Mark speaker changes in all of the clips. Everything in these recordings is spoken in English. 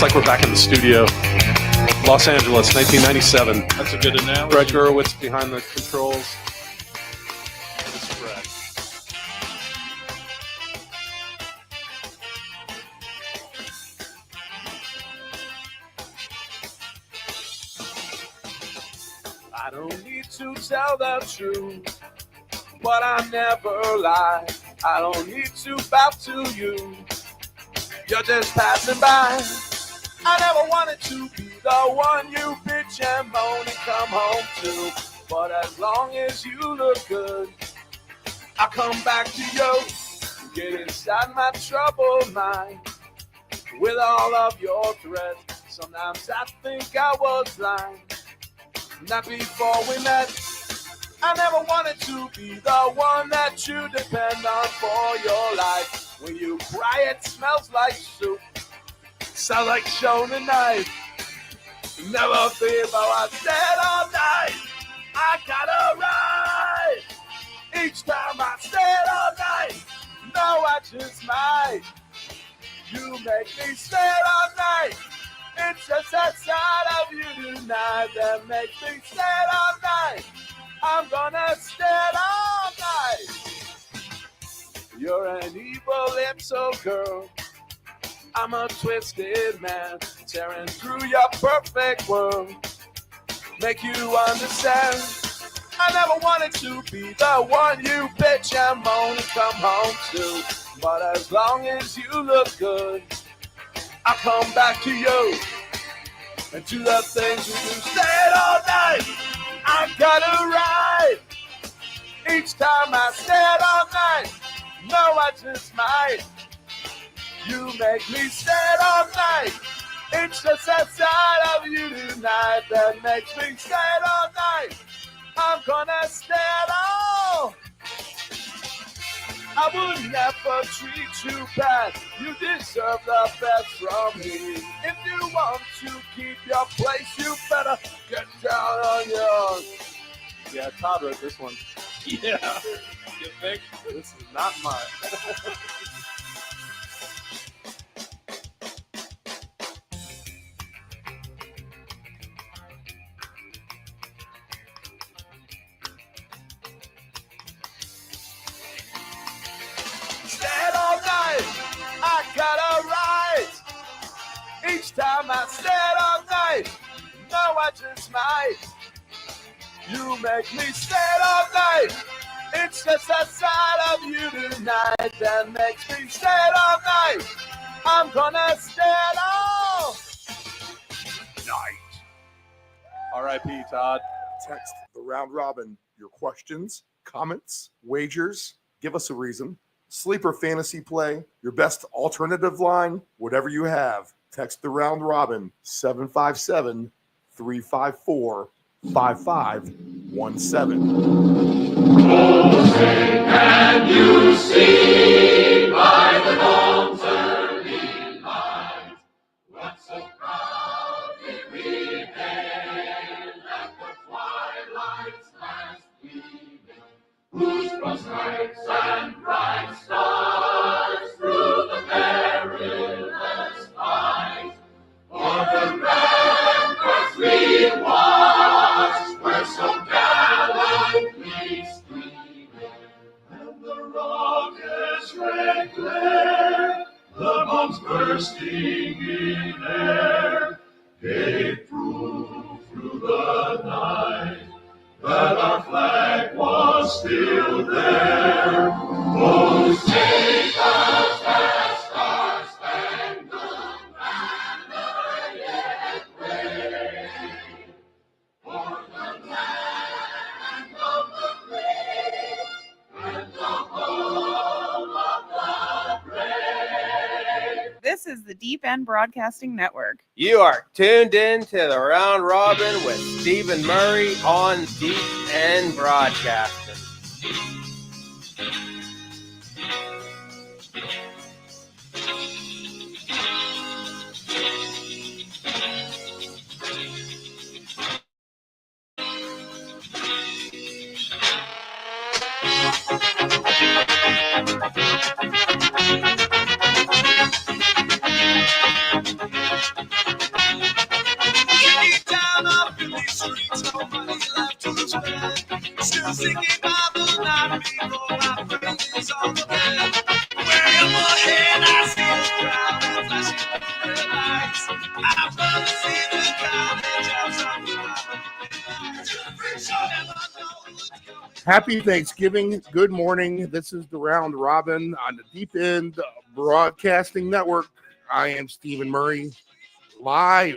Speaker 1: like we're back in the studio. Los Angeles, 1997.
Speaker 2: That's a good analogy.
Speaker 1: Greg Gurewitz behind the controls. This is Brad.
Speaker 3: I don't need to tell the truth, but I never lie. I don't need to bow to you. You're just passing by. I never wanted to be the one you bitch and moan and come home to. But as long as you look good, I come back to you. Get inside my troubled mind with all of your threats. Sometimes I think I was blind. Not before we met. I never wanted to be the one that you depend on for your life. When you cry, it smells like soup. Sound like Shona Knife. Never feel about I said all night. I gotta ride. Each time I said all night. No, I just might. You make me stay all night. It's just that side of you tonight that makes me stay all night. I'm gonna stay all night. You're an evil so girl. I'm a twisted man, tearing through your perfect world. Make you understand. I never wanted to be the one you bitch and moan and come home to. But as long as you look good, I come back to you and to the things we do. Stay all night. I gotta ride. Each time I stay all night. No, I just might. You make me stay all night. It's just that side of you tonight that makes me stay all night. I'm gonna stay all. I would never treat you bad. You deserve the best from me. If you want to keep your place, you better get down on yours.
Speaker 1: Yeah, Todd wrote this one.
Speaker 2: Yeah. You think?
Speaker 1: This is not mine.
Speaker 3: Stand all night, I gotta ride. Each time I stand all night, no, I just might. You make me stand all night. It's just that side of you tonight that makes me stand all night. I'm gonna stand all night.
Speaker 1: R.I.P. Todd.
Speaker 4: Text the round robin your questions, comments, wagers. Give us a reason. Sleeper fantasy play, your best alternative line, whatever you have. Text the round robin 757 354 5517.
Speaker 5: Can you see by the dawn's early light what so proudly we hailed at the twilight's last gleaming, whose broad stripes and bright stars through the perilous fight for the ramparts we watched were so gallantly streaming, and the rocket's red glare, the bombs bursting in air, gave proof through the night that our flag was still there. Oh, take us that star-spangled banner yet wave, for the land of the free and the home of the brave.
Speaker 6: This is the Deep End Broadcasting Network.
Speaker 7: You are tuned in to the Round Robin with Stephen Murray on Deep End Broadcasting.
Speaker 8: Happy Thanksgiving. Good morning. This is the Round Robin on the Deep End Broadcasting Network. I am Stephen Murray, live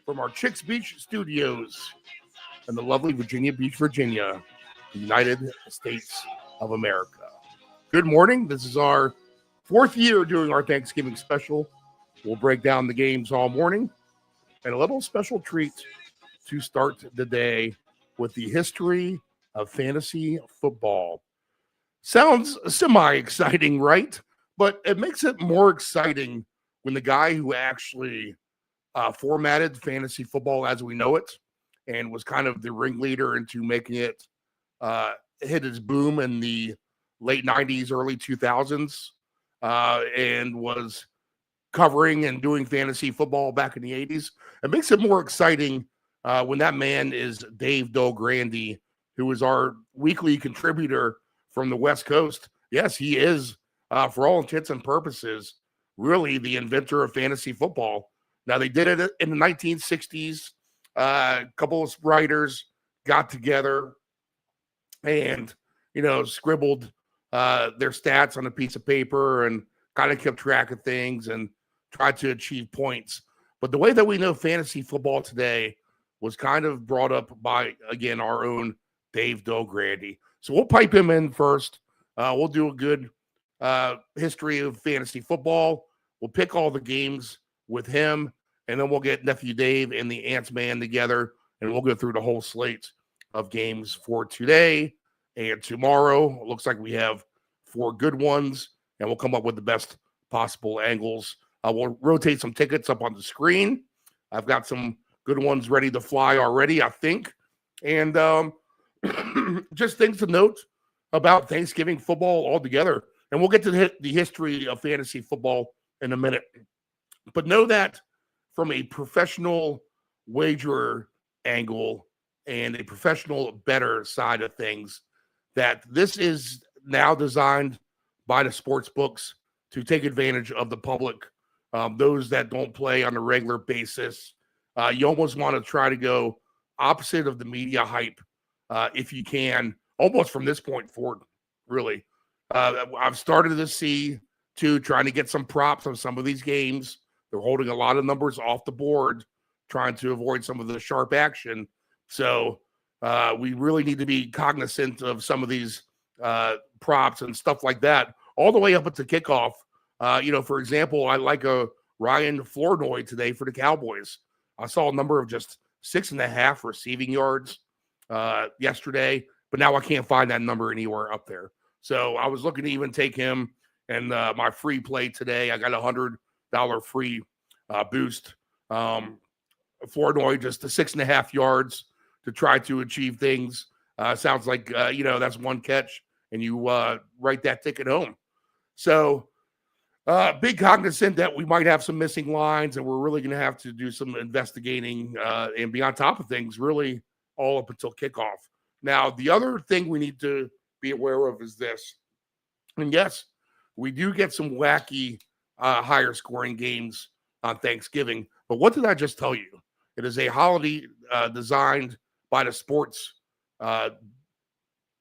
Speaker 8: from our Chicks Beach studios in the lovely Virginia Beach, Virginia, the United States of America. Good morning. This is our fourth year doing our Thanksgiving special. We'll break down the games all morning and a little special treat to start the day with the history of fantasy football. Sounds semi-exciting, right? But it makes it more exciting when the guy who actually formatted fantasy football as we know it and was kind of the ringleader into making it hit its boom in the late 90s, early 2000s, and was covering and doing fantasy football back in the 80s. It makes it more exciting when that man is Dave Dogrande, who is our weekly contributor from the West Coast. Yes, he is, for all intents and purposes, really the inventor of fantasy football. Now, they did it in the 1960s. A couple of writers got together and, scribbled their stats on a piece of paper and kind of kept track of things and tried to achieve points. But the way that we know fantasy football today was kind of brought up by, again, our own Dave Dogrande. So we'll pipe him in first. We'll do a good history of fantasy football. We'll pick all the games with him, and then we'll get Nephew Dave and the Ants Man together, and we'll go through the whole slate of games for today and tomorrow. It looks like we have 4 good ones, and we'll come up with the best possible angles. We'll rotate some tickets up on the screen. I've got some good ones ready to fly already, I think. And just things to note about Thanksgiving football altogether. And we'll get to the history of fantasy football in a minute. But know that from a professional wagerer angle and a professional bettor side of things, that this is now designed by the sports books to take advantage of the public, those that don't play on a regular basis. You almost want to try to go opposite of the media hype if you can, almost from this point forward, really. I've started to see, too, trying to get some props on some of these games. They're holding a lot of numbers off the board, trying to avoid some of the sharp action. So we really need to be cognizant of some of these props and stuff like that, all the way up to kickoff. For example, I like a Ryan Flournoy today for the Cowboys. I saw a number of just 6.5 receiving yards yesterday, but now I can't find that number anywhere up there. So I was looking to even take him and my free play today. I got $100 free boost. Flournoy just to 6.5 yards to try to achieve things. Sounds like, that's one catch, and you write that ticket home. So big cognizant that we might have some missing lines, and we're really going to have to do some investigating and be on top of things really all up until kickoff. Now, the other thing we need to be aware of is this. And yes, we do get some wacky higher scoring games on Thanksgiving. But what did I just tell you? It is a holiday designed by the sports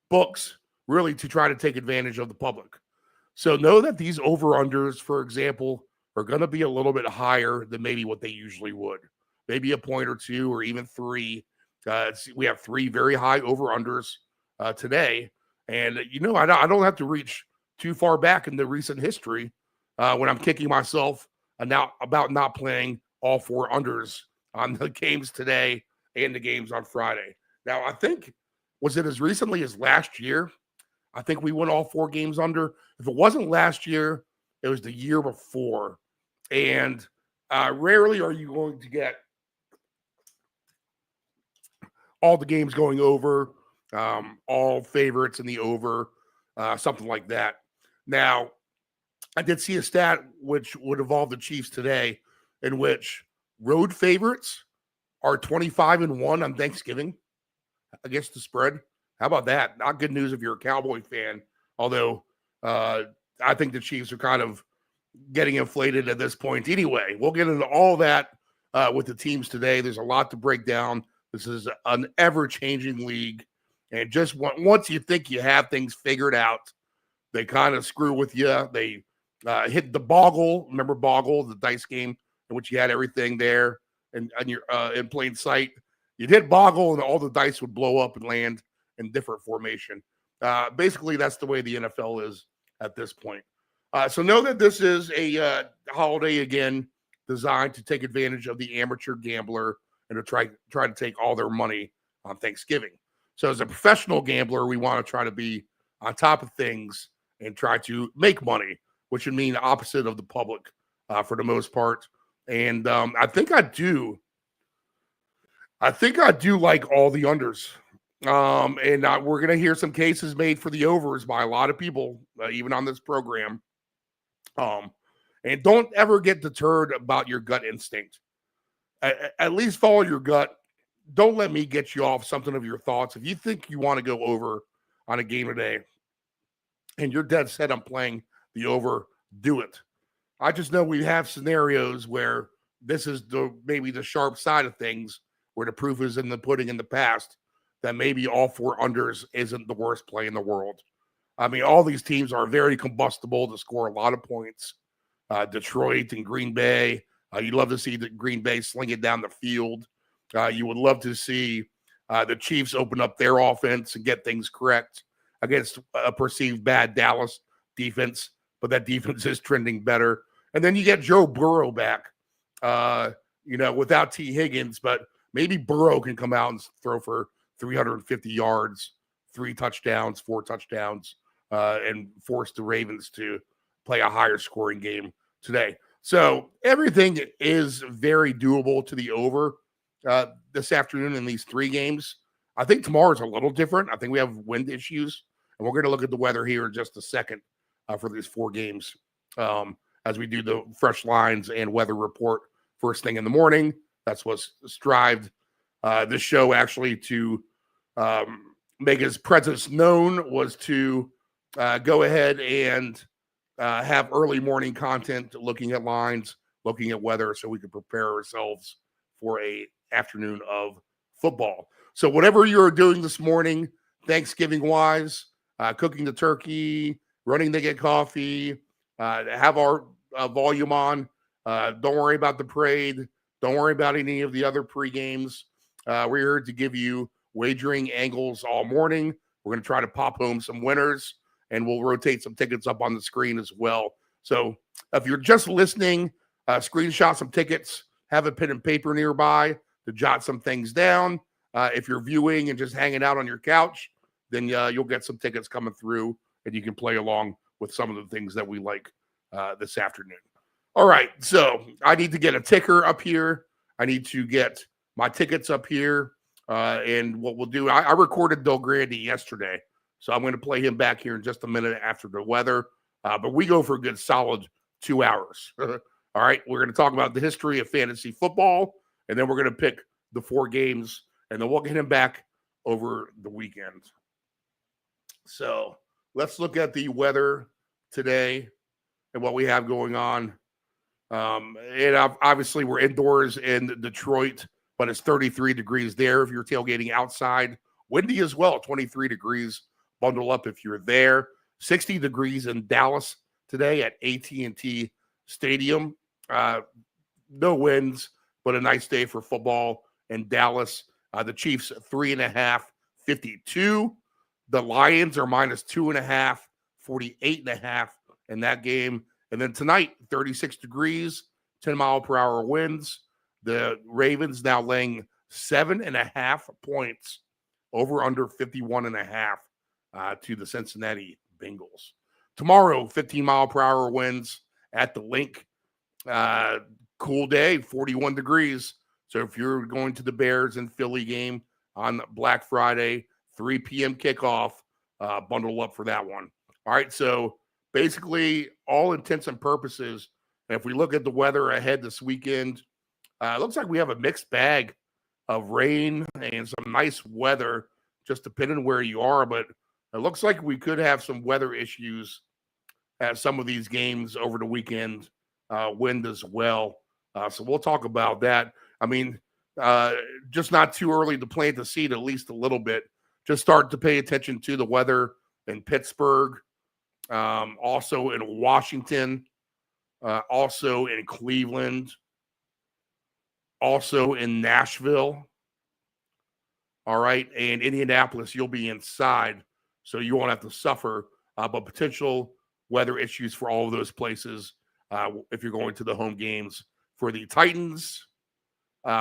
Speaker 8: books really to try to take advantage of the public. So know that these over-unders, for example, are going to be a little bit higher than maybe what they usually would. Maybe a point or two or even 3. We have 3 very high over-unders today. And, I don't have to reach too far back in the recent history when I'm kicking myself now about not playing all 4 unders on the games today and the games on Friday. Now, I think, was it as recently as last year? I think we went all 4 games under. If it wasn't last year, it was the year before. And rarely are you going to get all the games going over, all favorites in the over, something like that. Now, I did see a stat which would involve the Chiefs today, in which road favorites are 25-1 on Thanksgiving against the spread. How about that? Not good news if you're a Cowboy fan, although I think the Chiefs are kind of getting inflated at this point anyway. We'll get into all that with the teams today. There's a lot to break down. This is an ever-changing league. And just once you think you have things figured out, they kind of screw with you. They hit the Boggle. Remember Boggle, the dice game in which you had everything there and you're in plain sight. You'd hit Boggle and all the dice would blow up and land in different formation. Basically, that's the way the NFL is at this point. So know that this is a holiday, again, designed to take advantage of the amateur gambler and to try to take all their money on Thanksgiving. So as a professional gambler, we want to try to be on top of things and try to make money, which would mean the opposite of the public for the most part. And I think I do like all the unders. And we're going to hear some cases made for the overs by a lot of people, even on this program. And don't ever get deterred about your gut instinct. At least follow your gut. Don't let me get you off something of your thoughts. If you think you want to go over on a game today and you're dead set on playing the over, do it. I just know we have scenarios where this is maybe the sharp side of things, where the proof is in the pudding in the past, that maybe all 4 unders isn't the worst play in the world. I mean, all these teams are very combustible to score a lot of points. Detroit and Green Bay, you'd love to see the Green Bay sling it down the field. You would love to see the Chiefs open up their offense and get things correct against a perceived bad Dallas defense, but that defense is trending better. And then you get Joe Burrow back, without T. Higgins, but maybe Burrow can come out and throw for 350 yards, 3 touchdowns, 4 touchdowns, and force the Ravens to play a higher scoring game today. So everything is very doable to the over this afternoon in these 3 games. I think tomorrow's a little different. I think we have wind issues, and we're going to look at the weather here in just a second for these 4 games as we do the fresh lines and weather report first thing in the morning. That's what's strived this show actually to make his presence known, was to go ahead and have early morning content, looking at lines, looking at weather, so we can prepare ourselves for a afternoon of football. So whatever you're doing this morning, Thanksgiving wise, cooking the turkey, running to get coffee, have our volume on. Don't worry about the parade. Don't worry about any of the other pre-games. We're here to give you wagering angles all morning. We're going to try to pop home some winners, and we'll rotate some tickets up on the screen as well. So if you're just listening, screenshot some tickets, have a pen and paper nearby to jot some things down. If you're viewing and just hanging out on your couch, then you'll get some tickets coming through, and you can play along with some of the things that we like this afternoon. All right, so I need to get a ticker up here. I need to get my tickets up here. And what we'll do, I recorded Bill Grandy yesterday, so I'm going to play him back here in just a minute after the weather. But we go for a good solid 2 hours. All right, we're going to talk about the history of fantasy football, and then we're going to pick the 4 games, and then we'll get him back over the weekend. So let's look at the weather today and what we have going on. And obviously we're indoors in Detroit, but it's 33 degrees there if you're tailgating outside. Windy as well, 23 degrees. Bundle up if you're there. 60 degrees in Dallas today at AT&T Stadium. No winds, but a nice day for football in Dallas. The Chiefs 3.5, 52. The Lions are -2.5, 48.5 in that game. And then tonight, 36 degrees, 10-mile-per-hour winds. The Ravens now laying 7.5 points, over under 51.5 to the Cincinnati Bengals. Tomorrow, 15-mile-per-hour winds at the Link. Cool day, 41 degrees. So if you're going to the Bears and Philly game on Black Friday, 3 p.m. kickoff, bundle up for that one. All right, so basically all intents and purposes, and if we look at the weather ahead this weekend, it looks like we have a mixed bag of rain and some nice weather, just depending where you are. But it looks like we could have some weather issues at some of these games over the weekend, wind as well. So we'll talk about that. I mean, just not too early to plant the seed, at least a little bit. just start to pay attention to the weather in Pittsburgh, also in Washington, also in Cleveland, also in Nashville. All right. And Indianapolis, you'll be inside, so you won't have to suffer. But potential weather issues for all of those places if you're going to the home games for the Titans,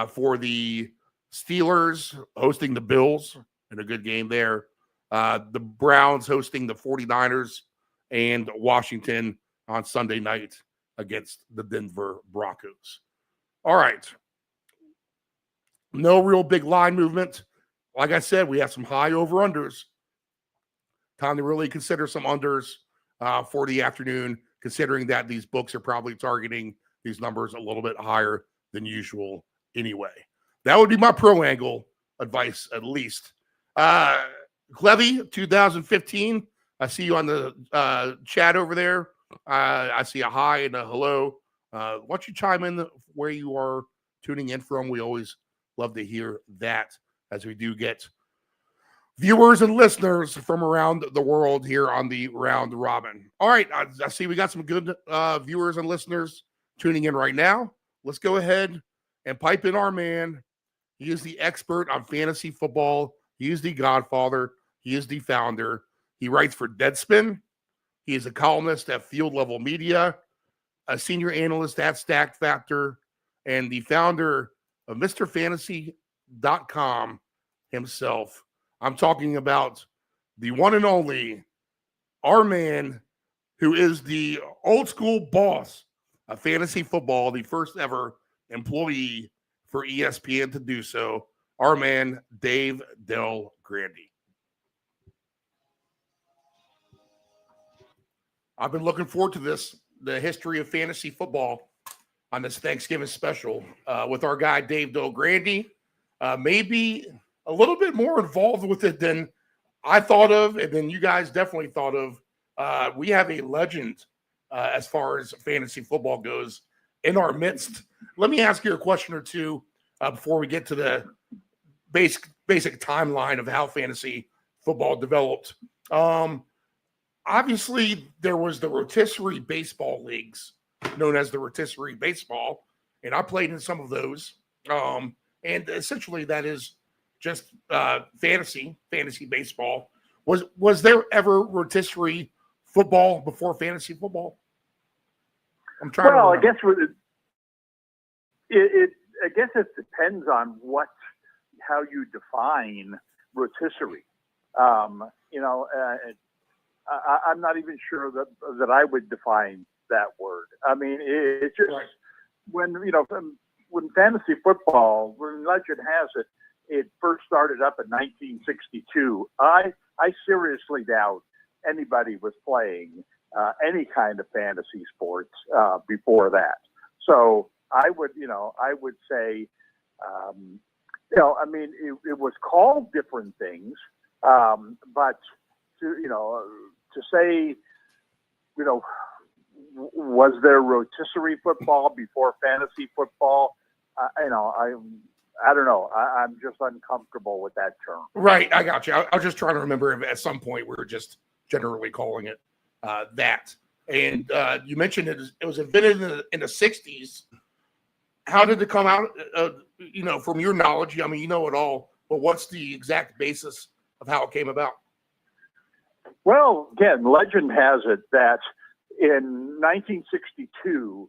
Speaker 8: for the Steelers hosting the Bills in a good game there, the Browns hosting the 49ers, and Washington on Sunday night against the Denver Broncos. All right. No real big line movement. Like I said, we have some high over-unders. Time to really consider some unders for the afternoon, considering that these books are probably targeting these numbers a little bit higher than usual anyway. That would be my pro angle advice, at least. Clevy, 2015. I see you on the chat over there. I see a hi and a hello. Why don't you chime in where you are tuning in from? We always love to hear that, as we do get viewers and listeners from around the world here on the Round Robin. All right, I see we got some good viewers and listeners tuning in right now. Let's go ahead and pipe in our man. He is the expert on fantasy football. He is the godfather. He is the founder. He writes for Deadspin. He is a columnist at Field Level Media, a senior analyst at Stack Factor, and the founder of MrFantasy.com himself. I'm talking about the one and only, our man, who is the old school boss of fantasy football, the first ever employee for ESPN to do so, our man, Dave Del Grande. I've been looking forward to this, the history of fantasy football on this Thanksgiving special with our guy, Dave Del Grande. Maybe a little bit more involved with it than I thought of, and then you guys definitely thought of. We have a legend as far as fantasy football goes in our midst. Let me ask you a question or two before we get to the basic timeline of how fantasy football developed. Obviously, there was the rotisserie baseball leagues, known as the rotisserie baseball, and I played in some of those. And essentially, that is just fantasy baseball. Was there ever rotisserie football before fantasy football? I'm trying.
Speaker 1: Well, I guess it depends on how you define rotisserie. I'm not even sure that I would define that word. I mean, it's just
Speaker 8: Right.
Speaker 1: when fantasy football, when legend has it, it first started up in 1962. I seriously doubt anybody was playing any kind of fantasy sports before that. So I would say, it was called different things, but to say, was there rotisserie football before fantasy football? I don't know. I'm just uncomfortable with that term.
Speaker 8: Right, I got you. I was just trying to remember if at some point we were just generally calling it that. And you mentioned it was invented in the 60s. How did it come out? From your knowledge, I mean, you know it all, but what's the exact basis of how it came about?
Speaker 1: Well, again, legend has it that in 1962,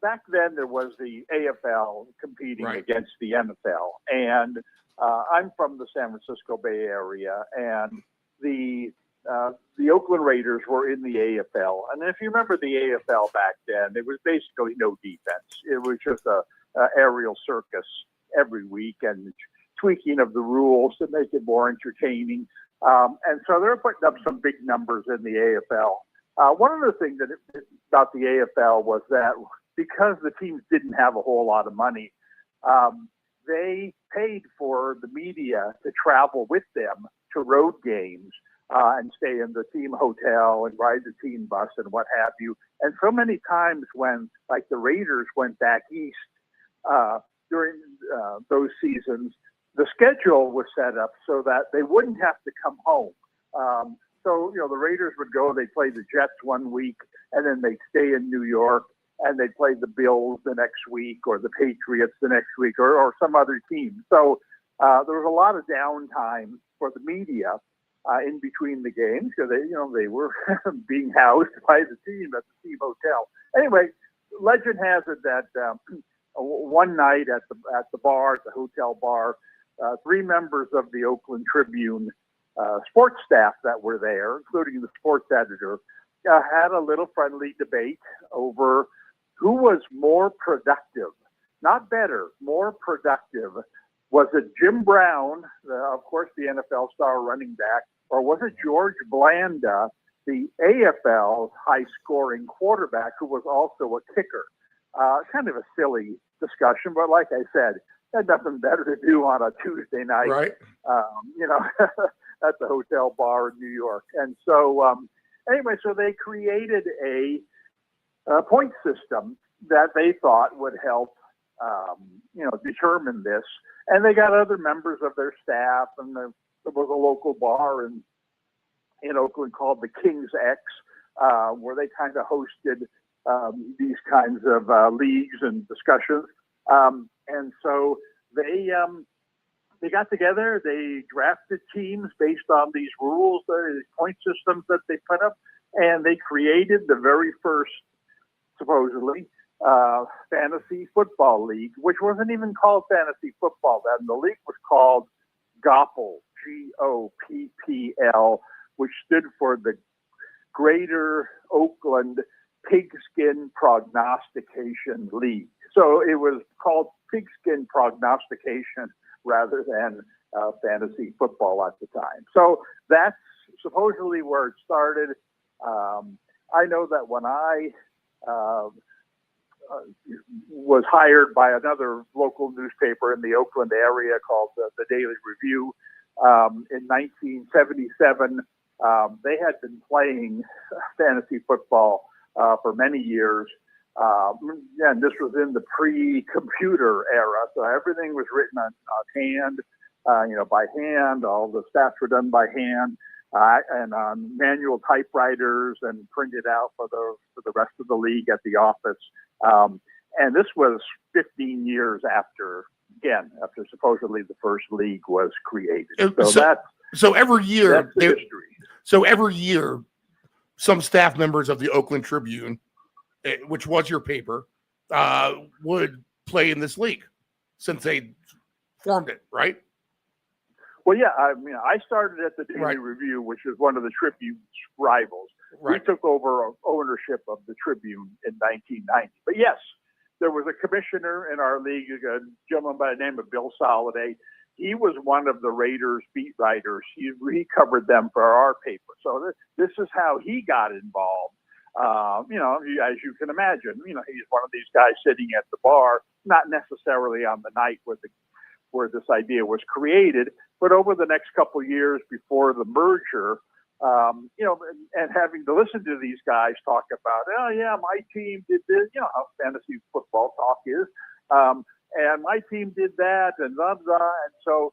Speaker 1: back then there was the AFL competing
Speaker 8: Right.
Speaker 1: against the NFL. And I'm from the San Francisco Bay Area, and the Oakland Raiders were in the AFL. And if you remember the AFL back then, it was basically no defense. It was just a aerial circus every week and tweaking of the rules to make it more entertaining. And so they're putting up some big numbers in the AFL. One of the things about the AFL was that because the teams didn't have a whole lot of money, they paid for the media to travel with them to road games and stay in the team hotel and ride the team bus and what have you. And so many times when, like, the Raiders went back east during those seasons, the schedule was set up so that they wouldn't have to come home. So, the Raiders would go, they'd play the Jets one week, and then they'd stay in New York, and they'd play the Bills the next week, or the Patriots the next week, or some other team. So there was a lot of downtime for the media in between the games, because they were being housed by the team at the team hotel. Anyway, legend has it that one night at the hotel bar, 3 members of the Oakland Tribune sports staff that were there, including the sports editor, had a little friendly debate over who was more productive, not better, more productive. Was it Jim Brown, of course, the NFL star running back, or was it George Blanda, the AFL high-scoring quarterback who was also a kicker? Kind of a silly discussion, but like I said, had nothing better to do on a Tuesday night,
Speaker 8: Right.
Speaker 1: At the hotel bar in New York. And so, anyway, so they created a point system that they thought would help, determine this. And they got other members of their staff, and there was a local bar in Oakland called the King's X, where they kind of hosted these kinds of leagues and discussions. And so they got together, they drafted teams based on these rules, these point systems that they put up, and they created the very first, supposedly, fantasy football league, which wasn't even called fantasy football then. The league was called GOPPL, GOPPL, which stood for the Greater Oakland Pigskin Prognostication League. So it was called Pigskin Prognostication rather than fantasy football at the time. So that's supposedly where it started. I know that when I was hired by another local newspaper in the Oakland area called the Daily Review in 1977, they had been playing fantasy football for many years. And this was in the pre-computer era, so everything was written on hand, by hand. All the stats were done by hand and on manual typewriters and printed out for the rest of the league at the office. And this was 15 years after supposedly the first league was created.
Speaker 8: So every year,
Speaker 1: that's the history.
Speaker 8: So every year, some staff members of the Oakland Tribune, which was your paper, would play in this league since they formed it, right?
Speaker 1: Well, yeah, I started at the Daily
Speaker 8: Right.
Speaker 1: Review, which is one of the Tribune's rivals.
Speaker 8: Right.
Speaker 1: We took over ownership of the Tribune in 1990. But yes, there was a commissioner in our league, a gentleman by the name of Bill Soliday. He was one of the Raiders beat writers. He covered them for our paper. So this is how he got involved. As you can imagine, he's one of these guys sitting at the bar, not necessarily on the night where this idea was created, but over the next couple of years before the merger, and having to listen to these guys talk about, oh yeah, my team did this, how fantasy football talk is, and my team did that, and blah, blah. And so,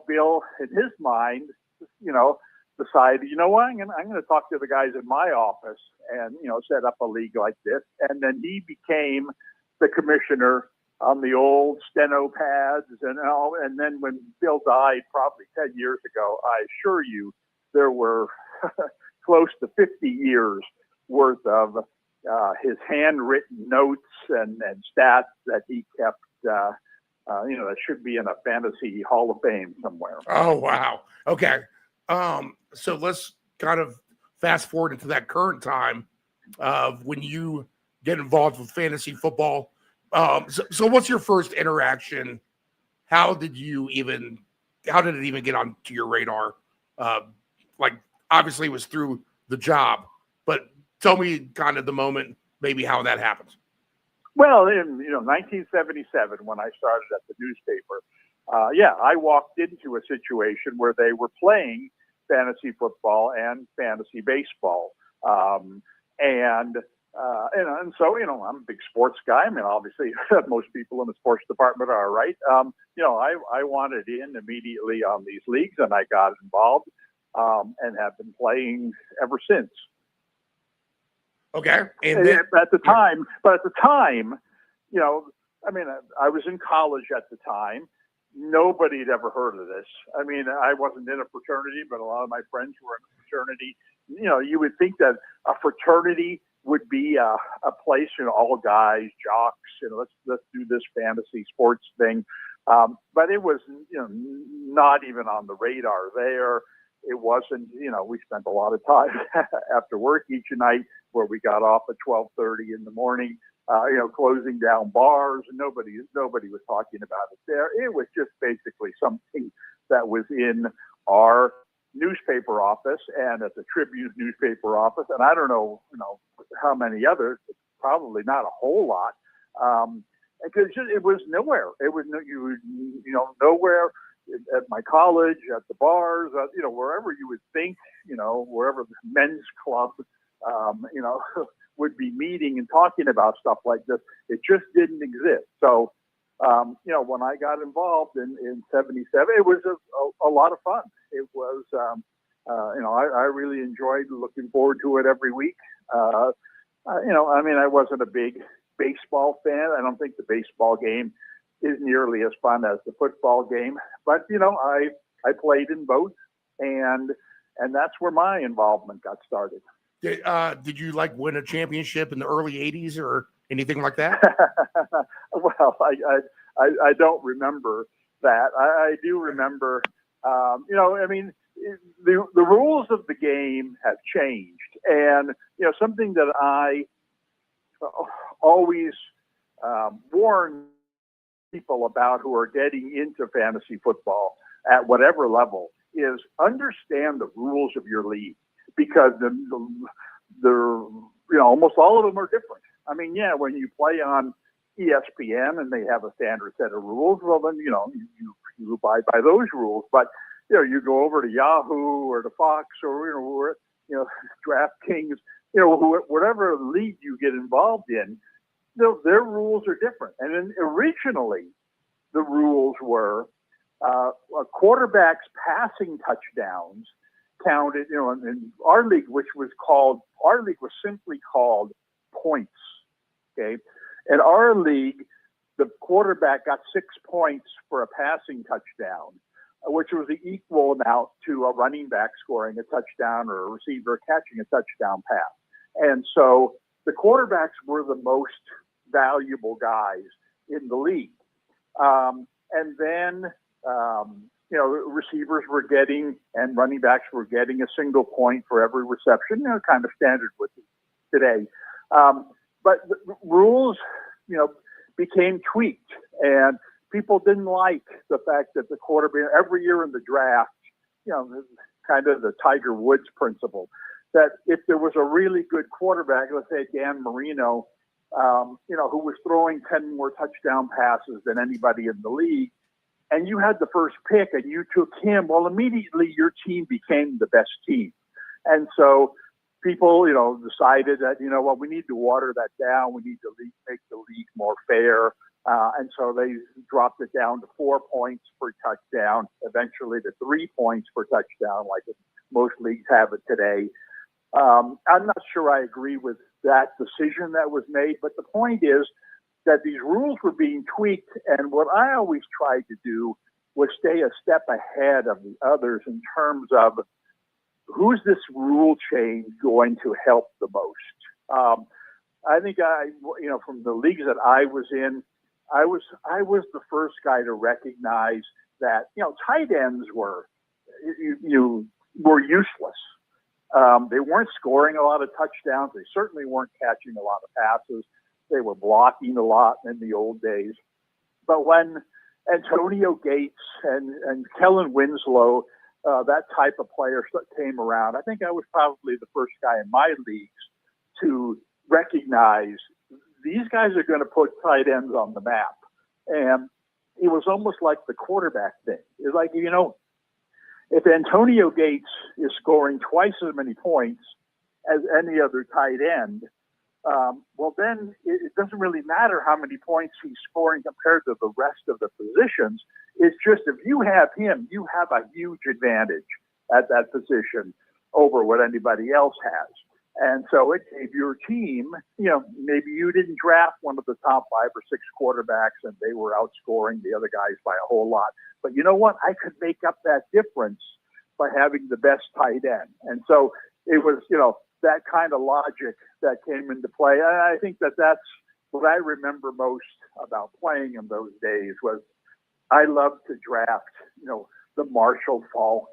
Speaker 1: Bill, in his mind, decided, you know what, I'm going to talk to the guys in my office and, set up a league like this. And then he became the commissioner on the old steno pads and then when Bill died probably 10 years ago, I assure you there were close to 50 years worth of his handwritten notes and stats that he kept, that should be in a fantasy hall of fame somewhere.
Speaker 8: Oh, wow. Okay. So let's kind of fast forward into that current time of when you get involved with fantasy football. So what's your first interaction? How did it even get onto your radar? Obviously it was through the job, but tell me kind of the moment, maybe how that happens.
Speaker 1: Well, in 1977, when I started at the newspaper, I walked into a situation where they were playing fantasy football and fantasy baseball, and And so, I'm a big sports guy. I mean, obviously, most people in the sports department are, right. I wanted in immediately on these leagues, and I got involved and have been playing ever since.
Speaker 8: Okay.
Speaker 1: And at the time, I was in college at the time. Nobody had ever heard of this. I mean, I wasn't in a fraternity, but a lot of my friends were in a fraternity. You would think that a fraternity would be a place, all guys, jocks, let's do this fantasy sports thing. But it was, not even on the radar there. It wasn't, we spent a lot of time after work each night where we got off at 12:30 in the morning, closing down bars. Nobody was talking about it there. It was just basically something that was in our newspaper office and at the Tribune's newspaper office. And I don't know, how many others, probably not a whole lot. Because it was nowhere. It was, nowhere at my college, at the bars, wherever you would think, wherever the men's club, would be meeting and talking about stuff like this. It just didn't exist. So, when I got involved in 77, it was a lot of fun. It was, I really enjoyed looking forward to it every week. I wasn't a big baseball fan. I don't think the baseball game is nearly as fun as the football game, but I played in both, and that's where my involvement got started.
Speaker 8: Did you win a championship in the early 80s or anything like that?
Speaker 1: Well, I don't remember that. I do remember, the rules of the game have changed, and something that I always warn people about who are getting into fantasy football at whatever level is understand the rules of your league, because they're almost all of them are different. I mean, when you play on ESPN and they have a standard set of rules, well then you abide by those rules. But you go over to Yahoo or to Fox or DraftKings, whatever league you get involved in, their rules are different. And then originally, the rules were a quarterback's passing touchdowns counted. In our league, was simply called points. Okay, in our league, the quarterback got 6 points for a passing touchdown, which was the equal amount to a running back scoring a touchdown or a receiver catching a touchdown pass. And so the quarterbacks were the most valuable guys in the league. And then, receivers were getting and running backs were getting a single point for every reception, kind of standard with today. But the rules, became tweaked, and people didn't like the fact that the quarterback every year in the draft, kind of the Tiger Woods principle, that if there was a really good quarterback, let's say Dan Marino, who was throwing 10 more touchdown passes than anybody in the league, and you had the first pick and you took him, well, immediately your team became the best team. And so people, decided that, we need to water that down. We need to make the league more fair. And so they dropped it down to 4 points per touchdown, eventually to 3 points per touchdown, like most leagues have it today. I'm not sure I agree with that decision that was made, but the point is that these rules were being tweaked, and what I always tried to do was stay a step ahead of the others in terms of who's this rule change going to help the most. I think from the leagues that I was in, I was the first guy to recognize that tight ends were useless. They weren't scoring a lot of touchdowns. They certainly weren't catching a lot of passes. They were blocking a lot in the old days. But when Antonio Gates and Kellen Winslow, that type of player came around, I think I was probably the first guy in my leagues to recognize these guys are going to put tight ends on the map. And it was almost like the quarterback thing. It's like, if Antonio Gates is scoring twice as many points as any other tight end, well, then it doesn't really matter how many points he's scoring compared to the rest of the positions. It's just if you have him, you have a huge advantage at that position over what anybody else has. And so it gave your team, maybe you didn't draft one of the top 5 or 6 quarterbacks and they were outscoring the other guys by a whole lot. But you know what? I could make up that difference by having the best tight end. And so it was, that kind of logic that came into play. And I think that's what I remember most about playing in those days was I loved to draft, the Marshall Faulk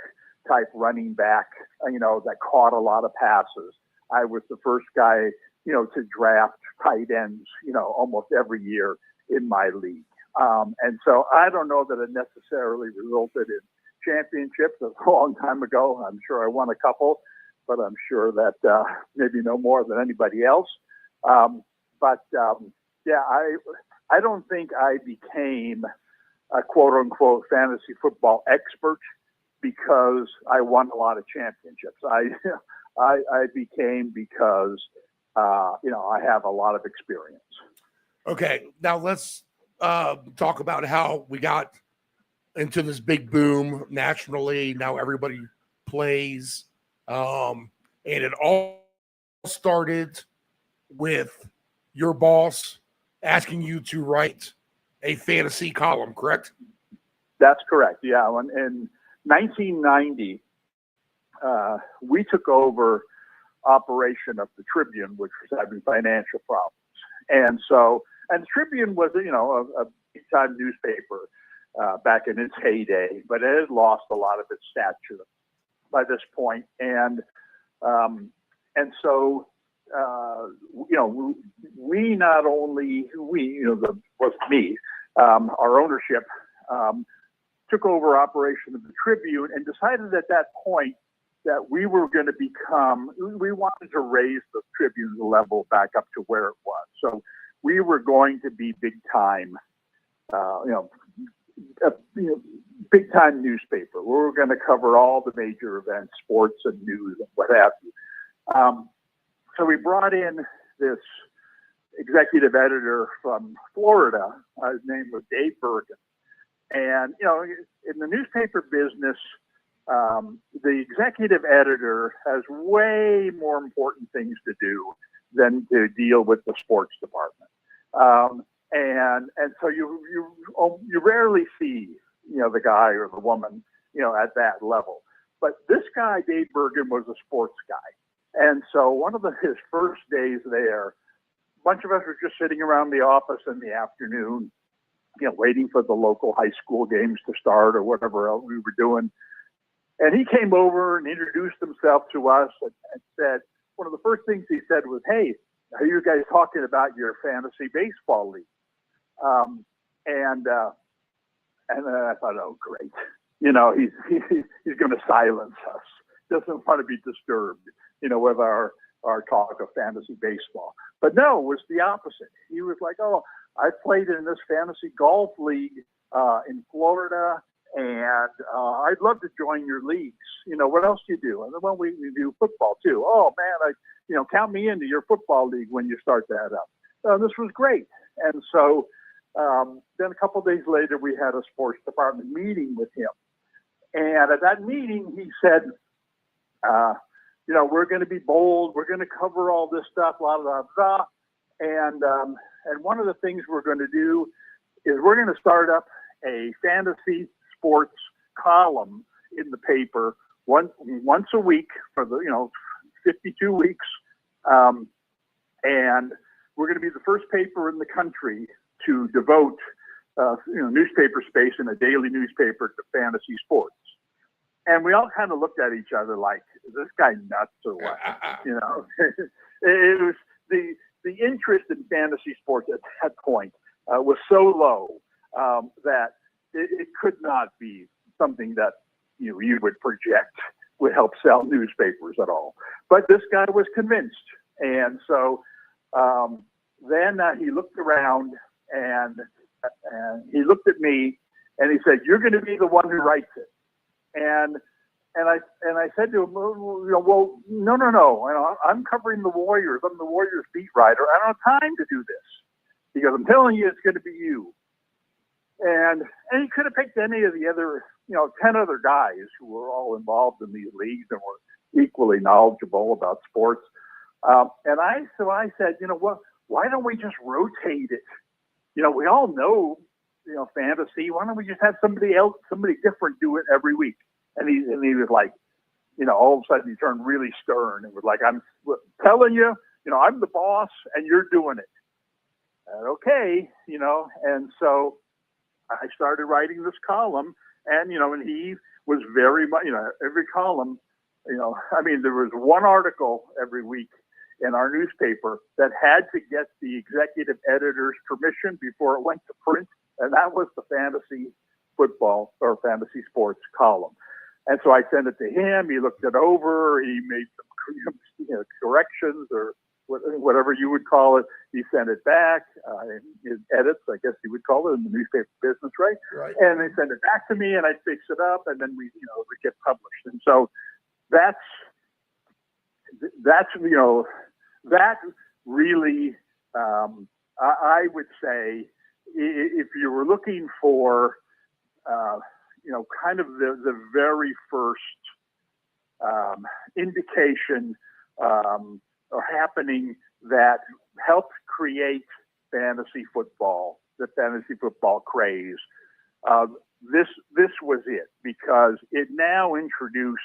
Speaker 1: type running back, that caught a lot of passes. I was the first guy, to draft tight ends, almost every year in my league. And so I don't know that it necessarily resulted in championships. A long time ago, I'm sure I won a couple, but I'm sure that maybe no more than anybody else. Yeah, I don't think I became a quote unquote fantasy football expert because I won a lot of championships. I became because, I have a lot of experience.
Speaker 8: Okay, now let's talk about how we got into this big boom nationally. Now everybody plays. And it all started with your boss asking you to write a fantasy column, correct?
Speaker 1: That's correct, yeah. In 1990, we took over operation of the Tribune, which was having financial problems. And the Tribune was, a big-time newspaper back in its heyday, but it had lost a lot of its stature by this point. We not only, our ownership, took over operation of the Tribune and decided at that point that we were going to we wanted to raise the Tribune's level back up to where it was. So we were going to be big time, big time newspaper. We were going to cover all the major events, sports and news and what have you. So we brought in this executive editor from Florida. His name was Dave Bergen. And, in the newspaper business, the executive editor has way more important things to do than to deal with the sports department. And so you rarely see, the guy or the woman, at that level. But this guy, Dave Bergen, was a sports guy. And so one of his first days there, a bunch of us were just sitting around the office in the afternoon, waiting for the local high school games to start or whatever else we were doing. And he came over and introduced himself to us and said, one of the first things he said was, "Hey, are you guys talking about your fantasy baseball league?" And then I thought, oh, great. He's going to silence us. Doesn't want to be disturbed, with our talk of fantasy baseball. But no, it was the opposite. He was like, "Oh, I played in this fantasy golf league in Florida, and I'd love to join your leagues. What else do you do?" And then we do football too. "Oh man, count me into your football league when you start that up." This was great. And so then a couple of days later, we had a sports department meeting with him. And at that meeting, he said, we're going to be bold. We're going to cover all this stuff, blah, blah, blah. And one of the things we're going to do is we're going to start up a fantasy sports column in the paper once a week for the 52 weeks, and we're going to be the first paper in the country to devote newspaper space in a daily newspaper to fantasy sports. And we all kind of looked at each other like, "Is this guy nuts or what?" It was the interest in fantasy sports at that point was so low that it could not be something that you would project would help sell newspapers at all. But this guy was convinced. And so then he looked around and he looked at me and he said, "You're going to be the one who writes it." And I said to him, well, no. I'm covering the Warriors. I'm the Warriors beat writer. I don't have time to do this because I'm telling you, it's going to be you. And he could have picked any of the other, 10 other guys who were all involved in these leagues and were equally knowledgeable about sports. And I said, what? Why don't we just rotate it? We all know, fantasy. Why don't we just have somebody else, somebody different do it every week? And he was like, all of a sudden he turned really stern and was like, I'm telling you, I'm the boss and you're doing it. And okay, and so I started writing this column and he was very much, every column, there was one article every week in our newspaper that had to get the executive editor's permission before it went to print. And that was the fantasy football or fantasy sports column. And so I sent it to him. He looked it over. He made some corrections or whatever you would call it. He sent it back. His edits, I guess you would call it in the newspaper business, right?
Speaker 4: Right.
Speaker 1: And they sent it back to me, and I'd fix it up, and then we get published. And so that's that really, I would say, if you were looking for, kind of the very first indication or happening that helped create fantasy football, the fantasy football craze, this was it, because it now introduced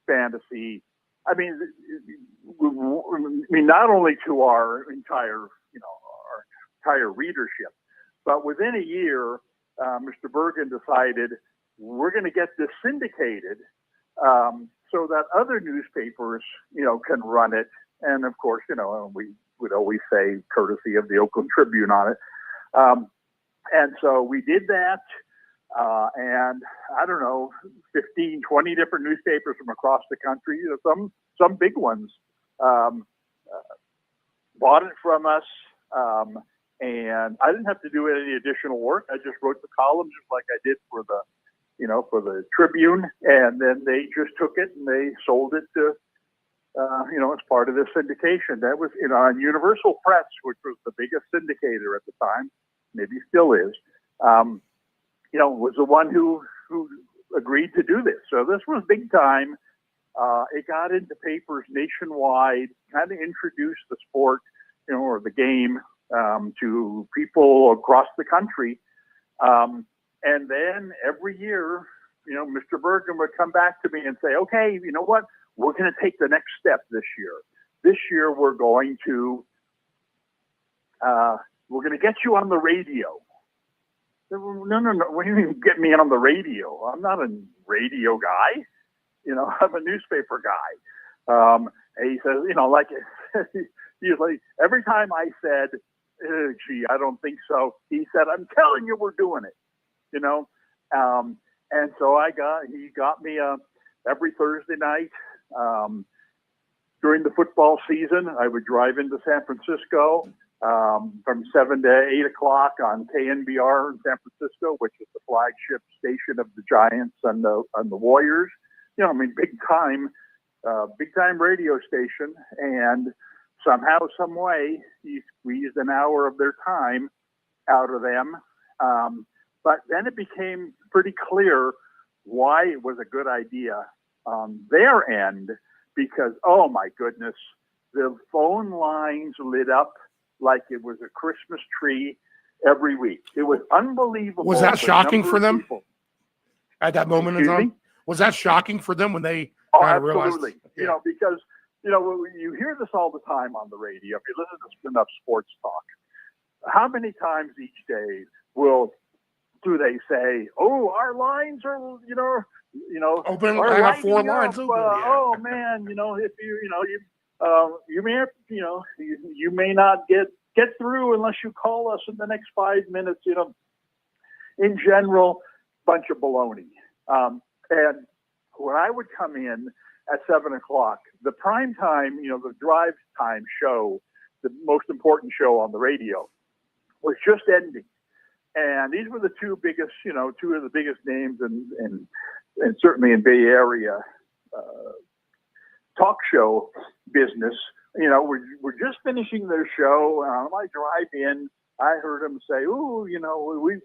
Speaker 1: fantasy. I mean, not only to our entire readership, but within a year, Mr. Bergen decided we're going to get this syndicated so that other newspapers, can run it. And of course, we would always say courtesy of the Oakland Tribune on it. And so we did that. And I don't know, 15, 20 different newspapers from across the country, some big ones, bought it from us. And I didn't have to do any additional work. I just wrote the column just like I did for the Tribune. And then they just took it and they sold it to, as part of this syndication. That was, on Universal Press, which was the biggest syndicator at the time, maybe still is, was the one who agreed to do this. So this was big time. It got into papers nationwide, kind of introduced the sport, or the game, to people across the country. And then every year, Mr. Bergen would come back to me and say, okay, you know what? We're going to take the next step this year. This year, we're going to get you on the radio. No. What do you mean get me on the radio? I'm not a radio guy. I'm a newspaper guy. And he says, he's like, every time I said, gee, I don't think so, he said, I'm telling you, we're doing it. And so he got me every Thursday night during the football season. I would drive into San Francisco from 7 to 8 o'clock on KNBR in San Francisco, which is the flagship station of the Giants and the Warriors. Big time radio station. And somehow, some way, he squeezed an hour of their time out of them. But then it became pretty clear why it was a good idea on their end, because, oh my goodness, the phone lines lit up like it was a Christmas tree every week. It was unbelievable.
Speaker 8: Was that shocking for them at that moment in
Speaker 1: Excuse
Speaker 8: time?
Speaker 1: me?
Speaker 8: Was that shocking for them when they
Speaker 1: Oh,
Speaker 8: kind of
Speaker 1: absolutely.
Speaker 8: realized? Yeah.
Speaker 1: Because, you hear this all the time on the radio. If you listen to enough sports talk, how many times each day do they say, "Oh, our lines are,
Speaker 8: Open.
Speaker 1: are
Speaker 8: I have
Speaker 1: lighting
Speaker 8: 4 lines
Speaker 1: up.
Speaker 8: open. Yeah.
Speaker 1: Oh man, if you may have, you may not get through unless you call us in the next 5 minutes. In general, bunch of baloney. And when I would come in at 7 o'clock, the prime time, the drive time show, the most important show on the radio, was just ending. And these were the two of the biggest names in and certainly in Bay Area talk show business, we're just finishing their show. On my drive in, I heard them say, "Ooh,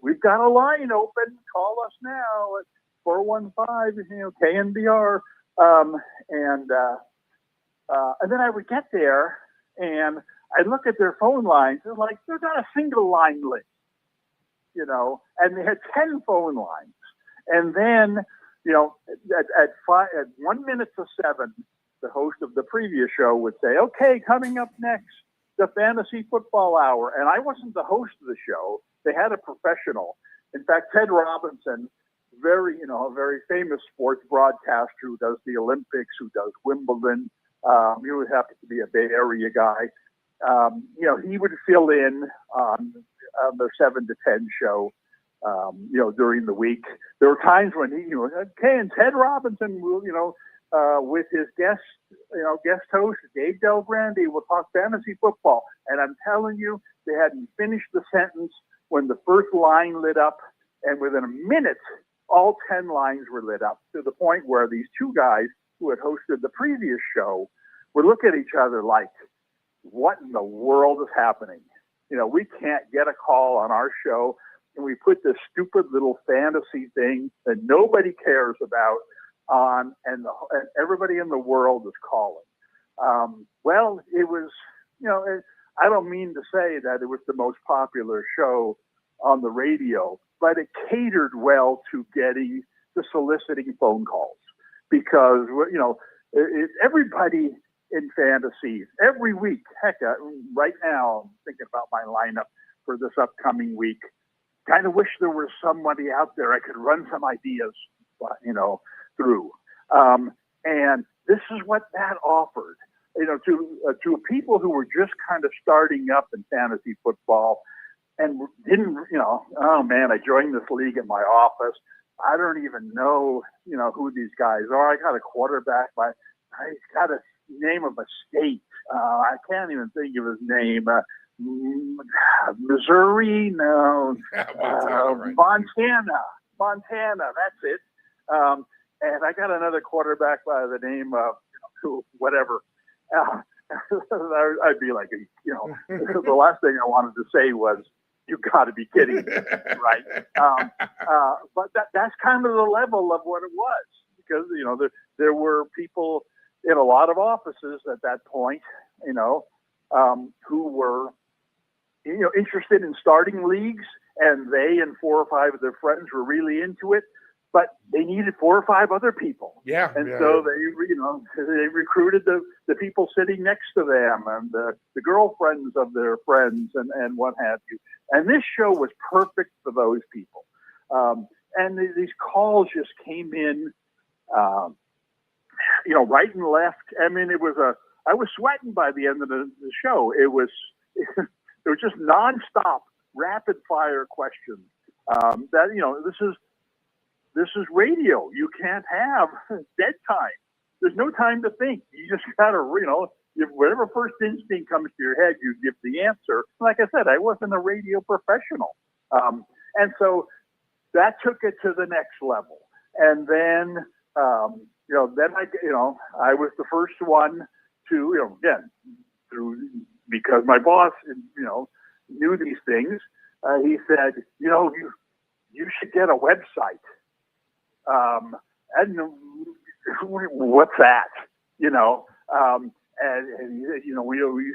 Speaker 1: we've got a line open. Call us now at 415, KNBR." And then I would get there and I'd look at their phone lines. It's like there's not a single line lit, and they had 10 phone lines. And then, at 1 minute to 7, the host of the previous show would say, "Okay, coming up next, the Fantasy Football Hour." And I wasn't the host of the show. They had a professional. In fact, Ted Robinson, a very famous sports broadcaster who does the Olympics, who does Wimbledon. He would happen to be a Bay Area guy. He would fill in on the 7 to 10 show, during the week. There were times when he, and Ted Robinson will, with his guest host, Dave Del Grande, will talk fantasy football. And I'm telling you, they hadn't finished the sentence when the first line lit up. And within a minute, all 10 lines were lit up, to the point where these two guys who had hosted the previous show would look at each other like, what in the world is happening? We can't get a call on our show, and we put this stupid little fantasy thing that nobody cares about on, and everybody in the world is calling. Well, it was, I don't mean to say that it was the most popular show on the radio, but it catered well to soliciting phone calls, because, everybody in fantasy every week, heck, right now I'm thinking about my lineup for this upcoming week. Kind of wish there was somebody out there I could run some ideas, through. And this is what that offered, to people who were just kind of starting up in fantasy football and didn't, oh man, I joined this league at my office. I don't even know, who these guys are. I got a quarterback, he's got a name of a state. I can't even think of his name. Missouri? No. Montana. That's it. And I got another quarterback by the name of whatever. I'd be like, the last thing I wanted to say was, "You got to be kidding me," right? But that's kind of the level of what it was, because there were people in a lot of offices at that point, who were interested in starting leagues, and they and 4 or 5 of their friends were really into it, but they needed 4 or 5 other people.
Speaker 8: Yeah.
Speaker 1: So they recruited the people sitting next to them and the girlfriends of their friends and what have you. And this show was perfect for those people. And these calls just came in, right and left. I mean, I was sweating by the end of the show. It was just nonstop, rapid fire questions. This is radio. You can't have dead time. There's no time to think. You just gotta, whatever first instinct comes to your head, you give the answer. Like I said, I wasn't a radio professional, and so that took it to the next level. And then, I was the first one to, because my boss, knew these things. He said, you should get a website. And what's that? You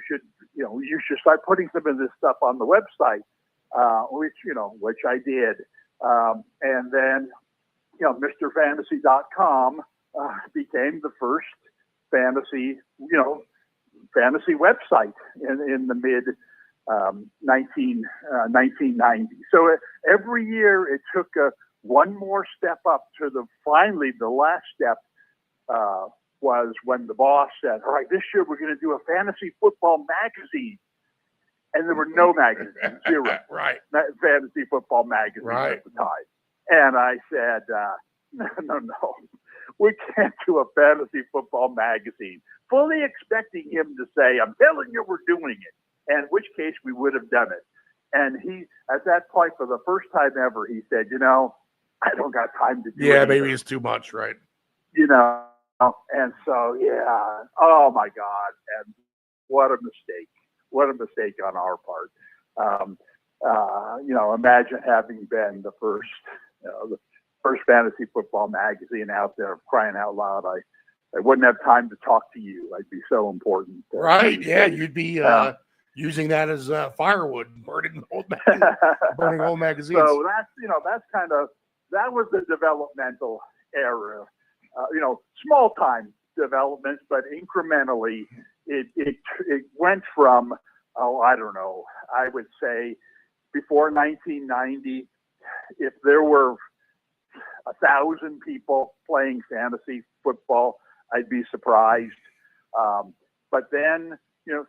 Speaker 1: should start putting some of this stuff on the website, which I did. And then, MrFantasy.com became the first fantasy website in the mid 1990s. So every year it took one more step up to finally the last step was when the boss said, "All right, this year we're going to do a fantasy football magazine." And there were no magazines, zero.
Speaker 8: Right.
Speaker 1: Fantasy football magazines at the time. And I said, no, we can't do a fantasy football magazine. Fully expecting him to say, "I'm telling you, we're doing it." And in which case we would have done it. And he, at that point, for the first time ever, he said, I don't got time to do
Speaker 8: Yeah,
Speaker 1: anything.
Speaker 8: maybe it's too much, right?
Speaker 1: You know, and so, yeah, oh my God. And what a mistake. What a mistake on our part. Imagine having been the first fantasy football magazine out there, crying out loud. I wouldn't have time to talk to you. I'd be so important.
Speaker 8: Right. Yeah. You'd be using that as firewood, burning old magazines.
Speaker 1: So that was the developmental era. Small time developments, but incrementally it went from, I don't know, I would say before 1990, if there were 1,000 people playing fantasy football, I'd be surprised. But then,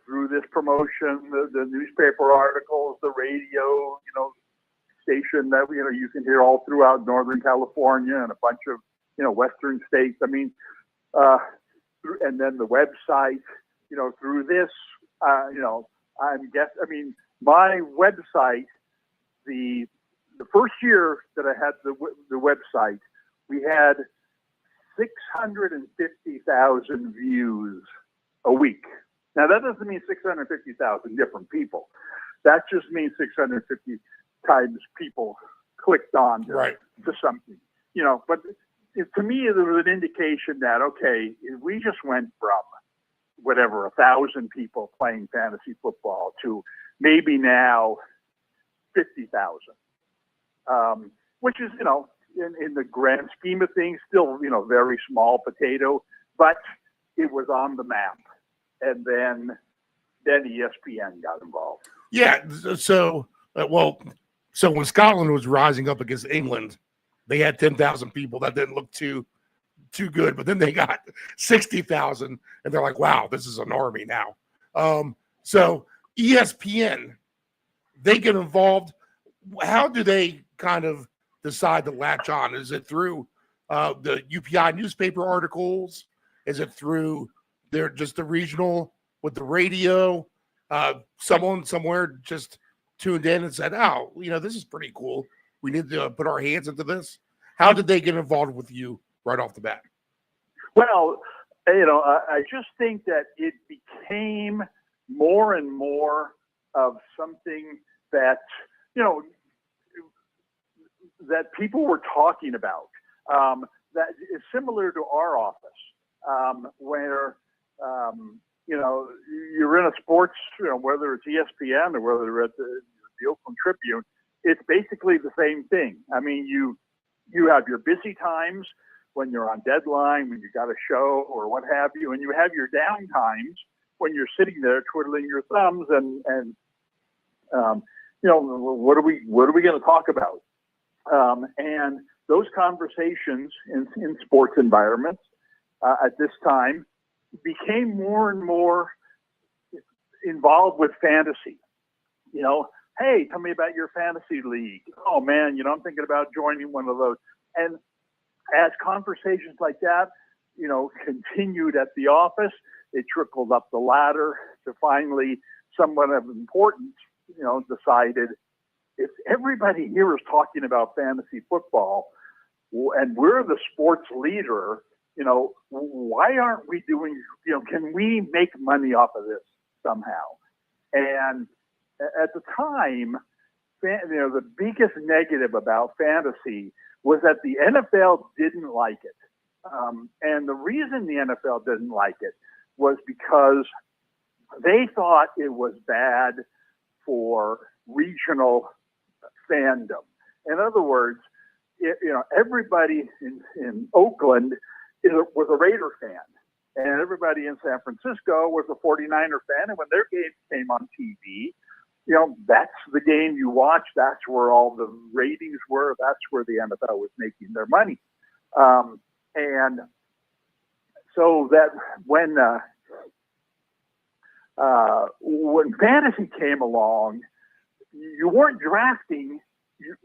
Speaker 1: through this promotion, the newspaper articles, the radio, station that, you can hear all throughout Northern California and a bunch of, Western states. I mean, and then the website, through this, my website, the first year that I had the website, we had 650,000 views a week. Now that doesn't mean 650,000 different people. That just means 650 times people clicked on to something, but to me, there was an indication that, okay, we just went from 1,000 people playing fantasy football to maybe now 50,000, which is, in the grand scheme of things, still, very small potato, but it was on the map. And then ESPN got involved.
Speaker 8: Yeah. So when Scotland was rising up against England, they had 10,000 people. That didn't look too good, but then they got 60,000, and they're like, "Wow, this is an army now." So ESPN, they get involved. How do they kind of decide to latch on? Is it through the UPI newspaper articles? Is it through the regional with the radio? Someone somewhere just tuned in and said, "Oh, this is pretty cool. We need to put our hands into this." How did they get involved with you right off the bat?
Speaker 1: Well, I just think that it became more and more of something that, that people were talking about, that is similar to our office, where, you're in a sports, whether it's ESPN or whether you're at the Oakland Tribune, it's basically the same thing. I mean, you have your busy times when you're on deadline, when you got a show or what have you, and you have your down times when you're sitting there twiddling your thumbs and what are we going to talk about? And those conversations in sports environments at this time became more and more involved with fantasy. Hey, tell me about your fantasy league. Oh man, I'm thinking about joining one of those. And as conversations like that, continued at the office, it trickled up the ladder to finally someone of importance, decided if everybody here is talking about fantasy football and we're the sports leader, why aren't we doing, can we make money off of this somehow? And at the time, the biggest negative about fantasy was that the NFL didn't like it. And the reason the NFL didn't like it was because they thought it was bad for regional fandom. In other words, everybody in Oakland was a Raider fan, and everybody in San Francisco was a 49er fan. And when their games came on TV, that's the game you watch. That's where all the ratings were. That's where the NFL was making their money. And so that when fantasy came along, you weren't drafting, you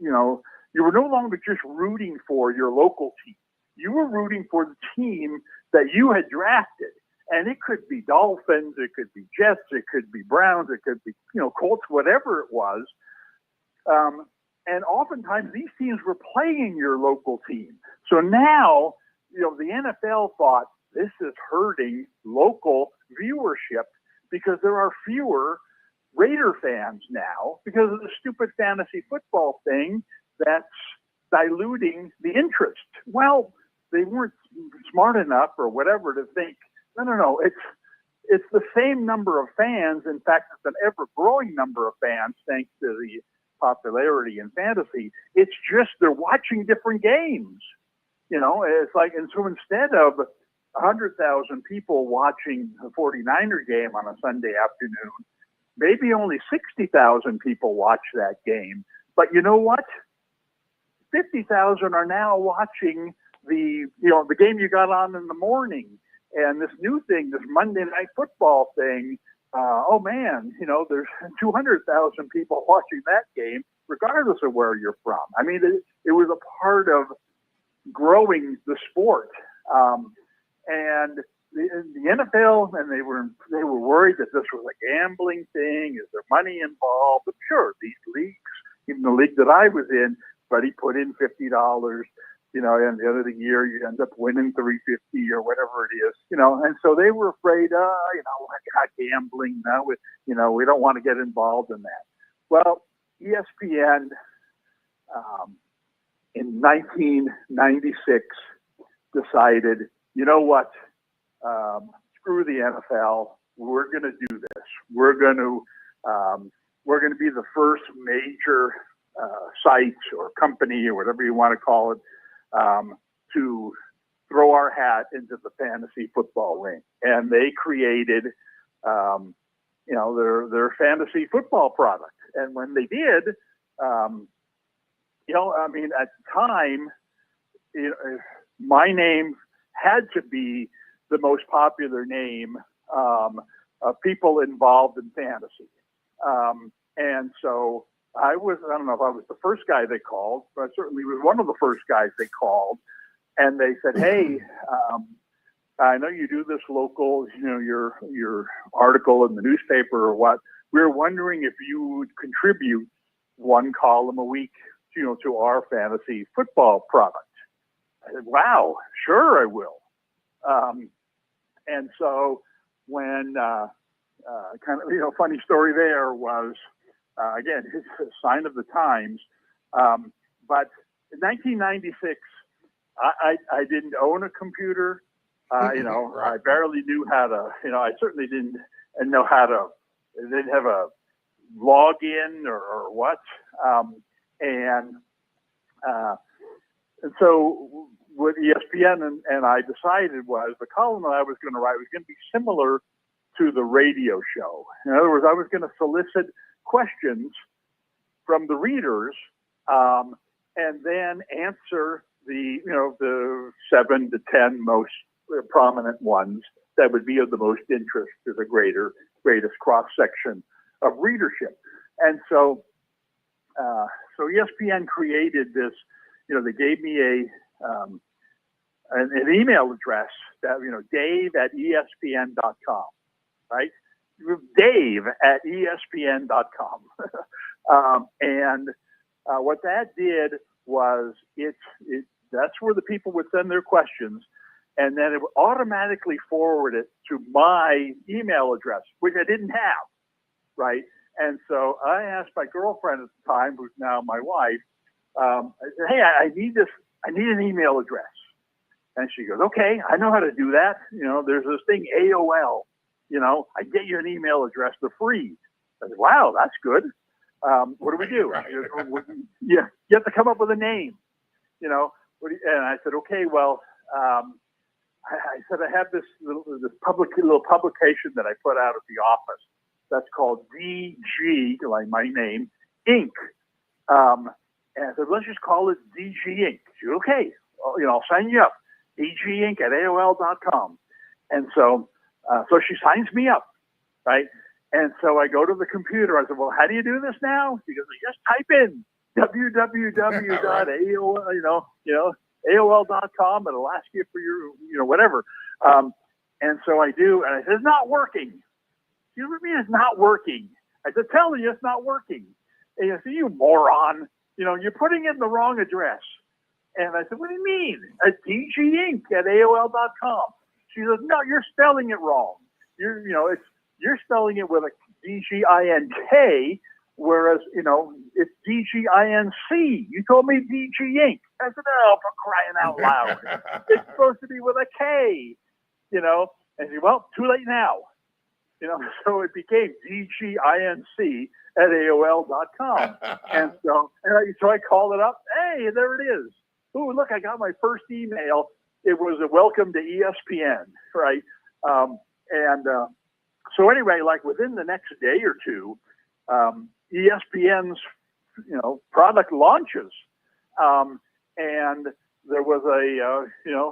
Speaker 1: were no longer just rooting for your local team. You were rooting for the team that you had drafted. And it could be Dolphins, it could be Jets, it could be Browns, it could be, Colts, whatever it was. And oftentimes these teams were playing your local team. So now, the NFL thought this is hurting local viewership because there are fewer Raider fans now because of the stupid fantasy football thing that's diluting the interest. Well, they weren't smart enough or whatever to think, no, it's the same number of fans. In fact, it's an ever-growing number of fans thanks to the popularity in fantasy. It's just they're watching different games. It's like, and so instead of 100,000 people watching a 49er game on a Sunday afternoon, maybe only 60,000 people watch that game. But you know what? 50,000 are now watching the game you got on in the morning. And this new thing, this Monday Night Football thing, there's 200,000 people watching that game, regardless of where you're from. I mean, it was a part of growing the sport. And the NFL, and they were worried that this was a gambling thing. Is there money involved? But sure, these leagues, even the league that I was in, but he put in $50. And at the end of the year, you end up winning $350 or whatever it is. And so they were afraid, gambling. No, we don't want to get involved in that. Well, ESPN in 1996 decided, you know what? Screw the NFL. We're going to do this. We're going to be the first major site or company or whatever you want to call it to throw our hat into the fantasy football ring. And they created, their fantasy football product. And when they did, at the time, my name had to be the most popular name of people involved in fantasy. And so I don't know if I was the first guy they called, but I certainly was one of the first guys they called. And they said, hey, I know you do this local, your article in the newspaper or what. We're wondering if you would contribute one column a week, to our fantasy football product. I said, wow, sure I will. And so when funny story there was, again, it's a sign of the times. But in 1996, I didn't own a computer. I barely knew how to, I certainly didn't know how to, didn't have a login or what. And so what ESPN and I decided was the column that I was going to write was going to be similar to the radio show. In other words, I was going to solicit questions from the readers and then answer the 7 to 10 most prominent ones that would be of the most interest to the greatest cross section of readership. And so ESPN created this. They gave me an email address that Dave@ESPN.com, right? Dave@ESPN.com. And what that did was that's where the people would send their questions, and then it would automatically forward it to my email address, which I didn't have, right? And so I asked my girlfriend at the time, who's now my wife, I said, hey, I need an email address. And she goes, okay, I know how to do that. There's this thing, AOL. I get you an email address for free. I said, wow, that's good. What do we do? You have to come up with a name. And I said, okay, well, I said I have this little publication that I put out at the office. That's called DG, like my name, Inc. And I said, let's just call it DG Inc. She said, okay, I'll sign you up. DG Inc. at AOL.com. And so she signs me up, right? And so I go to the computer. I said, well, how do you do this now? She goes, just type in www.aol, AOL.com. It'll ask you for your, whatever. And so I do, and I said, it's not working. You know what I mean? It's not working. I said, tell me it's not working. And I said, you moron. you're putting in the wrong address. And I said, what do you mean? At dginc@aol.com. She says, no, you're spelling it wrong. You're spelling it with a DGINK, whereas, it's DGINC. You told me DG Inc. I said, oh, for crying out loud. It's supposed to be with a K, And she said, well, too late now. So it became DGINC@aol.com. And so I called it up. Hey, there it is. Oh, look, I got my first email. It was a welcome to ESPN, right? So anyway, like within the next day or two, ESPN's, product launches. And there was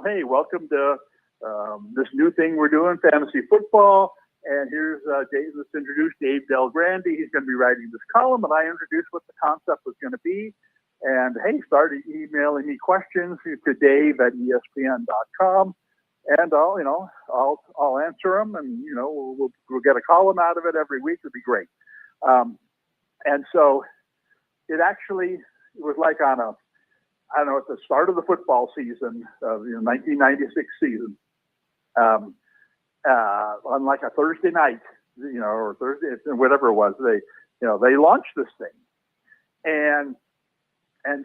Speaker 1: hey, welcome to this new thing we're doing, fantasy football. And here's Dave. Let's introduce Dave Del Grande. He's going to be writing this column, and I introduced what the concept was going to be. And hey, started emailing me questions to Dave@ESPN.com, and I'll answer them, and we'll get a column out of it every week. It'd be great. And so it was like on at the start of the football season of 1996 season. On like a Thursday night, or Thursday, whatever it was, they launched this thing, and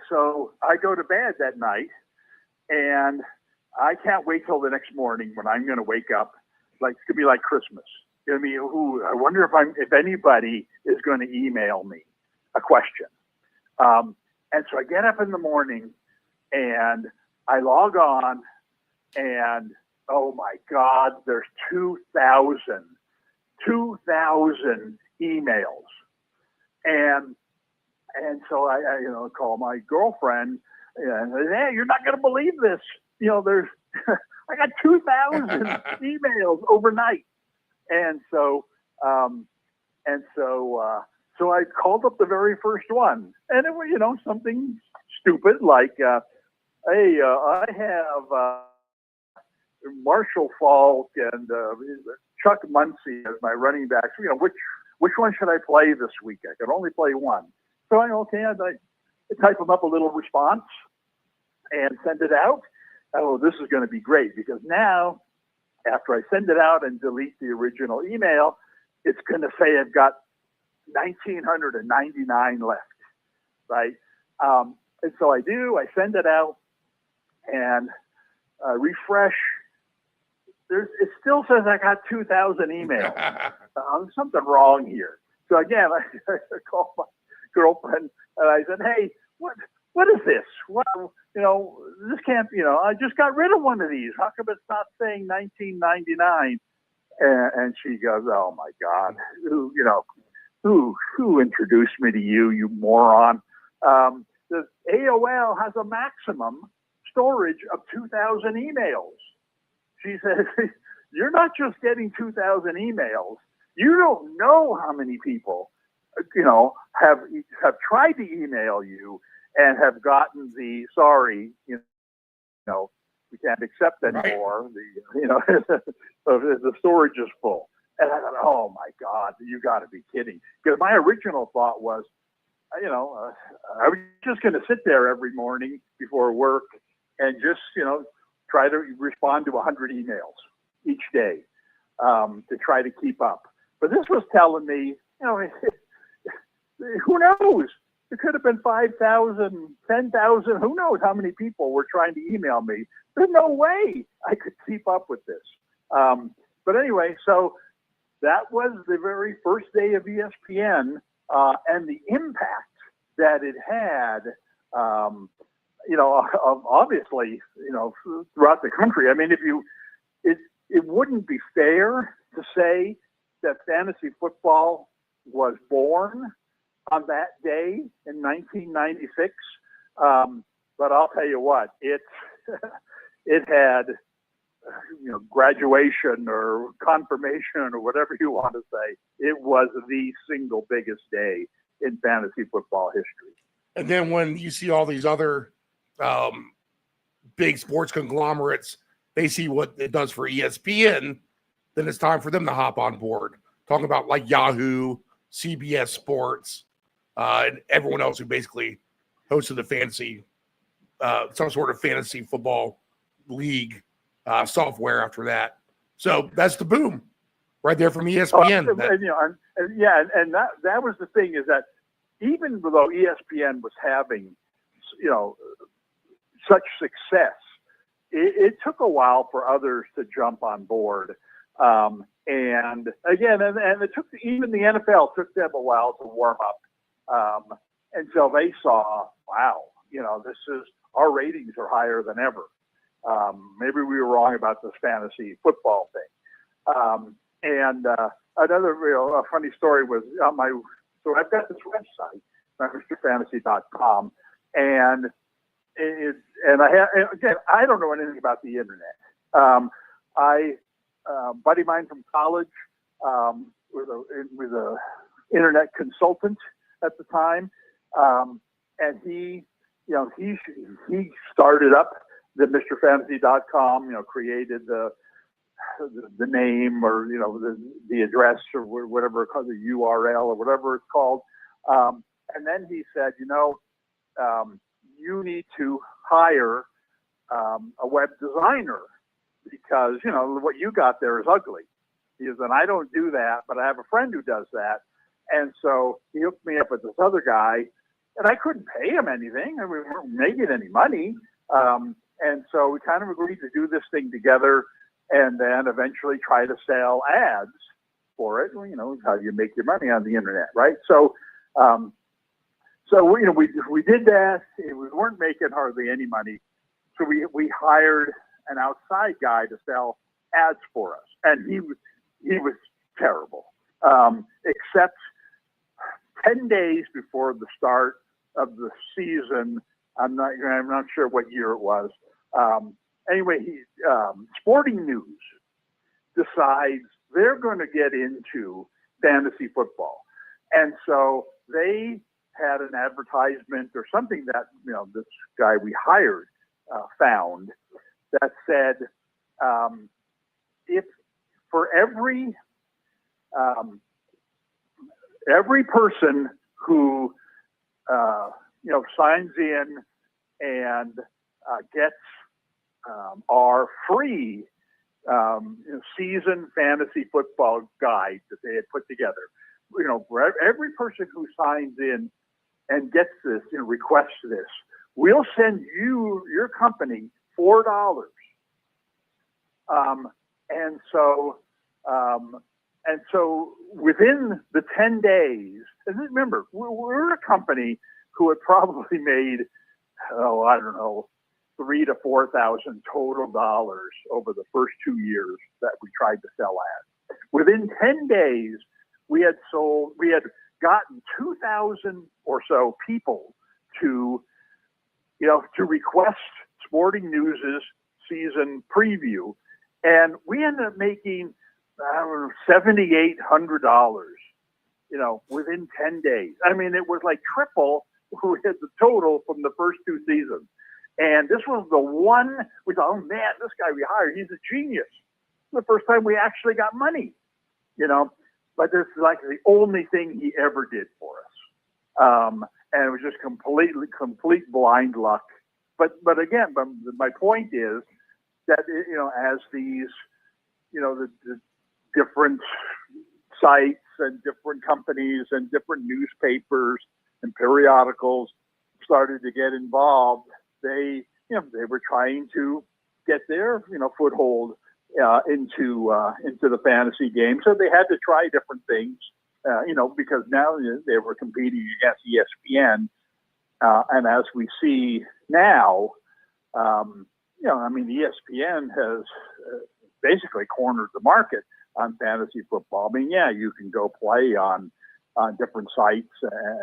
Speaker 1: so I go to bed that night, and I can't wait till the next morning when I'm going to wake up. Like it's gonna be like Christmas. I wonder if anybody is going to email me a question. And so I get up in the morning, and I log on, and oh my God, there's 2,000 emails. And so I call my girlfriend and say, hey, you're not going to believe this. There's, I got 2,000 emails overnight. And so I called up the very first one, and it was, something stupid like, hey, I have, Marshall Falk and Chuck Muncie as my running backs. Which one should I play this week? I can only play one. So I type them up a little response and send it out. Oh, this is going to be great, because now after I send it out and delete the original email, it's going to say I've got 1,999 left, right? And so I send it out and refresh. It still says I got 2,000 emails. There's something wrong here. So again, I called my girlfriend and I said, "Hey, what is this? What this can't. I just got rid of one of these. How come it's not saying 1999?" And she goes, "Oh my God, who introduced me to you, you moron?" The AOL has a maximum storage of 2,000 emails. She says, you're not just getting 2,000 emails. You don't know how many people, have tried to email you and have gotten the sorry, we can't accept anymore. Right. The storage is full. And I thought, oh my God, you got to be kidding. Because my original thought was, I was just going to sit there every morning before work and just, try to respond to 100 emails each day to try to keep up. But this was telling me, who knows? It could have been 5,000, 10,000. Who knows how many people were trying to email me? There's no way I could keep up with this. But anyway, so that was the very first day of ESPN and the impact that it had, obviously, throughout the country. I mean, it wouldn't be fair to say that fantasy football was born on that day in 1996. But I'll tell you what, it had, graduation or confirmation or whatever you want to say. It was the single biggest day in fantasy football history.
Speaker 8: And then when you see all these other big sports conglomerates, they see what it does for ESPN, then it's time for them to hop on board. Talking about like Yahoo, CBS Sports, and everyone else who basically hosted a fantasy, some sort of fantasy football league software after that. So that's the boom right there from ESPN.
Speaker 1: And that was the thing, is that even though ESPN was having, such success, it took a while for others to jump on board. And again, and it took, even the NFL took them a while to warm up, until they saw, wow, our ratings are higher than ever. Maybe we were wrong about this fantasy football thing. And another a funny story was so I've got this website, MrFantasy.com, and I don't know anything about the internet. Buddy of mine from college was a internet consultant at the time, and he started up the MrFantasy.com, created the name, or the address, or whatever it's called, the URL or whatever it's called, and then he said, you need to hire a web designer, because what you got there is ugly. He said, I don't do that, but I have a friend who does that. And so he hooked me up with this other guy, and I couldn't pay him anything. I mean, we weren't making any money. And so we kind of agreed to do this thing together, and then eventually try to sell ads for it. How do you make your money on the internet, right? So, we did that. We weren't making hardly any money. So we hired an outside guy to sell ads for us, and he was terrible. Except 10 days before the start of the season, I'm not sure what year it was. Anyway, Sporting News decides they're going to get into fantasy football, and so they had an advertisement or something that this guy we hired found that said, if for every person who signs in and gets our free season fantasy football guide that they had put together, for every person who signs in and gets this, requests this, we'll send your company $4. And so within the 10 days, and remember, we're a company who had probably made, I don't know, $3,000 to $4,000 total dollars over the first 2 years that we tried to sell ads. Within 10 days, we had gotten 2,000 or so people to request Sporting News's season preview, and we ended up making $7,800, within 10 days. I mean, it was like triple the total from the first two seasons. And this was the one we thought, oh man, this guy we hired, he's a genius. The first time we actually got money, but this is like the only thing he ever did for us. And it was just complete blind luck. But again, my point is that, as these, the different sites and different companies and different newspapers and periodicals started to get involved, they were trying to get their, foothold into the fantasy game. So they had to try different things, because now they were competing against ESPN. And as we see now, ESPN has basically cornered the market on fantasy football. I mean, yeah, you can go play on different sites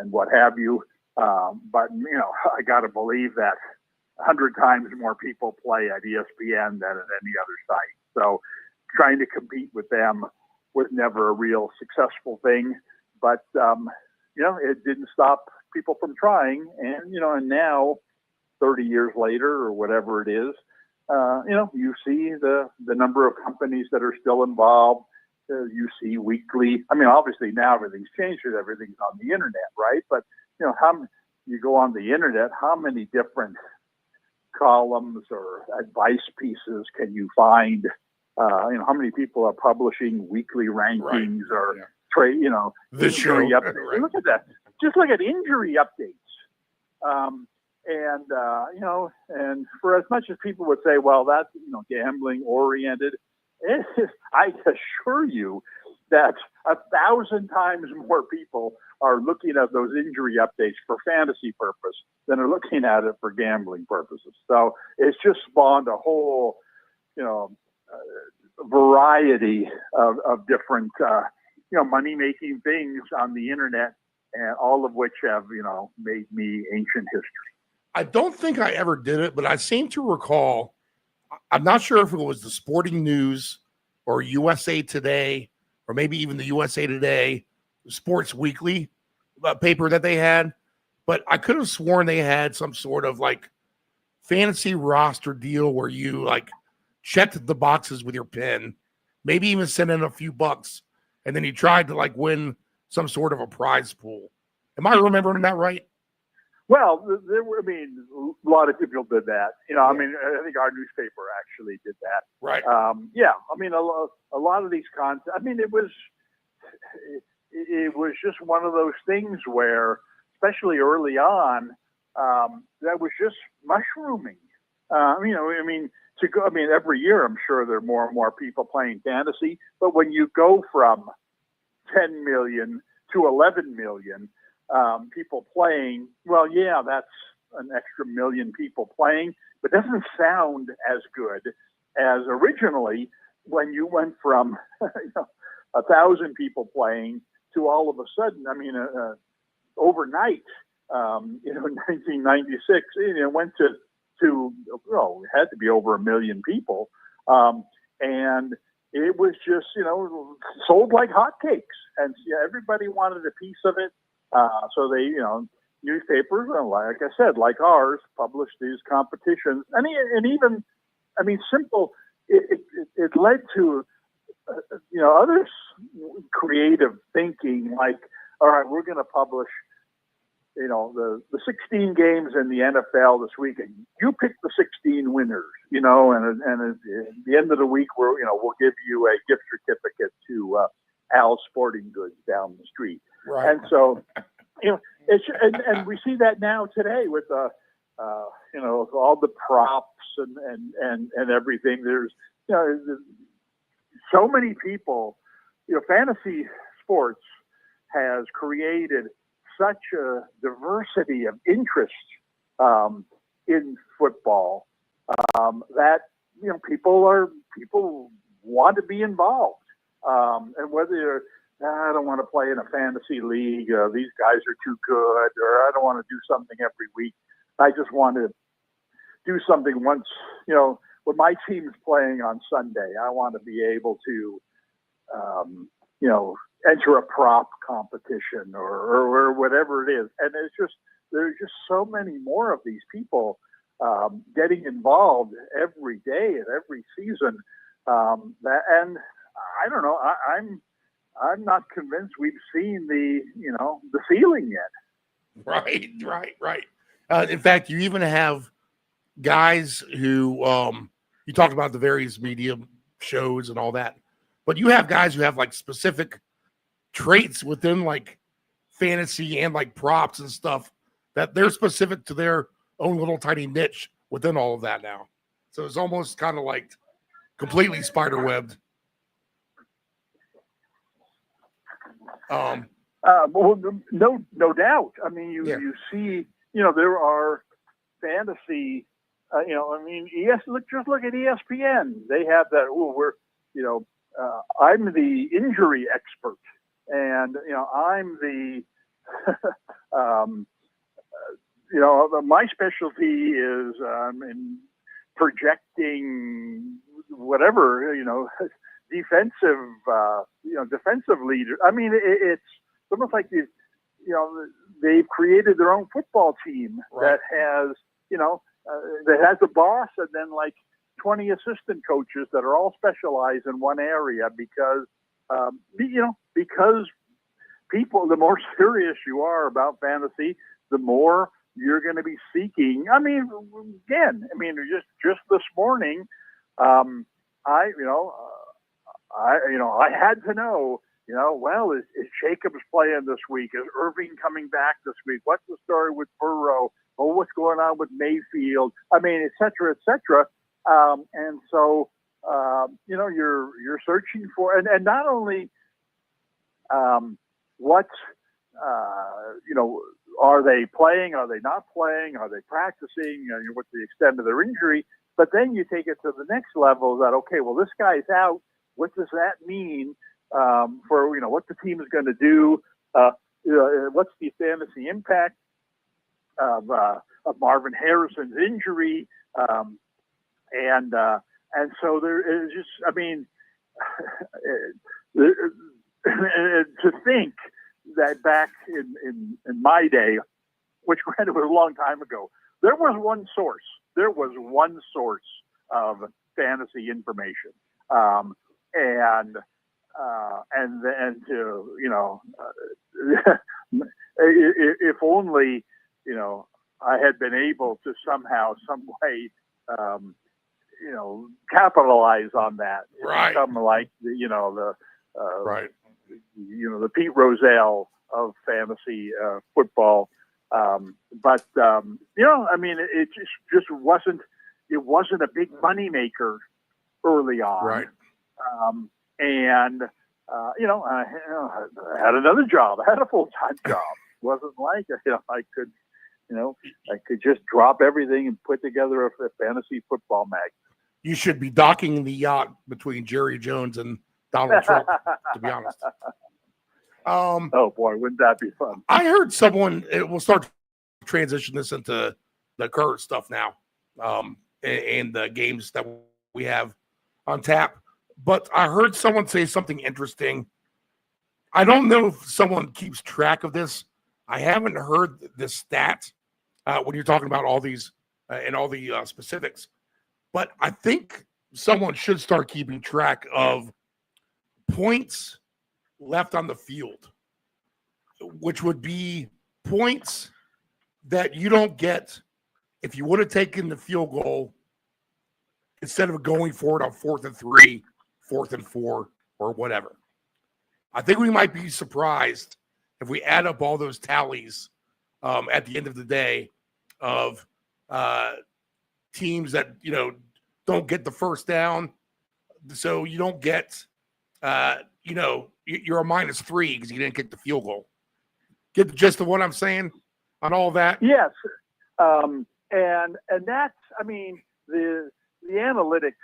Speaker 1: and what have you. But, I got to believe that 100 times more people play at ESPN than at any other site. So trying to compete with them was never a real successful thing. But, it didn't stop people from trying. And, and now 30 years later or whatever it is, you see the number of companies that are still involved. You see weekly. I mean, obviously now everything's changed. Everything's on the internet, right? But you go on the internet, how many different columns or advice pieces can you find? How many people are publishing weekly rankings or trade,
Speaker 8: This
Speaker 1: injury
Speaker 8: show,
Speaker 1: updates.
Speaker 8: right.
Speaker 1: Look at that. Just look at injury updates. And for as much as people would say, well, that's, gambling oriented, I assure you that 1,000 times more people are looking at those injury updates for fantasy purpose than are looking at it for gambling purposes. So it's just spawned a whole, variety of different, money-making things on the internet, and all of which have, made me ancient history.
Speaker 8: I don't think I ever did it, but I seem to recall, I'm not sure if it was the Sporting News or USA Today, or maybe even the USA Today Sports Weekly paper that they had, but I could have sworn they had some sort of like fantasy roster deal where you like checked the boxes with your pen, maybe even sent in a few bucks, and then you tried to like win some sort of a prize pool. Am I remembering that right?
Speaker 1: Well, a lot of people did that. I think our newspaper actually did that.
Speaker 8: Right.
Speaker 1: A lot of these concepts. It was just one of those things where, especially early on, that was just mushrooming. Every year I'm sure there are more and more people playing fantasy, but when you go from 10 million to 11 million people playing, well, yeah, that's an extra million people playing, but it doesn't sound as good as originally when you went from 1,000 people playing to all of a sudden, overnight, in 1996, it went to it had to be over 1 million people. And it was just, sold like hotcakes. And everybody wanted a piece of it. So they, newspapers, like I said, like ours, published these competitions. Simple, it led to, other creative thinking, like, all right, we're going to publish, the 16 games in the NFL this week, and you pick the 16 winners, and at the end of the week, we'll give you a gift certificate to Al's Sporting Goods down the street.
Speaker 8: Right.
Speaker 1: And so, and we see that now today with all the props and everything. There's so many people. Fantasy sports has created such a diversity of interest in football that people want to be involved, and whether you're, I don't want to play in a fantasy league, these guys are too good, or I don't want to do something every week. I just want to do something once, when my team's playing on Sunday, I want to be able to, enter a prop competition or whatever it is. And there's just so many more of these people getting involved every day and every season. And I don't know, I'm not convinced we've seen the ceiling yet.
Speaker 8: Right. In fact, you even have guys who, you talked about the various media shows and all that, but you have guys who have like specific traits within like fantasy and like props and stuff that they're specific to their own little tiny niche within all of that now. So it's almost kind of like completely spider-webbed.
Speaker 1: Well, no doubt. You see, there are fantasy, just look at ESPN. They have that, I'm the injury expert, and, I'm the, my specialty is in projecting whatever, defensive leader. It's almost like they've created their own football team that has, that has a boss and then like 20 assistant coaches that are all specialized in one area because people, the more serious you are about fantasy, the more you're going to be seeking. I mean, again, just this morning, I had to know, well, is Jacobs playing this week? Is Irving coming back this week? What's the story with Burrow? Oh, what's going on with Mayfield? I mean, et cetera, et cetera. And so, you're searching for, and not only what, are they playing? Are they not playing? Are they practicing? What's the extent of their injury? But then you take it to the next level that, okay, well, this guy's out. What does that mean for, what the team is going to do? What's the fantasy impact of Marvin Harrison's injury? And so there is just, to think that back in my day, which granted was a long time ago, there was one source. There was one source of fantasy information, and to if only I had been able to somehow, some way, capitalize on that,
Speaker 8: Right.
Speaker 1: Become like
Speaker 8: Right.
Speaker 1: The Pete Rozelle of fantasy football. But it just wasn't. It wasn't a big money maker early on.
Speaker 8: Right.
Speaker 1: I had another job. I had a full-time job. It wasn't like I could just drop everything and put together a fantasy football mag.
Speaker 8: You should be docking the yacht between Jerry Jones and Donald Trump, to be honest.
Speaker 1: Oh boy, wouldn't that be fun?
Speaker 8: I heard someone. We'll start to transition this into the current stuff now, and the games that we have on tap. But I heard someone say something interesting. I don't know if someone keeps track of this. I haven't heard this stat when you're talking about all these and all the specifics. But I think someone should start keeping track of points left on the field, which would be points that you don't get if you would have taken the field goal instead of going for it on 4th and 3, 4th and 4, or whatever. I think we might be surprised if we add up all those tallies at the end of the day of teams that don't get the first down, so you don't get you're a -3 because you didn't get the field goal. Get the gist of what I'm saying on all that?
Speaker 1: Yes, and that's the analytics.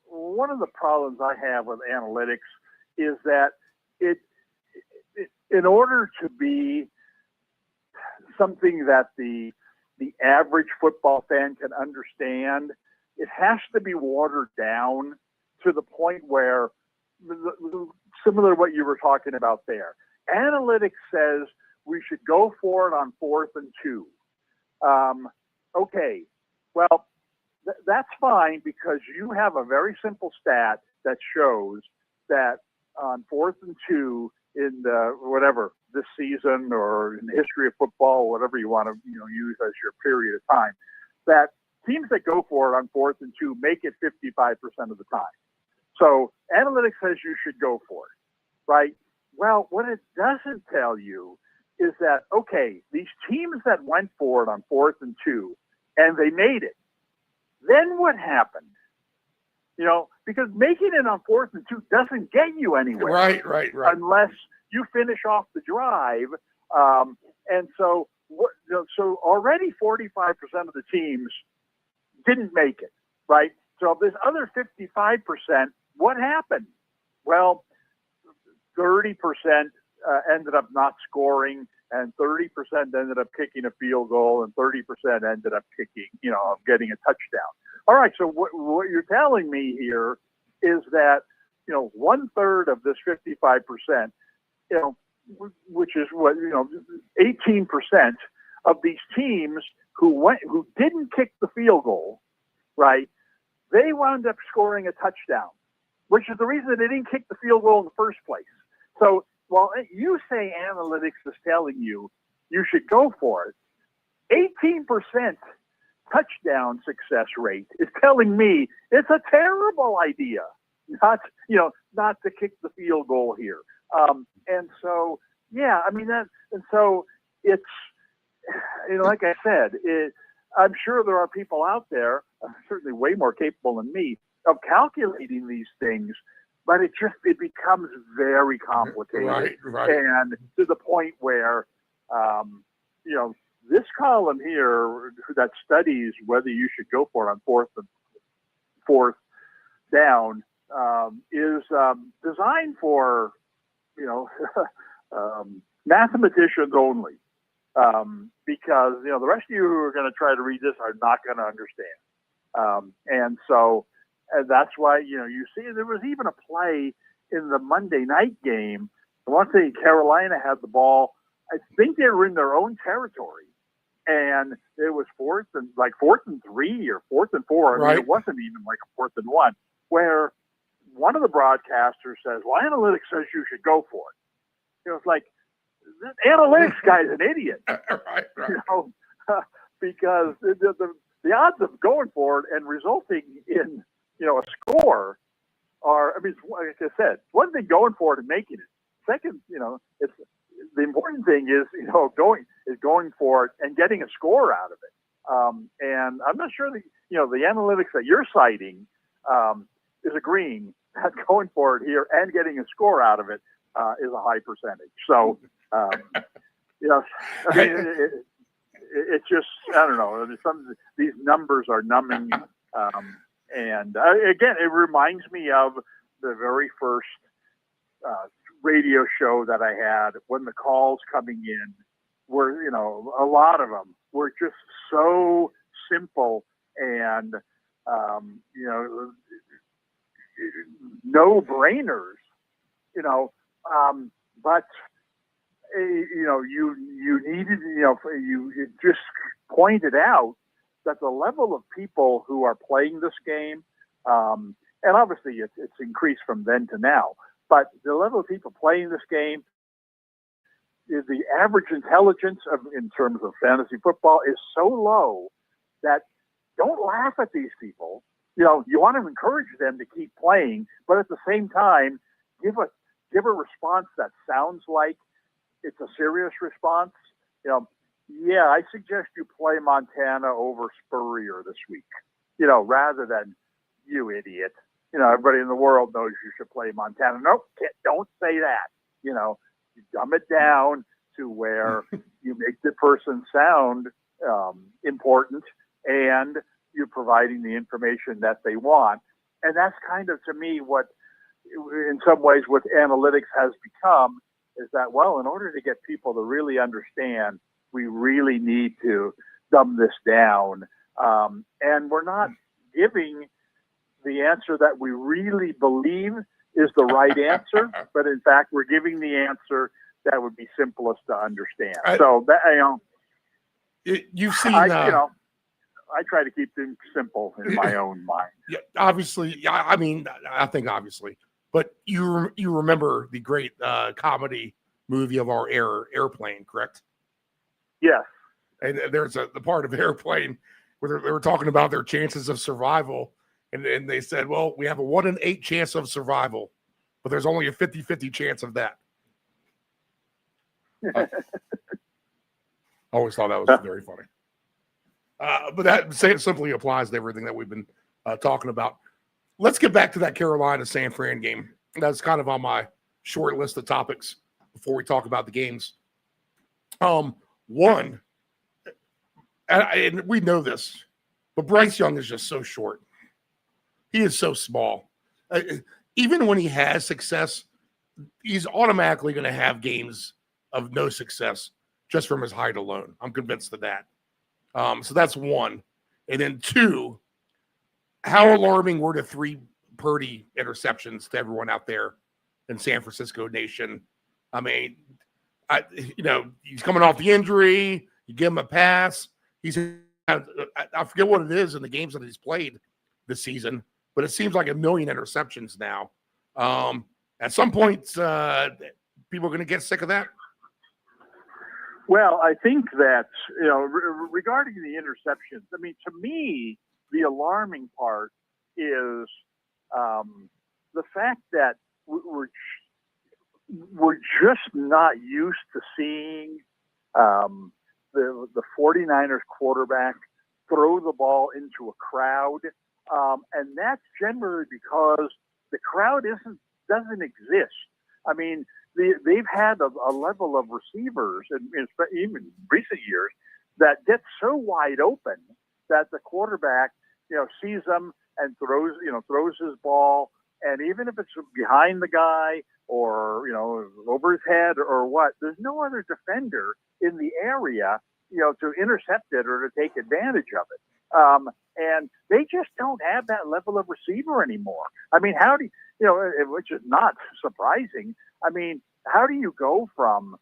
Speaker 1: One of the problems I have with analytics is that it in order to be something that the average football fan can understand, it has to be watered down to the point where, similar to what you were talking about there, analytics says we should go for it on 4th and 2. Okay, well, that's fine because you have a very simple stat that shows that on 4th and 2 in this season or in the history of football, whatever you want to use as your period of time, that teams that go for it on 4th and 2 make it 55% of the time. So analytics says you should go for it, right? Well, what it doesn't tell you is that, okay, these teams that went for it on 4th and 2 and they made it, then what happened? Because making it on 4th and 2 doesn't get you anywhere.
Speaker 8: Right.
Speaker 1: Unless you finish off the drive. And so already 45% of the teams didn't make it, right? So this other 55%, what happened? Well, 30% ended up not scoring, and 30% ended up kicking a field goal, and 30% ended up getting a touchdown. All right, so what you're telling me here is that 1/3 of this 55%, which is 18% of these teams who didn't kick the field goal, right? They wound up scoring a touchdown, which is the reason they didn't kick the field goal in the first place. So while you say analytics is telling you you should go for it. 18% touchdown success rate is telling me it's a terrible idea not to kick the field goal here. And so, yeah, I mean, and so it's, like I said, I'm sure there are people out there, certainly way more capable than me, of calculating these things, but it becomes very complicated.
Speaker 8: Right.
Speaker 1: And to the point where, this column here that studies whether you should go for it on fourth down is designed for, mathematicians only. Because, the rest of you who are going to try to read this are not going to understand. And so that's why, you see there was even a play in the Monday night game. Once Carolina had the ball, I think they were in their own territory. And it was fourth and 3 or 4th and 4. I mean, it wasn't even like a 4th and 1, where one of the broadcasters says, well, analytics says you should go for it. It's like, this analytics guy's an idiot.
Speaker 8: Right.
Speaker 1: Because the odds of going for it and resulting in, a score are, like I said, one thing going for it and making it. Second, it's the important thing is, going for it and getting a score out of it. And I'm not sure the analytics that you're citing is agreeing that going for it here and getting a score out of it is a high percentage. So, it's just, I don't know. These numbers are numbing. And again, it reminds me of the very first radio show that I had when the calls coming in were, a lot of them were just so simple and, no brainers, but you needed, you just pointed out that the level of people who are playing this game, and obviously it's increased from then to now, but the level of people playing this game, the average intelligence in terms of fantasy football is so low that don't laugh at these people. You want to encourage them to keep playing, but at the same time, give a response that sounds like it's a serious response. Yeah, I suggest you play Montana over Spurrier this week, rather than you idiot. Everybody in the world knows you should play Montana. Nope, don't say that. You dumb it down to where you make the person sound important and you're providing the information that they want. And that's kind of, to me, what, in some ways, what analytics has become is that, well, in order to get people to really understand, we really need to dumb this down. And we're not giving the answer that we really believe is the right answer, but in fact, we're giving the answer that would be simplest to understand. So that,
Speaker 8: you've seen,
Speaker 1: I try to keep things simple in my own mind.
Speaker 8: Yeah, obviously. I think obviously, but you remember the great comedy movie of our era, Airplane, correct?
Speaker 1: Yes.
Speaker 8: And there's the part of Airplane where they were talking about their chances of survival. And they said, well, we have a 1 in 8 chance of survival, but there's only a 50-50 chance of that. I always thought that was very funny. But that simply applies to everything that we've been talking about. Let's get back to that Carolina-San Fran game. That's kind of on my short list of topics before we talk about the games. One, and we know this, but Bryce Young is just so short. He is so small. Even when he has success, he's automatically going to have games of no success just from his height alone. I'm convinced of that. So that's one. And then two, how alarming were the 3 Purdy interceptions to everyone out there in San Francisco Nation? I mean, he's coming off the injury. You give him a pass. I forget what it is in the games that he's played this season, but it seems like 1 million interceptions now. At some point, people are going to get sick of that.
Speaker 1: Well, I think that, regarding the interceptions, I mean, to me, the alarming part is the fact that we're just not used to seeing the 49ers quarterback throw the ball into a crowd. And that's generally because the crowd doesn't exist. I mean, they've had a level of receivers, and even recent years, that get so wide open that the quarterback, sees them and throws his ball, and even if it's behind the guy or over his head or what, there's no other defender in the area, to intercept it or to take advantage of it. And they just don't have that level of receiver anymore. I mean, how do which is not surprising. I mean, how do you go from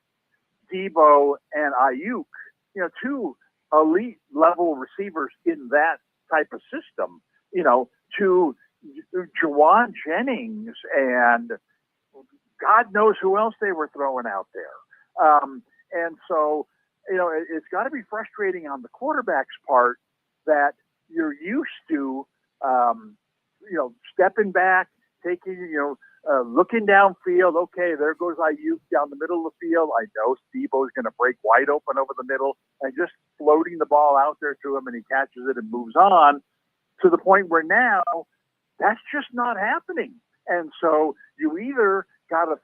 Speaker 1: Debo and Ayuk, to elite level receivers in that type of system, to Jawan Jennings and God knows who else they were throwing out there. And so, it's got to be frustrating on the quarterback's part that you're used to, stepping back, taking, looking downfield. Okay, there goes Ayuk down the middle of the field. I know Debo's going to break wide open over the middle, and just floating the ball out there to him, and he catches it and moves on, to the point where now that's just not happening. And so you either got to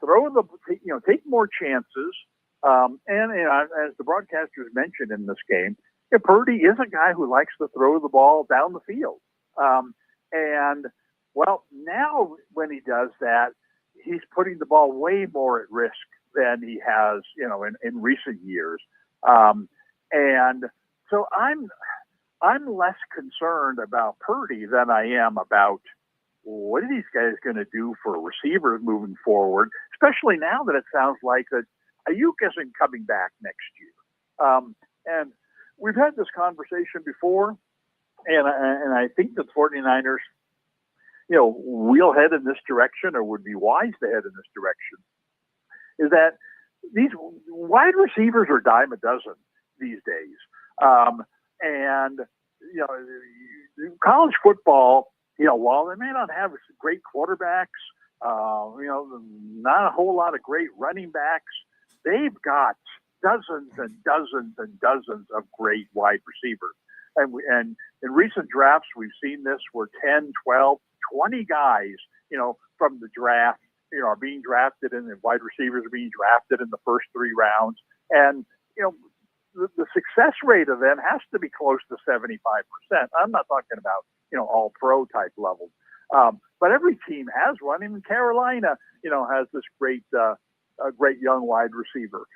Speaker 1: take more chances. And as the broadcasters mentioned in this game, Purdy is a guy who likes to throw the ball down the field. And well, now when he does that, he's putting the ball way more at risk than he has, in recent years. And so I'm less concerned about Purdy than I am about what are these guys going to do for receivers moving forward, especially now that it sounds like that Ayuk isn't coming back next year. And we've had this conversation before, and I think the 49ers, will head in this direction, or would be wise to head in this direction, is that these wide receivers are dime a dozen these days. And, college football, while they may not have great quarterbacks, not a whole lot of great running backs, they've got dozens and dozens and dozens of great wide receivers. And in recent drafts, we've seen this where 10, 12, 20 guys, from the draft, are being drafted, and the wide receivers are being drafted in the first 3 rounds. And, the success rate of them has to be close to 75%. I'm not talking about, all pro type levels. But every team has one. Even Carolina, has this great young wide receiver.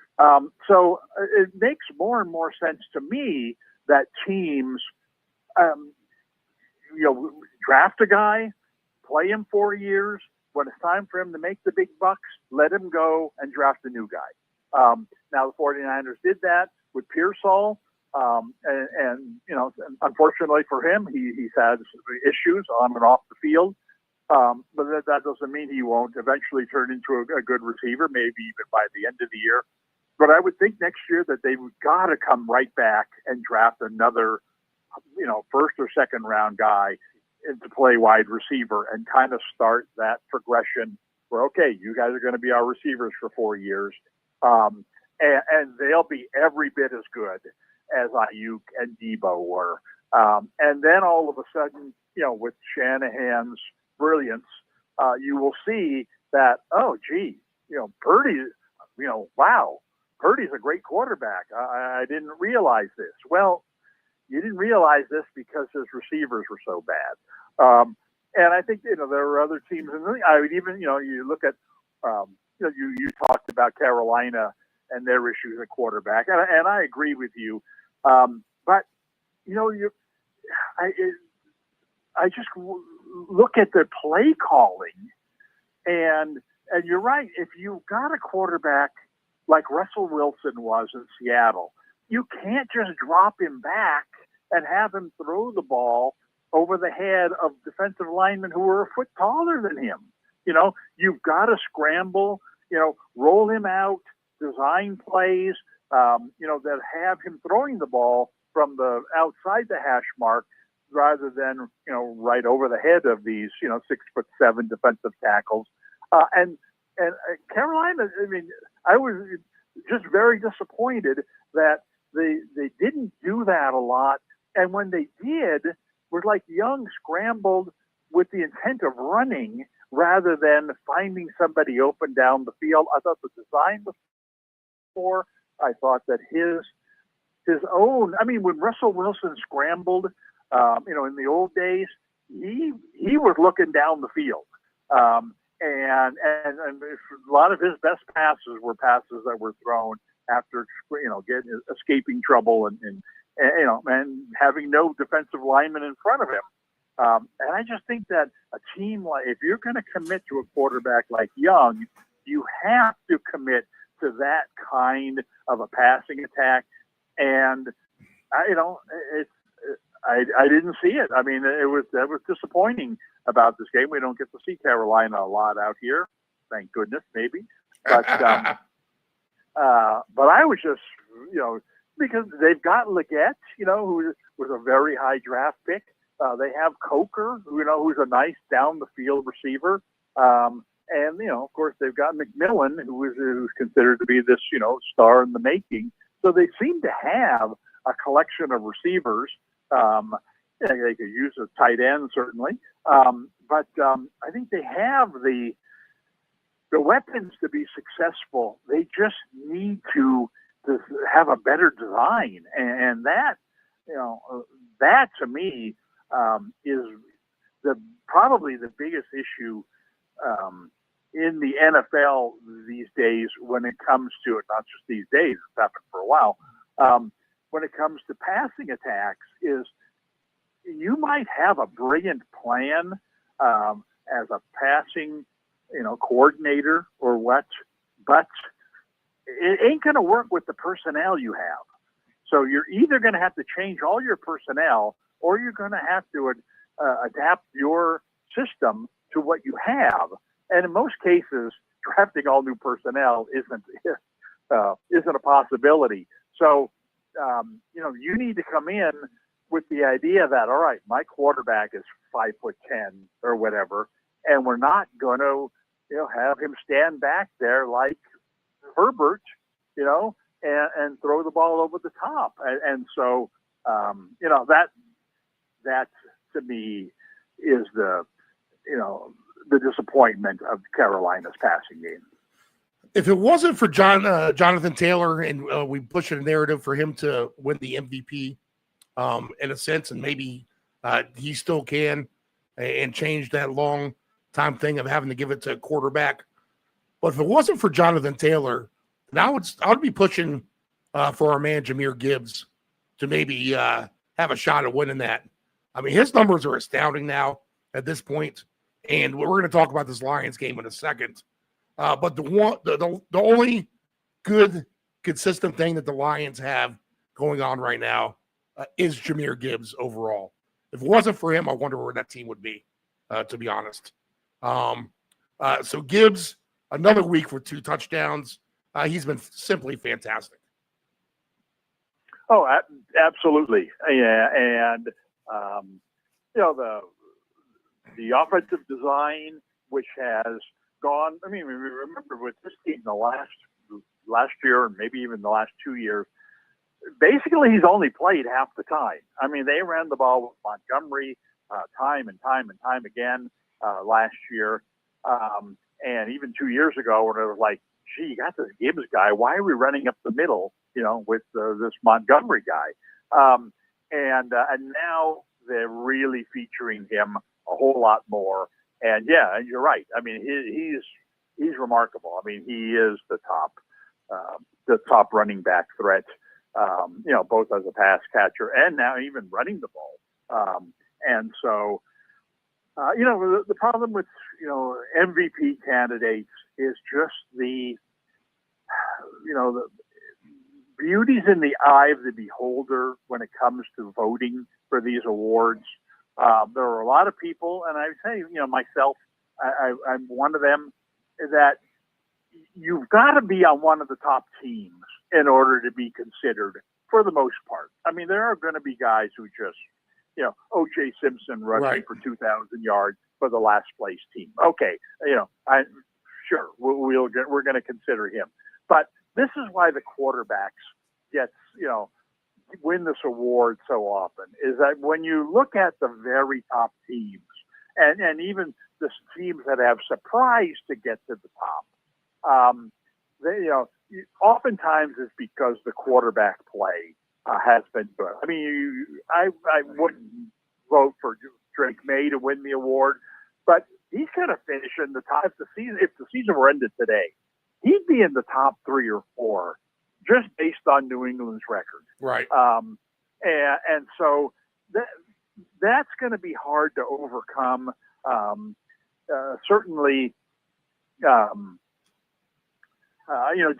Speaker 1: So it makes more and more sense to me that teams, draft a guy, play him 4 years. When it's time for him to make the big bucks, let him go and draft a new guy. Now the 49ers did that with Pearsall. And unfortunately for him, he's had issues on and off the field. But that doesn't mean he won't eventually turn into a good receiver, maybe even by the end of the year. But I would think next year that they've got to come right back and draft another, first or second round guy to play wide receiver and kind of start that progression where, okay, you guys are going to be our receivers for 4 years. And they'll be every bit as good as Ayuk and Debo were. And then all of a sudden, with Shanahan's brilliance, you will see that, oh, gee, Purdy, wow, Purdy's a great quarterback. I didn't realize this. Well, you didn't realize this because his receivers were so bad. And I think, there are other teams. And I would even, you look at, you talked about Carolina and their issues at quarterback. And I agree with you. But, I just look at the play calling, and you're right. If you've got a quarterback like Russell Wilson was in Seattle, you can't just drop him back and have him throw the ball over the head of defensive linemen who are a foot taller than him. You've got to scramble, roll him out, design plays, that have him throwing the ball from the outside the hash mark rather than, right over the head of these, 6'7" defensive tackles. And Carolina, I was just very disappointed that they didn't do that a lot. And when they did, it was like Young scrambled with the intent of running rather than finding somebody open down the field. I thought the design was poor. I thought that his own, when Russell Wilson scrambled, in the old days, he was looking down the field. And a lot of his best passes were passes that were thrown after, escaping trouble and having no defensive lineman in front of him. And I just think that a team if you're going to commit to a quarterback like Young, you have to commit to that kind of a passing attack. And I didn't see it. That was disappointing about this game. We don't get to see Carolina a lot out here, thank goodness, maybe. But but I was just, because they've got Leggett, who was a very high draft pick. They have Coker, who's a nice down the field receiver. And, of course, they've got McMillan, who's considered to be this, star in the making. So they seem to have a collection of receivers. They could use a tight end, certainly. But I think they have the weapons to be successful. They just need to have a better design. And that, that to me is probably the biggest issue in the NFL these days when it comes to it, not just these days, it's happened for a while. When it comes to passing attacks is you might have a brilliant plan as a passing, coordinator or what, but it ain't going to work with the personnel you have. So you're either going to have to change all your personnel or you're going to have to adapt your system to what you have. And in most cases, drafting all new personnel isn't a possibility. So, you need to come in with the idea that, all right, my quarterback is 5'10" or whatever, and we're not going to, have him stand back there like Herbert, and throw the ball over the top. And so, that to me is the disappointment of Carolina's passing game.
Speaker 8: If it wasn't for Jonathan Taylor and we push a narrative for him to win the MVP in a sense, and maybe he still can and change that long time thing of having to give it to a quarterback. But if it wasn't for Jonathan Taylor, then I would be pushing for our man Jahmyr Gibbs to maybe have a shot at winning that. His numbers are astounding now at this point, and we're going to talk about this Lions game in a second. But the only good, consistent thing that the Lions have going on right now is Jahmyr Gibbs overall. If it wasn't for him, I wonder where that team would be, to be honest. So Gibbs, another week for 2 touchdowns. He's been simply fantastic.
Speaker 1: Oh, absolutely. Yeah. And, the offensive design, which has gone, remember with this team the last year, and maybe even the last 2 years, basically he's only played half the time. They ran the ball with Montgomery time and time again last year. And even 2 years ago when it was like, gee, you got this Gibbs guy. Why are we running up the middle, with this Montgomery guy? And now they're really featuring him a whole lot more. And yeah, you're right. He's remarkable. He is the top running back threat, both as a pass catcher and now even running the ball. And so, the problem with, MVP candidates is just the beauty's in the eye of the beholder when it comes to voting for these awards. There are a lot of people, and I say, myself, I'm one of them, that you've got to be on one of the top teams in order to be considered for the most part. I mean, there are going to be guys who just, O.J. Simpson rushing
Speaker 8: Right.
Speaker 1: for 2,000 yards for the last place team. Okay, we're going to consider him. But this is why the quarterbacks gets, win this award so often, is that when you look at the very top teams and even the teams that have surprised to get to the top, oftentimes it's because the quarterback play has been good. I mean, I wouldn't vote for Drake May to win the award, but he's going to finish in the top. If the season were ended today, he'd be in the top 3 or 4 just based on New England's record.
Speaker 8: Right.
Speaker 1: And so that's going to be hard to overcome. Certainly,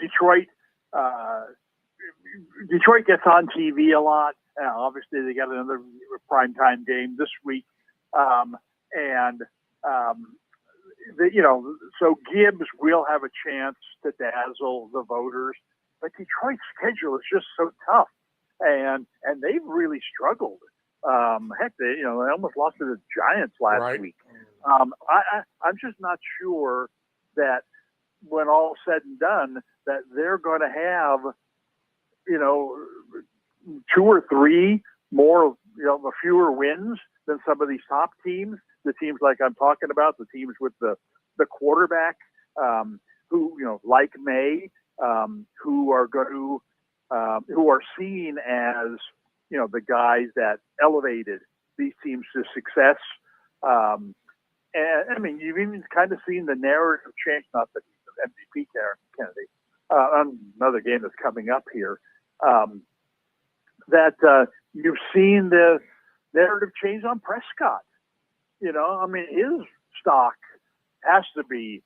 Speaker 1: Detroit gets on TV a lot. Obviously, they got another primetime game this week. So Gibbs will have a chance to dazzle the voters. But Detroit's schedule is just so tough. And they've really struggled. Heck, they almost lost to the Giants last week. I'm just not sure that when all said and done, that they're going to have, 2 or 3 more, fewer wins than some of these top teams. The teams like I'm talking about, the teams with the quarterback, who, like May, who are going to, who are seen as, the guys that elevated these teams to success. And I mean, you've even kind of seen the narrative change, not that he's an MVP candidate, on another game that's coming up here, that you've seen the narrative change on Prescott. I mean, his stock has to be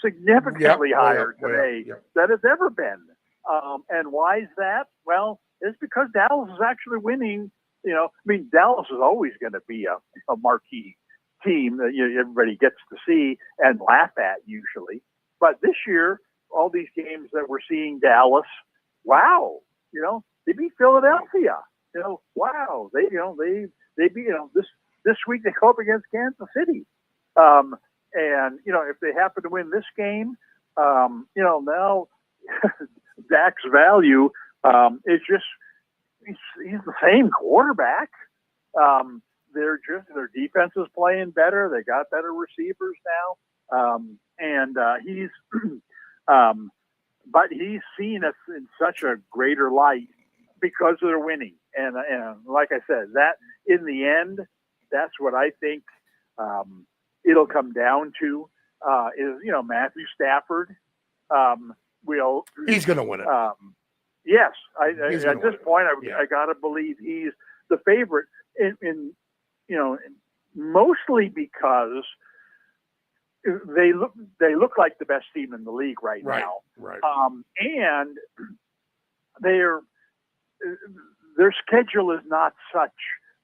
Speaker 1: significantly higher today than it's ever been. And why is that? Well, it's because Dallas is actually winning. Dallas is always going to be a marquee team that everybody gets to see and laugh at usually. But this year, all these games that we're seeing Dallas, wow, they beat Philadelphia. Wow, they beat, this week they go up against Kansas City. And, if they happen to win this game, now Dak's value is just, he's the same quarterback. Their defense is playing better. They got better receivers now. He's, but he's seen us in such a greater light because they're winning. And like I said, that in the end, that's what I think it'll come down to is, Matthew Stafford
Speaker 8: He's going to win it.
Speaker 1: Yes. At this point, I got to believe he's the favorite in mostly because they look like the best team in the league right now.
Speaker 8: Right.
Speaker 1: And their schedule is not such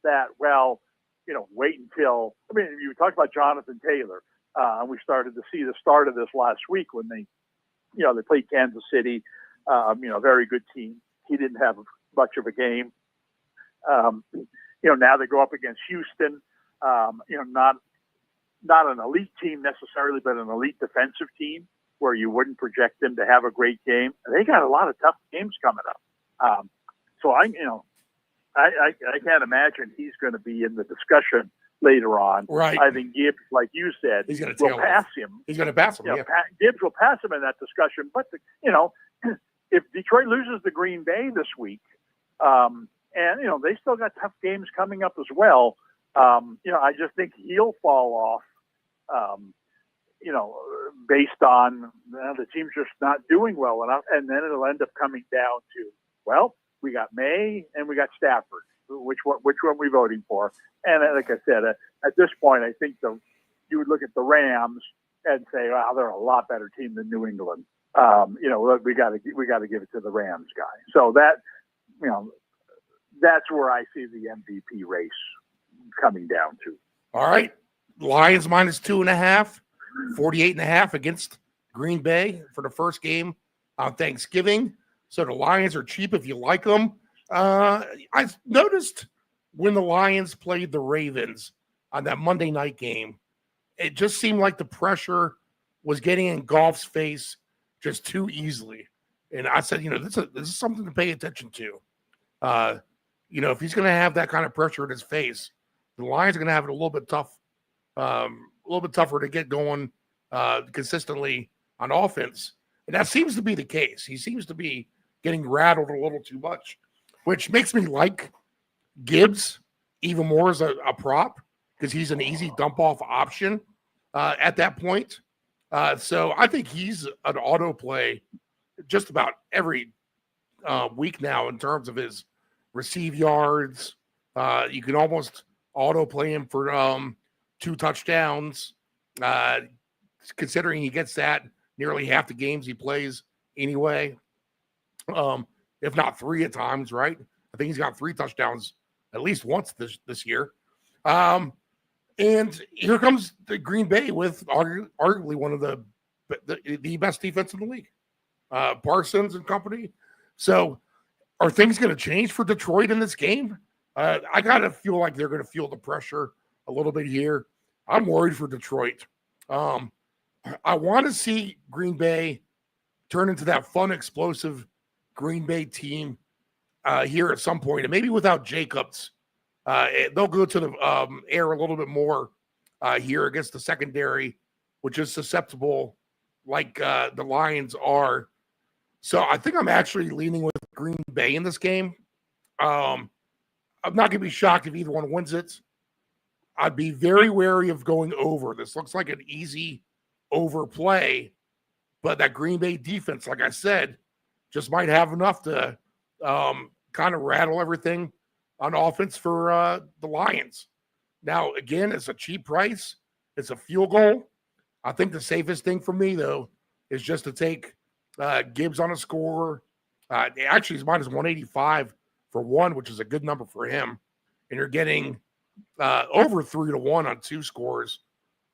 Speaker 1: that, wait until, you talked about Jonathan Taylor, and we started to see the start of this last week when they played Kansas City, very good team. He didn't have much of a game. Now they go up against Houston, not an elite team necessarily, but an elite defensive team where you wouldn't project them to have a great game. They got a lot of tough games coming up. So I can't imagine he's going to be in the discussion later on.
Speaker 8: Right.
Speaker 1: I think Gibbs, like you said,
Speaker 8: He's going to
Speaker 1: will pass him.
Speaker 8: He's going to pass him.
Speaker 1: Gibbs will pass him in that discussion. But if Detroit loses to Green Bay this week, and they still got tough games coming up as well, I just think he'll fall off. Based on the team's just not doing well enough, and then it'll end up coming down to, we got May and we got Stafford. Which one we voting for? And like I said, at this point, I think you would look at the Rams and say, "Wow, they're a lot better team than New England." We got to give it to the Rams guy. So that, that's where I see the MVP race coming down to.
Speaker 8: All right, Lions minus 2.5, 48.5 against Green Bay for the first game on Thanksgiving. So the Lions are cheap if you like them. I noticed when the Lions played the Ravens on that Monday night game, it just seemed like the pressure was getting in Goff's face just too easily. And I said, this is something to pay attention to. If he's going to have that kind of pressure in his face, the Lions are going to have it a little bit tougher to get going consistently on offense. And that seems to be the case. He seems to be getting rattled a little too much, which makes me like Gibbs even more as a prop because he's an easy dump-off option at that point. So I think he's an auto play just about every week now in terms of his receive yards. You can almost auto play him for 2 touchdowns, considering he gets that nearly half the games he plays anyway, if not 3 at times, right? I think he's got 3 touchdowns at least once this year. And here comes the Green Bay with arguably one of the best defense in the league, Parsons and company. So are things going to change for Detroit in this game? I got to feel like they're going to feel the pressure a little bit here. I'm worried for Detroit. I want to see Green Bay turn into that fun, explosive Green Bay team here at some point, and maybe without Jacobs. They'll go to the air a little bit more here against the secondary, which is susceptible like the Lions are. So I think I'm actually leaning with Green Bay in this game. I'm not going to be shocked if either one wins it. I'd be very wary of going over. This looks like an easy overplay, but that Green Bay defense, like I said, just might have enough to kind of rattle everything on offense for the Lions. Now, again, it's a cheap price. It's a field goal. I think the safest thing for me, though, is just to take Gibbs on a score. Actually, he's minus 185 for 1, which is a good number for him. And you're getting over 3-1 on 2 scores,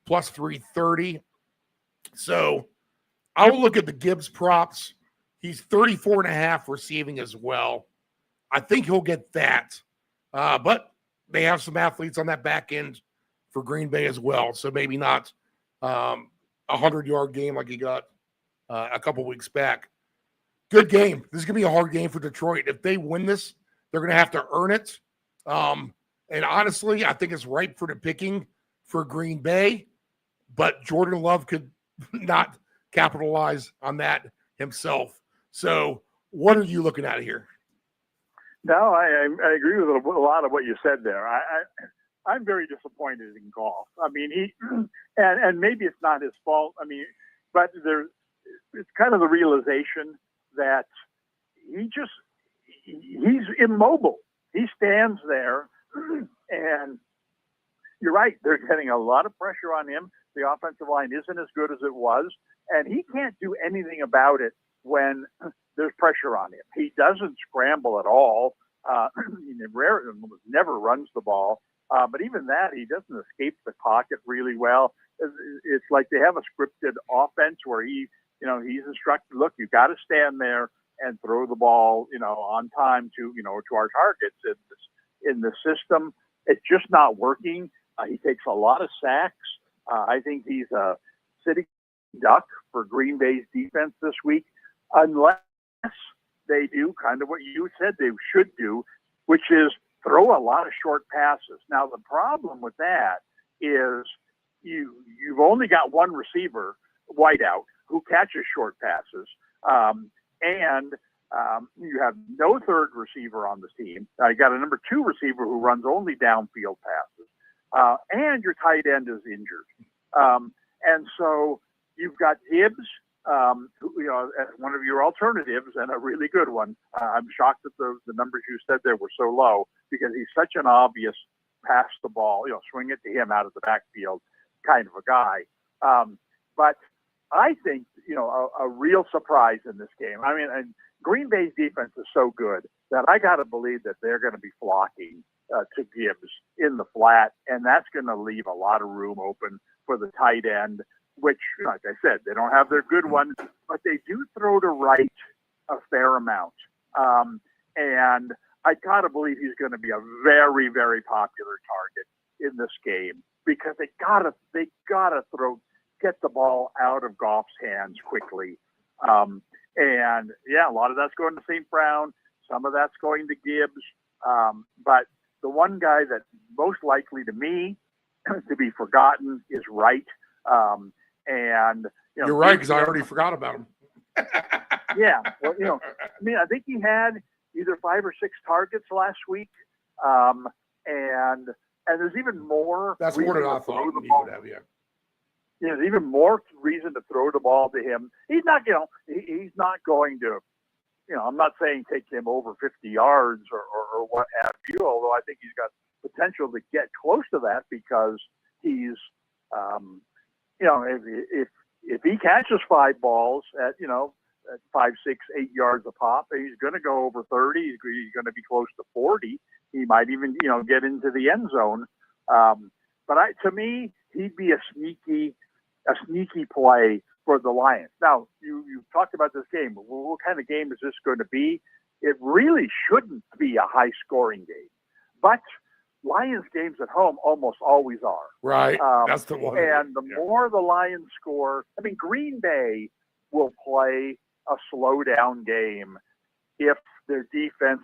Speaker 8: plus 330. So I will look at the Gibbs props. He's 34.5 receiving as well. I think he'll get that. But they have some athletes on that back end for Green Bay as well. So maybe not a 100-yard game like he got a couple weeks back. Good game. This is going to be a hard game for Detroit. If they win this, they're going to have to earn it. And honestly, I think it's ripe for the picking for Green Bay. But Jordan Love could not capitalize on that himself. So what are you looking at here?
Speaker 1: No, I agree with a lot of what you said there. I'm very disappointed in Goff. I mean, and maybe it's not his fault. I mean, but it's kind of the realization that he's immobile. He stands there, and you're right. They're getting a lot of pressure on him. The offensive line isn't as good as it was, and he can't do anything about it when there's pressure on him. He doesn't scramble at all. He never runs the ball. But even that, he doesn't escape the pocket really well. It's like they have a scripted offense where he's instructed, look, you got to stand there and throw the ball, on time to our targets. In the system, it's just not working. He takes a lot of sacks. I think he's a sitting duck for Green Bay's defense this week, unless they do kind of what you said they should do, which is throw a lot of short passes. Now, the problem with that is you've only got one receiver, wideout, who catches short passes, and you have no third receiver on the team. You got a number 2 receiver who runs only downfield passes, and your tight end is injured. And so you've got Gibbs, as one of your alternatives and a really good one. I'm shocked that the numbers you said there were so low because he's such an obvious pass the ball, swing it to him out of the backfield kind of a guy. But I think, a real surprise in this game. I mean, and Green Bay's defense is so good that I got to believe that they're going to be flocking to Gibbs in the flat, and that's going to leave a lot of room open for the tight end, which, like I said, they don't have their good one, but they do throw to right a fair amount. And I gotta believe he's going to be a very, very popular target in this game because they gotta get the ball out of Goff's hands quickly. And yeah, a lot of that's going to St. Brown. Some of that's going to Gibbs. But the one guy that's most likely to me to be forgotten is Wright. And
Speaker 8: You're right, because I already forgot about him.
Speaker 1: Yeah, well, I mean, I think he had either 5 or 6 targets last week, and there's even more.
Speaker 8: That's more than I thought he would have. Yeah.
Speaker 1: There's even more reason to throw the ball to him. He's not, he's not going to, I'm not saying take him over 50 yards or what have you. Although I think he's got potential to get close to that because he's, if he catches 5 balls at 5, 6, 8 yards a pop, he's going to go over 30. He's going to be close to 40. He might even, get into the end zone. But to me, he'd be a sneaky play for the Lions. Now, you talked about this game. What kind of game is this going to be? It really shouldn't be a high-scoring game. But Lions games at home almost always are.
Speaker 8: Right. That's the one.
Speaker 1: And the more the Lions score, I mean, Green Bay will play a slow-down game if their defense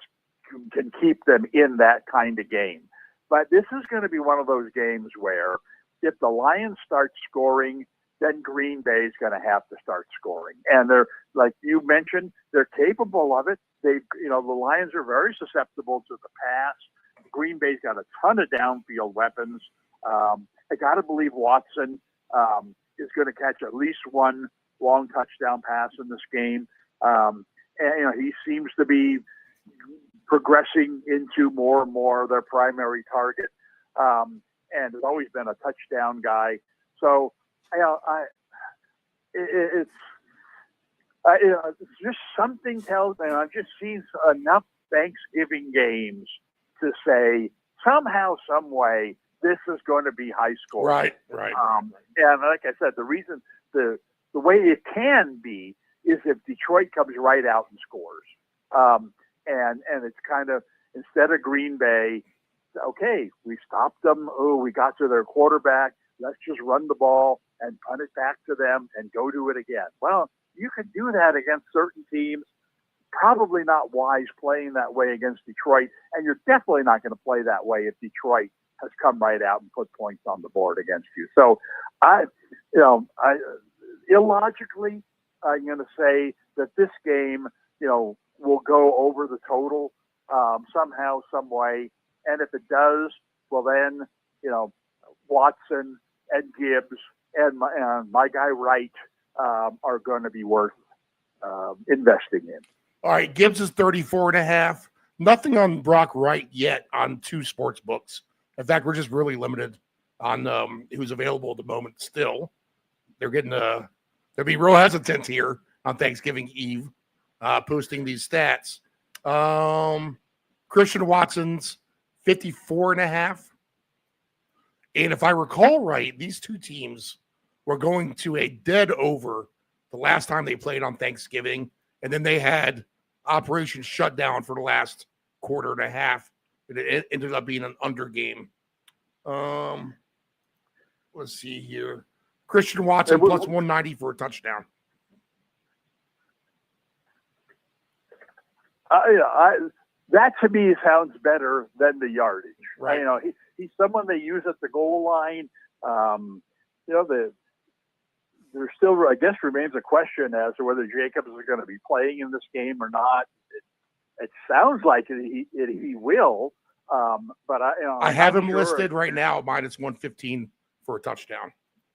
Speaker 1: can keep them in that kind of game. But this is going to be one of those games where if the Lions start scoring, then Green Bay is going to have to start scoring. And they're, like you mentioned, they're capable of it. The Lions are very susceptible to the pass. Green Bay's got a ton of downfield weapons. I got to believe Watson is going to catch at least one long touchdown pass in this game. And he seems to be progressing into more and more their primary target. And has always been a touchdown guy. So, it's just something tells me, I've just seen enough Thanksgiving games to say somehow, some way, this is going to be high scoring.
Speaker 8: Right.
Speaker 1: And like I said, the reason, the way it can be is if Detroit comes right out and scores. And it's kind of, instead of Green Bay, okay, we stopped them. Oh, we got to their quarterback. Let's just run the ball and punt it back to them and go do it again. Well, you can do that against certain teams. Probably not wise playing that way against Detroit, and you're definitely not going to play that way if Detroit has come right out and put points on the board against you. So, illogically, I'm going to say that this game, will go over the total somehow, some way. And if it does, well then, Watson and Gibbs and my guy Wright are going to be worth investing in.
Speaker 8: All right, Gibbs is 34.5. Nothing on Brock Wright yet on 2 sports books. In fact, we're just really limited on who's available at the moment still. They're getting they'll be real hesitant here on Thanksgiving Eve posting these stats. Christian Watson's 54.5. And if I recall right, these 2 teams were going to a dead over the last time they played on Thanksgiving. And then they had Operation Shutdown for the last quarter and a half. It ended up being an under game. Let's see here. Christian Watson plus 190 for a touchdown.
Speaker 1: That to me sounds better than the yardage.
Speaker 8: Right.
Speaker 1: He's someone they use at the goal line. There still, I guess, remains a question as to whether Jacobs is going to be playing in this game or not. It sounds like he will, but
Speaker 8: I have him listed right now minus 115 for a touchdown.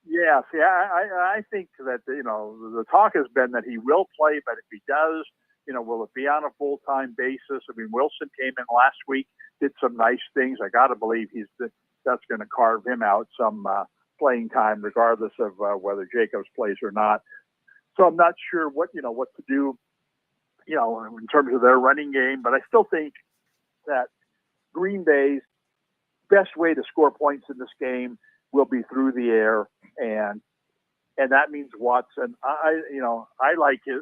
Speaker 1: Yeah, see, I think that the talk has been that he will play, but if he does, will it be on a full-time basis? I mean, Wilson came in last week, did some nice things. I got to believe that's going to carve him out some playing time, regardless of whether Jacobs plays or not. So I'm not sure what to do, in terms of their running game. But I still think that Green Bay's best way to score points in this game will be through the air, and that means Watson. I like it.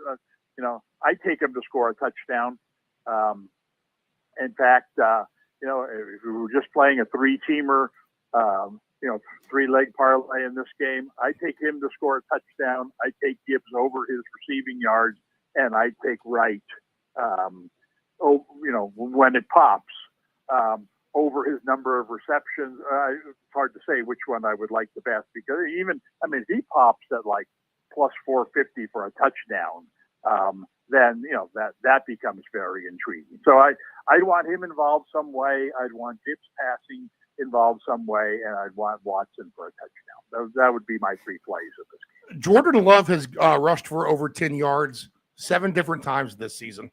Speaker 1: I take him to score a touchdown. In fact, if we were just playing a three-teamer, three-leg parlay in this game, I take him to score a touchdown. I take Gibbs over his receiving yards, and I take Wright, when it pops, over his number of receptions. It's hard to say which one I would like the best, because if he pops at like plus 450 for a touchdown, then that becomes very intriguing. So I'd want him involved some way. I'd want Gibbs passing involved some way, and I'd want Watson for a touchdown. That would be my three plays of this game.
Speaker 8: Jordan Love has rushed for over 10 yards 7 different times this season,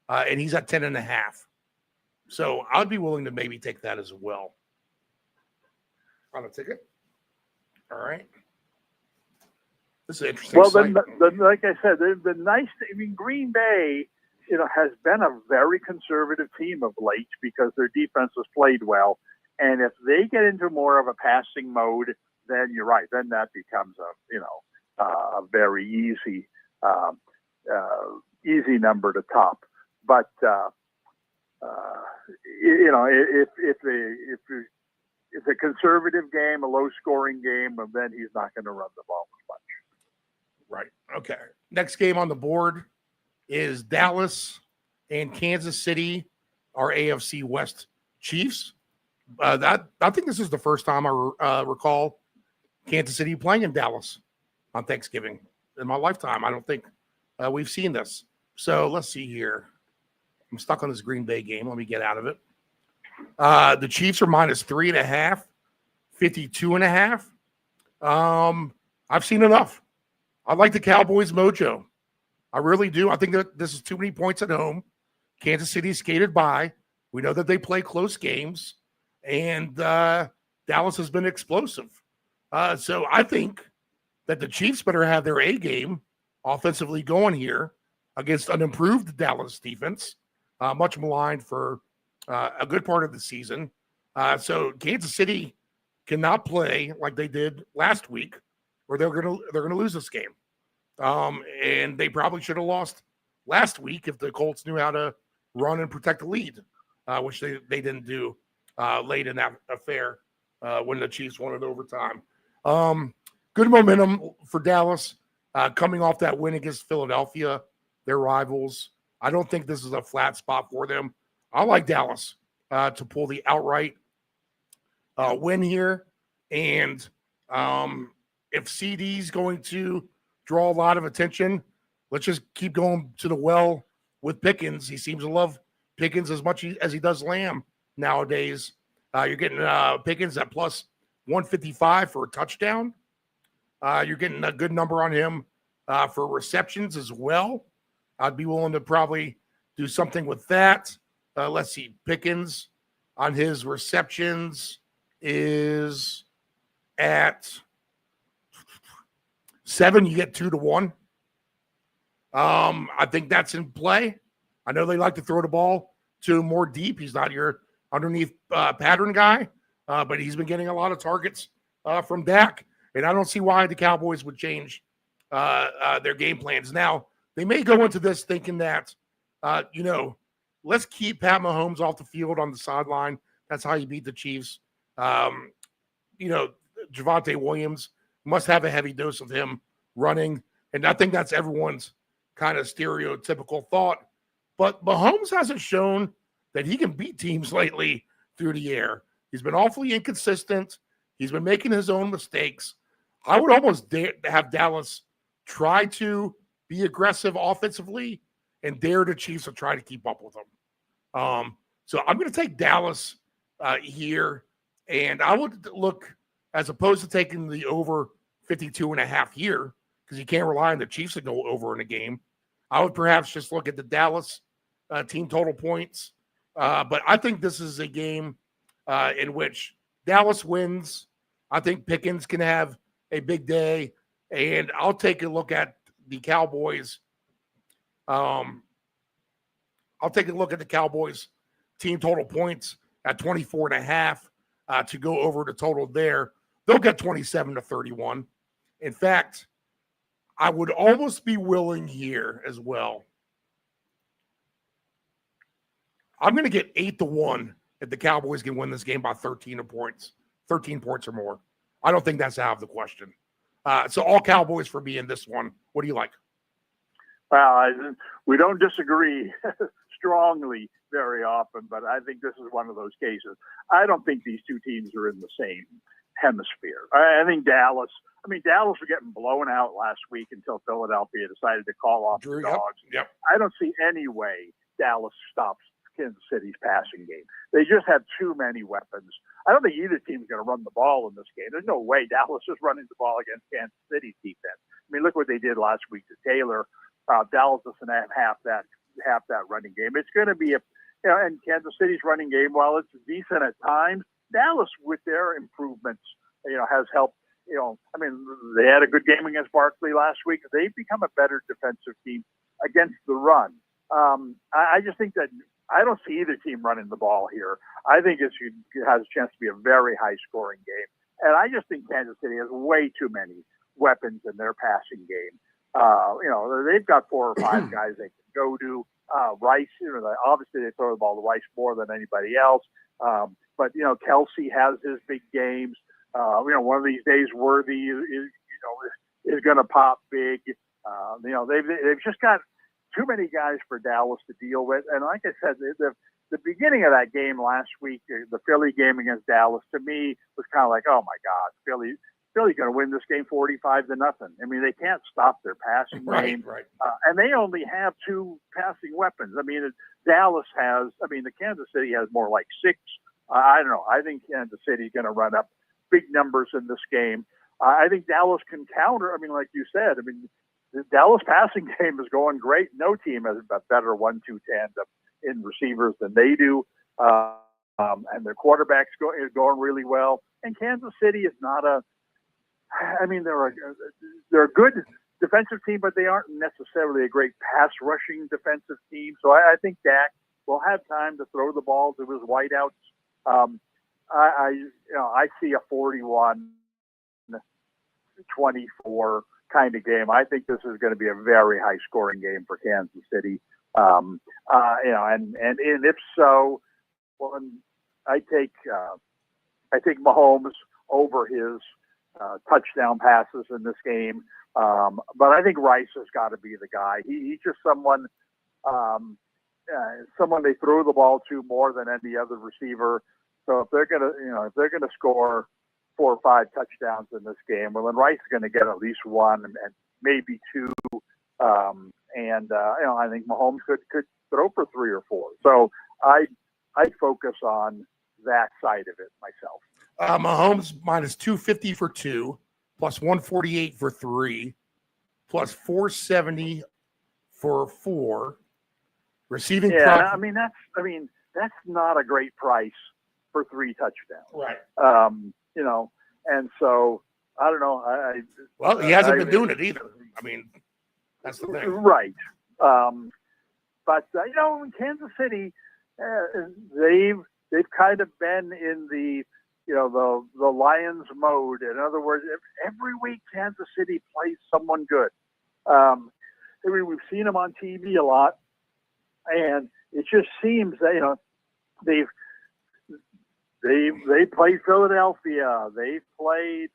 Speaker 8: and he's at 10.5. So I'd be willing to maybe take that as well. On a ticket. All right. This is an interesting.
Speaker 1: Well, then, like I said, the nice. Green Bay, has been a very conservative team of late because their defense has played well, and if they get into more of a passing mode, then you're right. Then that becomes a very easy number to top. But if it's a conservative game, a low-scoring game, then he's not going to run the ball as much.
Speaker 8: Right. Okay. Next game on the board is Dallas and Kansas City, our AFC West Chiefs. I think this is the first time I recall Kansas City playing in Dallas on Thanksgiving in my lifetime. I don't think we've seen this. So let's see here. I'm stuck on this Green Bay game. Let me get out of it. The Chiefs are minus 3.5, 52.5. I've seen enough. I like the Cowboys mojo. I really do. I think that this is too many points at home. Kansas City skated by. We know that they play close games, and Dallas has been explosive. So I think that the Chiefs better have their A game offensively going here against an improved Dallas defense, much maligned for a good part of the season. So Kansas City cannot play like they did last week, or they're gonna lose this game. And they probably should have lost last week if the Colts knew how to run and protect the lead, which they didn't do late in that affair when the Chiefs won it overtime. Good momentum for Dallas coming off that win against Philadelphia, their rivals. I don't think this is a flat spot for them. I like Dallas to pull the outright win here. And if CD's going to draw a lot of attention, let's just keep going to the well with Pickens. He seems to love Pickens as much as he does Lamb nowadays. You're getting Pickens at plus 155 for a touchdown. You're getting a good number on him for receptions as well. I'd be willing to probably do something with that. Let's see. Pickens on his receptions is at 7. You get 2-1. I think that's in play. I know they like to throw the ball to him more deep. He's not your underneath pattern guy, but he's been getting a lot of targets from Dak. And I don't see why the Cowboys would change their game plans. Now, they may go into this thinking that, let's keep Pat Mahomes off the field on the sideline. That's how you beat the Chiefs. Javonte Williams must have a heavy dose of him running. And I think that's everyone's kind of stereotypical thought. But Mahomes hasn't shown that he can beat teams lately through the air. He's been awfully inconsistent. He's been making his own mistakes. I would almost dare have Dallas try to be aggressive offensively and dare the Chiefs to try to keep up with them. So I'm going to take Dallas here. And I would look, as opposed to taking the over 52.5 here, because you can't rely on the Chiefs to go over in a game, I would perhaps just look at the Dallas team total points. But I think this is a game in which Dallas wins. I think Pickens can have a big day. And I'll take a look at the Cowboys. I'll take a look at the Cowboys team total points at 24.5 to go over the total there. They'll get 27-31. In fact, I would almost be willing here as well I'm going to get 8-1 if the Cowboys can win this game by 13 points or more. I don't think that's out of the question. So all Cowboys for me in this one. What do you like?
Speaker 1: Well, we don't disagree strongly very often, but I think this is one of those cases. I don't think these two teams are in the same hemisphere. I think Dallas was getting blown out last week until Philadelphia decided to call off the dogs.
Speaker 8: Yep.
Speaker 1: I don't see any way Dallas stops Kansas City's passing game. They just have too many weapons. I don't think either team's going to run the ball in this game. There's no way Dallas is running the ball against Kansas City's defense. I mean, look what they did last week to Taylor. Dallas doesn't have half that running game. It's going to be and Kansas City's running game, while it's decent at times, Dallas with their improvements, has helped. They had a good game against Barkley last week. They've become a better defensive team against the run. I just think that I don't see either team running the ball here. I think it has a chance to be a very high-scoring game. And I just think Kansas City has way too many weapons in their passing game. They've got 4 or 5 guys they can go to. Rice, obviously they throw the ball to Rice more than anybody else. But Kelsey has his big games. One of these days Worthy is going to pop big. They've just got too many guys for Dallas to deal with. And like I said, the beginning of that game last week, the Philly game against Dallas, to me was kind of like, oh my God, Philly's going to win this game 45-0. I mean, they can't stop their passing game.
Speaker 8: Right.
Speaker 1: And they only have 2 passing weapons. I mean, the Kansas City has more like 6. I don't know. I think Kansas City's going to run up big numbers in this game. I think Dallas can counter. I mean, like you said, the Dallas passing game is going great. No team has a better 1-2 tandem in receivers than they do. And their quarterback's is going really well. And Kansas City is not they're a good defensive team, but they aren't necessarily a great pass rushing defensive team. So I think Dak will have time to throw the ball to his wideouts. I see a 41-24 kind of game. I think this is going to be a very high scoring game for Kansas City. And if so, well, I take Mahomes over his touchdown passes in this game. But I think Rice has got to be the guy. He's just someone they throw the ball to more than any other receiver. So if they're gonna score 4 or 5 touchdowns in this game, well, then Rice is going to get at least 1 and maybe 2. I think Mahomes could throw for 3 or 4. So I focus on that side of it myself.
Speaker 8: Mahomes minus 250 for 2, plus 148 for 3, plus 470 for 4. Receiving.
Speaker 1: Yeah, that's not a great price for 3 touchdowns.
Speaker 8: Right.
Speaker 1: And so I don't know.
Speaker 8: He hasn't been doing it either. I mean, that's the thing.
Speaker 1: Right. But Kansas City, they've kind of been in the Lions mode. In other words, every week Kansas City plays someone good. We've seen them on TV a lot, and it just seems that they played Philadelphia, they played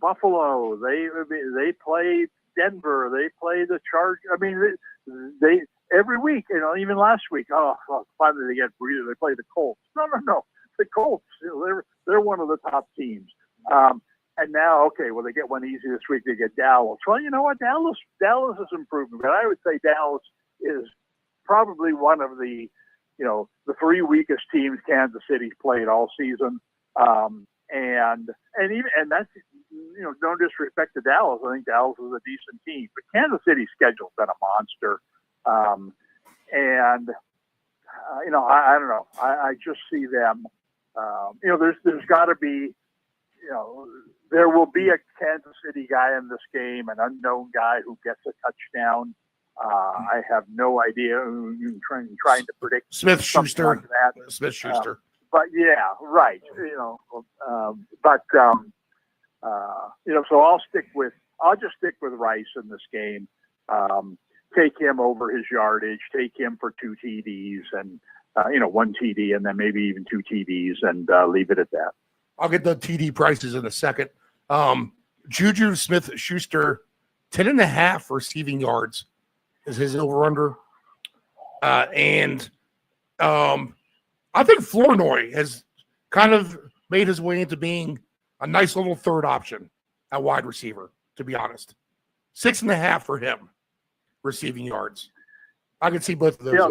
Speaker 1: Buffalo, they played Denver, they played the Chargers. I mean, they every week, even last week. Finally they get breather. They play the Colts. No. The Colts, they're one of the top teams. And now, they get one easy this week. They get Dallas. Well, you know what? Dallas is improving. But I would say Dallas is probably one of the 3 weakest teams Kansas City's played all season. And that's, no disrespect to Dallas. I think Dallas is a decent team. But Kansas City's schedule's been a monster. I don't know. I just see them. There's got to be, there will be a Kansas City guy in this game, an unknown guy who gets a touchdown. I have no idea. I'm trying to predict
Speaker 8: Smith-Schuster.
Speaker 1: Like that.
Speaker 8: Smith-Schuster.
Speaker 1: But yeah, right. So I'll just stick with Rice in this game. take him over his yardage, take him for 2 TDs and, 1 TD and then maybe even 2 TDs and leave it at that.
Speaker 8: I'll get the TD prices in a second. Juju Smith-Schuster, 10.5 receiving yards is his over-under. And I think Flournoy has kind of made his way into being a nice little third option at wide receiver, to be honest. 6.5 for him, receiving yards. I can see both of those.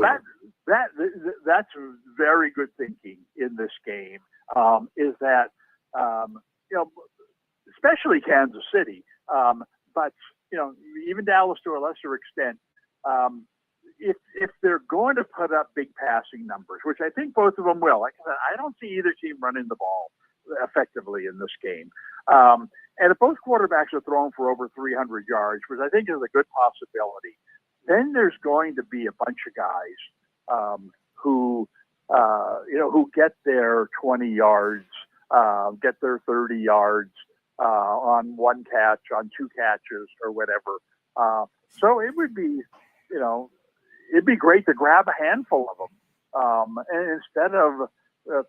Speaker 1: That's very good thinking in this game. Is that especially Kansas City, but even Dallas to a lesser extent. If they're going to put up big passing numbers, which I think both of them will, like I said, I don't see either team running the ball effectively in this game. And if both quarterbacks are throwing for over 300 yards, which I think is a good possibility, then there's going to be a bunch of guys who get their 20 yards, get their 30 yards on 1 catch, on 2 catches, or whatever. So it would be, it'd be great to grab a handful of them, and instead of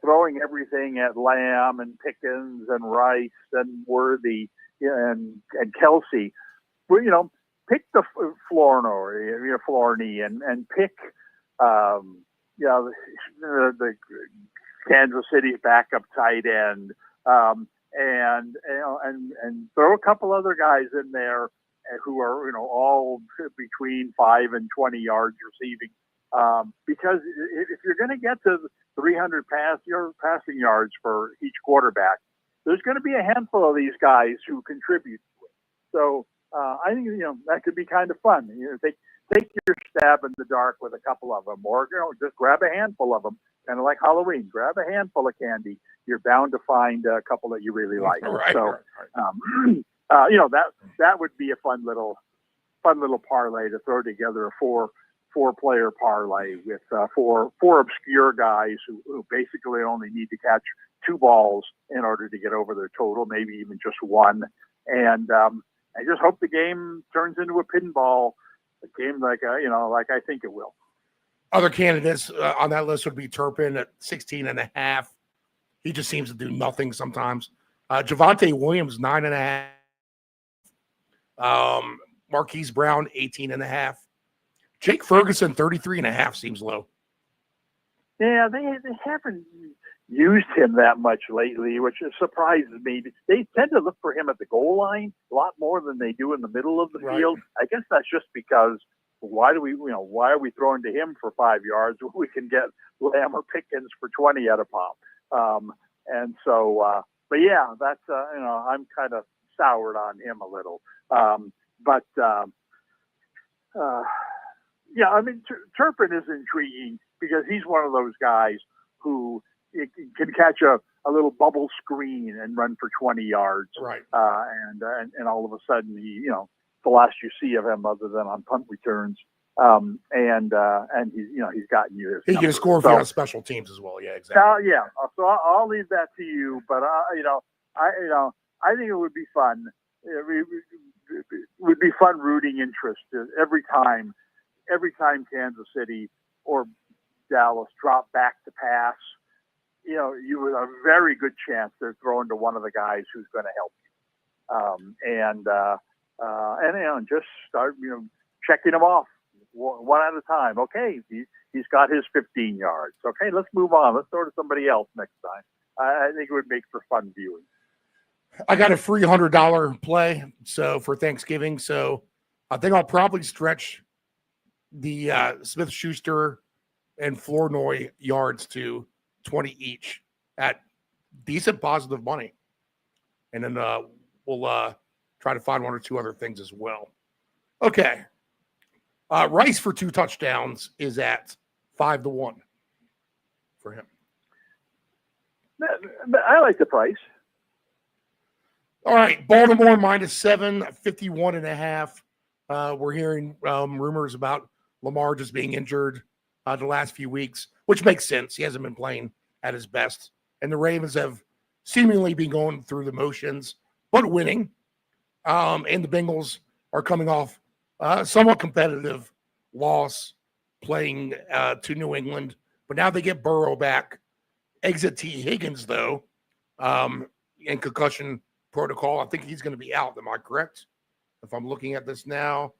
Speaker 1: throwing everything at Lamb and Pickens and Rice and Worthy and Kelsey, well, pick the Flournoy and pick the Kansas City backup tight end, and throw a couple other guys in there who are all between 5 and 20 yards receiving, because if you're going to get to 300 passing yards for each quarterback, there's going to be a handful of these guys who contribute to it. So I think that could be kind of fun. Take your stab in the dark with a couple of them, or just grab a handful of them, kind of like Halloween. Grab a handful of candy. You're bound to find a couple that you really like.
Speaker 8: Right,
Speaker 1: so.
Speaker 8: Right.
Speaker 1: That would be a fun little parlay to throw together, a four player parlay with four obscure guys who basically only need to catch 2 balls in order to get over their total, maybe even just 1. And I just hope the game turns into a pinball game like I think it will.
Speaker 8: Other candidates on that list would be Turpin at 16.5. He just seems to do nothing sometimes. Javonte Williams, 9.5. Marquise Brown, 18.5. Jake Ferguson, 33.5 seems low.
Speaker 1: Yeah, they haven't used him that much lately, which surprises me. They tend to look for him at the goal line a lot more than they do in the middle of the field. I guess that's just because why are we throwing to him for 5 yards when we can get Lamb or Pickens for 20 at a pop? And so, but yeah, that's I'm kind of soured on him a little. Yeah, I mean, Turpin is intriguing because he's one of those guys who can catch a little bubble screen and run for 20 yards.
Speaker 8: Right.
Speaker 1: And all of a sudden, the last you see of him other than on punt returns. And he's gotten you his
Speaker 8: He
Speaker 1: number.
Speaker 8: can score for you on special teams as well. Yeah, exactly.
Speaker 1: Yeah. So I'll leave that to you, but I think it would be fun. It would be fun rooting interest every time Kansas City or Dallas drop back to pass. You have a very good chance they're throwing to one of the guys who's going to help you. And just start checking them off one at a time. Okay, he's got his 15 yards. Okay, let's move on. Let's throw to somebody else next time. I think it would make for fun viewing.
Speaker 8: I got a free $100 play for Thanksgiving, so I think I'll probably stretch the Smith-Schuster and Flournoy yards to 20 each at decent positive money, and then we'll try to find 1 or 2 other things as well. Okay, Rice for 2 touchdowns is at 5-1 for him.
Speaker 1: I like the price.
Speaker 8: All right, Baltimore -7, 51.5. We're hearing rumors about Lamar just being injured the last few weeks, which makes sense. He hasn't been playing at his best. And the Ravens have seemingly been going through the motions, but winning. And the Bengals are coming off somewhat competitive loss playing to New England, but now they get Burrow back. Exit T. Higgins, though, in concussion protocol. I think he's going to be out. Am I correct? If I'm looking at this now,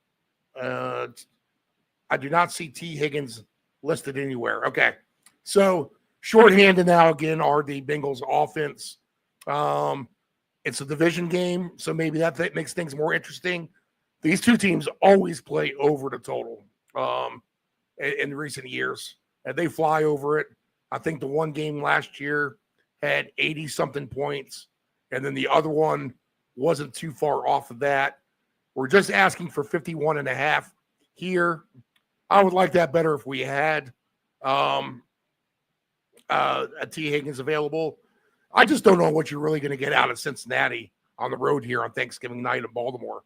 Speaker 8: I do not see T. Higgins listed anywhere. Okay. So shorthanded now again are the Bengals offense. It's a division game, so maybe that makes things more interesting. These two teams always play over the total in recent years, and they fly over it. I think the one game last year had 80-something points, and then the other one wasn't too far off of that. We're just asking for 51.5 here. I would like that better if we had a T. Higgins available. I just don't know what you're really going to get out of Cincinnati on the road here on Thanksgiving night in Baltimore.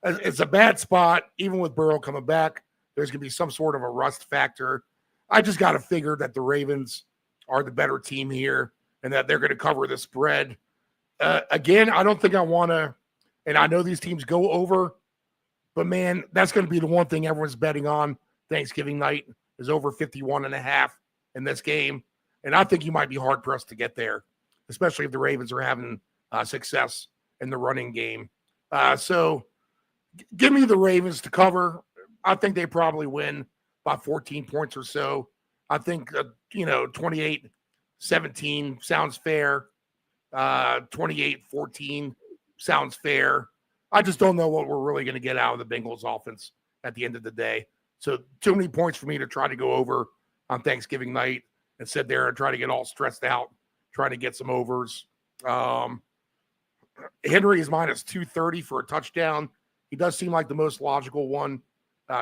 Speaker 8: It's a bad spot. Even with Burrow coming back, there's going to be some sort of a rust factor. I just got to figure that the Ravens are the better team here and that they're going to cover the spread. Again, I don't think I want to, and I know these teams go over, but man, that's going to be the one thing everyone's betting on Thanksgiving night is over 51.5 in this game. And I think you might be hard-pressed to get there, especially if the Ravens are having success in the running game. So give me the Ravens to cover. I think they probably win by 14 points or so. I think, 28-17 sounds fair. 28-14 sounds fair. I just don't know what we're really going to get out of the Bengals offense at the end of the day. So too many points for me to try to go over on Thanksgiving night and sit there and try to get all stressed out, trying to get some overs. Henry is minus 230 for a touchdown. He does seem like the most logical one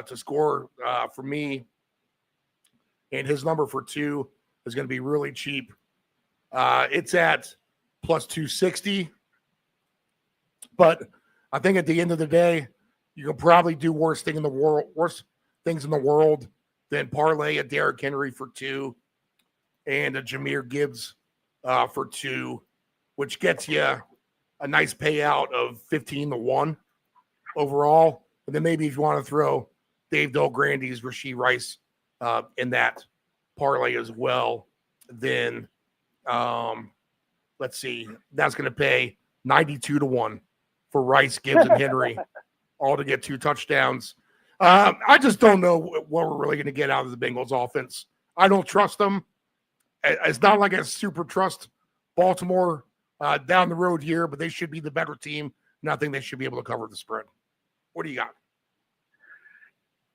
Speaker 8: to score for me. And his number for 2 is going to be really cheap. It's at plus 260. But I think at the end of the day, you can probably do worse things in the world than parlay a Derrick Henry for 2 and a Jahmyr Gibbs for 2, which gets you a nice payout of 15-1 overall. And then maybe if you want to throw Dave Delgrandy's Rashee Rice in that parlay as well, then let's see, that's going to pay 92-1 for Rice, Gibbs, and Henry, all to get 2 touchdowns. I just don't know what we're really going to get out of the Bengals offense. I don't trust them. It's not like I super trust Baltimore down the road here, but they should be the better team, and I think they should be able to cover the spread. What do you got?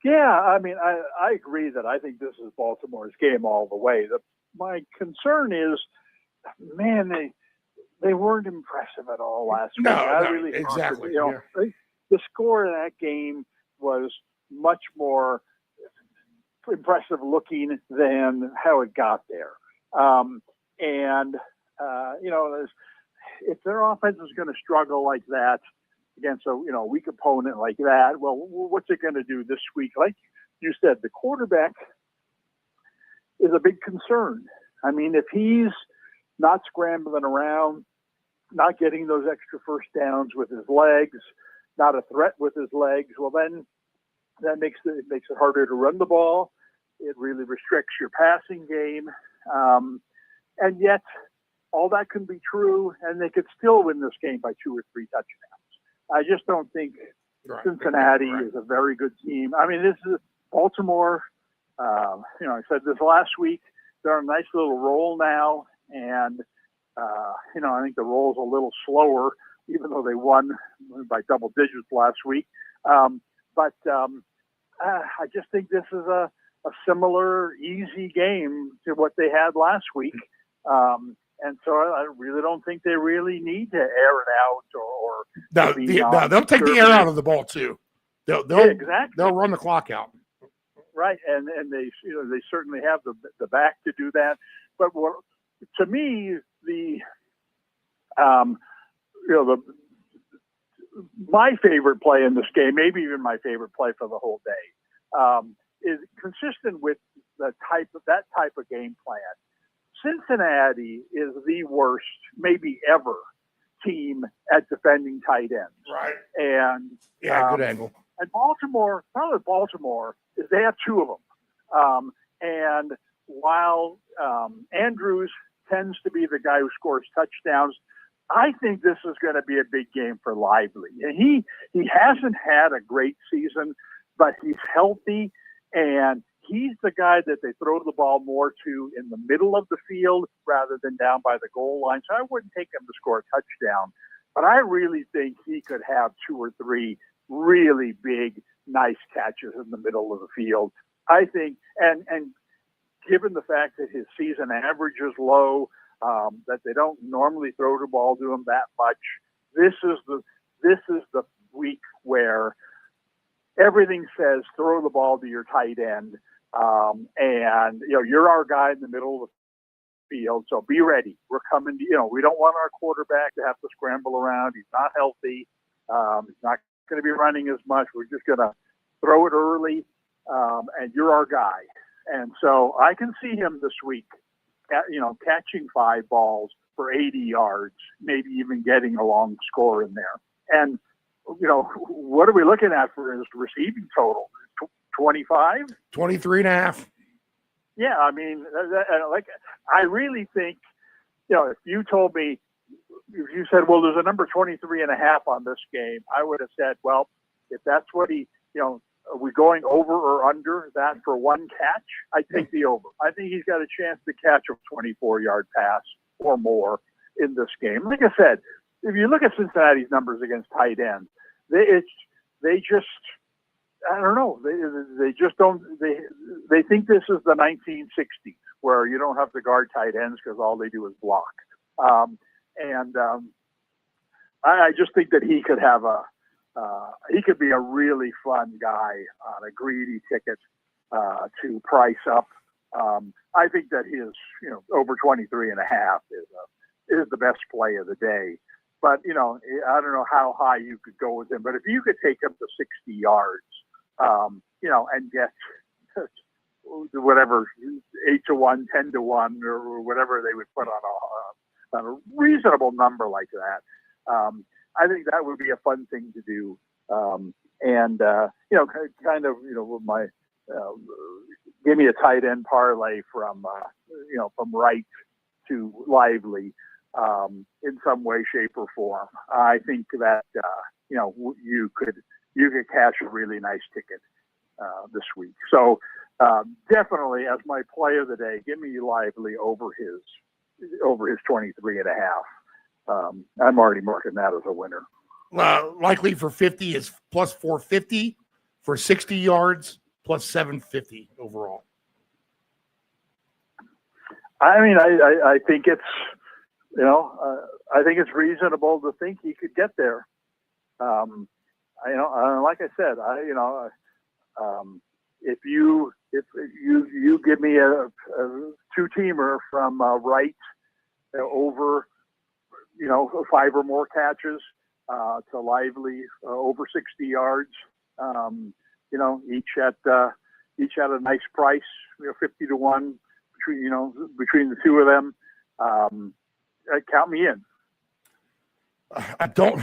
Speaker 1: Yeah, I mean, I agree that I think this is Baltimore's game all the way. My concern is, man, they weren't impressive at all last week.
Speaker 8: No, exactly.
Speaker 1: The score of that game was much more impressive looking than how it got there. If their offense is going to struggle like that against a weak opponent like that, well, what's it going to do this week? Like you said, the quarterback is a big concern. I mean, if he's not scrambling around, not getting those extra first downs with his legs, not a threat with his legs, well, then that makes it harder to run the ball. It really restricts your passing game. And yet, all that can be true, and they could still win this game by 2 or 3 touchdowns. I just don't think Cincinnati is a very good team. I mean, this is Baltimore. I said this last week. They're on a nice little roll now, and I think the roll's a little slower, even though they won by double digits last week. But I just think this is a similar easy game to what they had last week. And so I really don't think they really need to air it out or
Speaker 8: they'll take the air out of the ball too.
Speaker 1: Exactly.
Speaker 8: They'll run the clock out.
Speaker 1: Right, and they certainly have the back to do that. But to me, my favorite play in this game, maybe even my favorite play for the whole day, is consistent with that type of game plan. Cincinnati is the worst, maybe ever, team at defending tight ends.
Speaker 8: Right.
Speaker 1: And
Speaker 8: good angle.
Speaker 1: And Baltimore, problem with Baltimore is they have two of them. And while Andrews tends to be the guy who scores touchdowns, I think this is going to be a big game for Lively. And he hasn't had a great season, but he's healthy, and he's the guy that they throw the ball more to in the middle of the field rather than down by the goal line. So I wouldn't take him to score a touchdown, but I really think he could have 2 or 3 really big, nice catches in the middle of the field. I think, and given the fact that his season average is low, that they don't normally throw the ball to him that much, this is the week where everything says throw the ball to your tight end, and you're our guy in the middle of the field, so be ready. We're coming. We don't want our quarterback to have to scramble around. He's not healthy. He's not going to be running as much. We're just going to throw it early, and you're our guy. And so I can see him this week, catching 5 balls for 80 yards, maybe even getting a long score in there. And, what are we looking at for his receiving total? 25?
Speaker 8: 23.5.
Speaker 1: Yeah, I mean, I really think, if you told me, if you said, well, there's a number 23.5 on this game, I would have said, well, if that's what are we going over or under that for one catch? I take the over. I think he's got a chance to catch a 24-yard pass or more in this game. Like I said, if you look at Cincinnati's numbers against tight ends, they just, I don't know. They just don't. They think this is the 1960s where you don't have to guard tight ends because all they do is block. I just think that he could have he could be a really fun guy on a greedy ticket to price up. I think that his over 23.5 is the best play of the day. But I don't know how high you could go with him. But if you could take him to 60 yards, and get whatever 8-1, 10-1, or whatever they would put on a reasonable number like that. I think that would be a fun thing to do. With my give me a tight end parlay from Wright to Lively in some way, shape, or form. I think that you could cash a really nice ticket this week. So definitely, as my play of the day, give me Lively over his 23.5. I'm already marking that as a winner.
Speaker 8: Likely for 50 is plus 450, for 60 yards plus 750 overall.
Speaker 1: I mean, I think it's I think it's reasonable to think he could get there. Like I said, if you give me a 2-teamer from Wright over 5 or more catches to Lively over 60 yards, each at a nice price, 50-1 between the two of them. Count me in.
Speaker 8: I don't.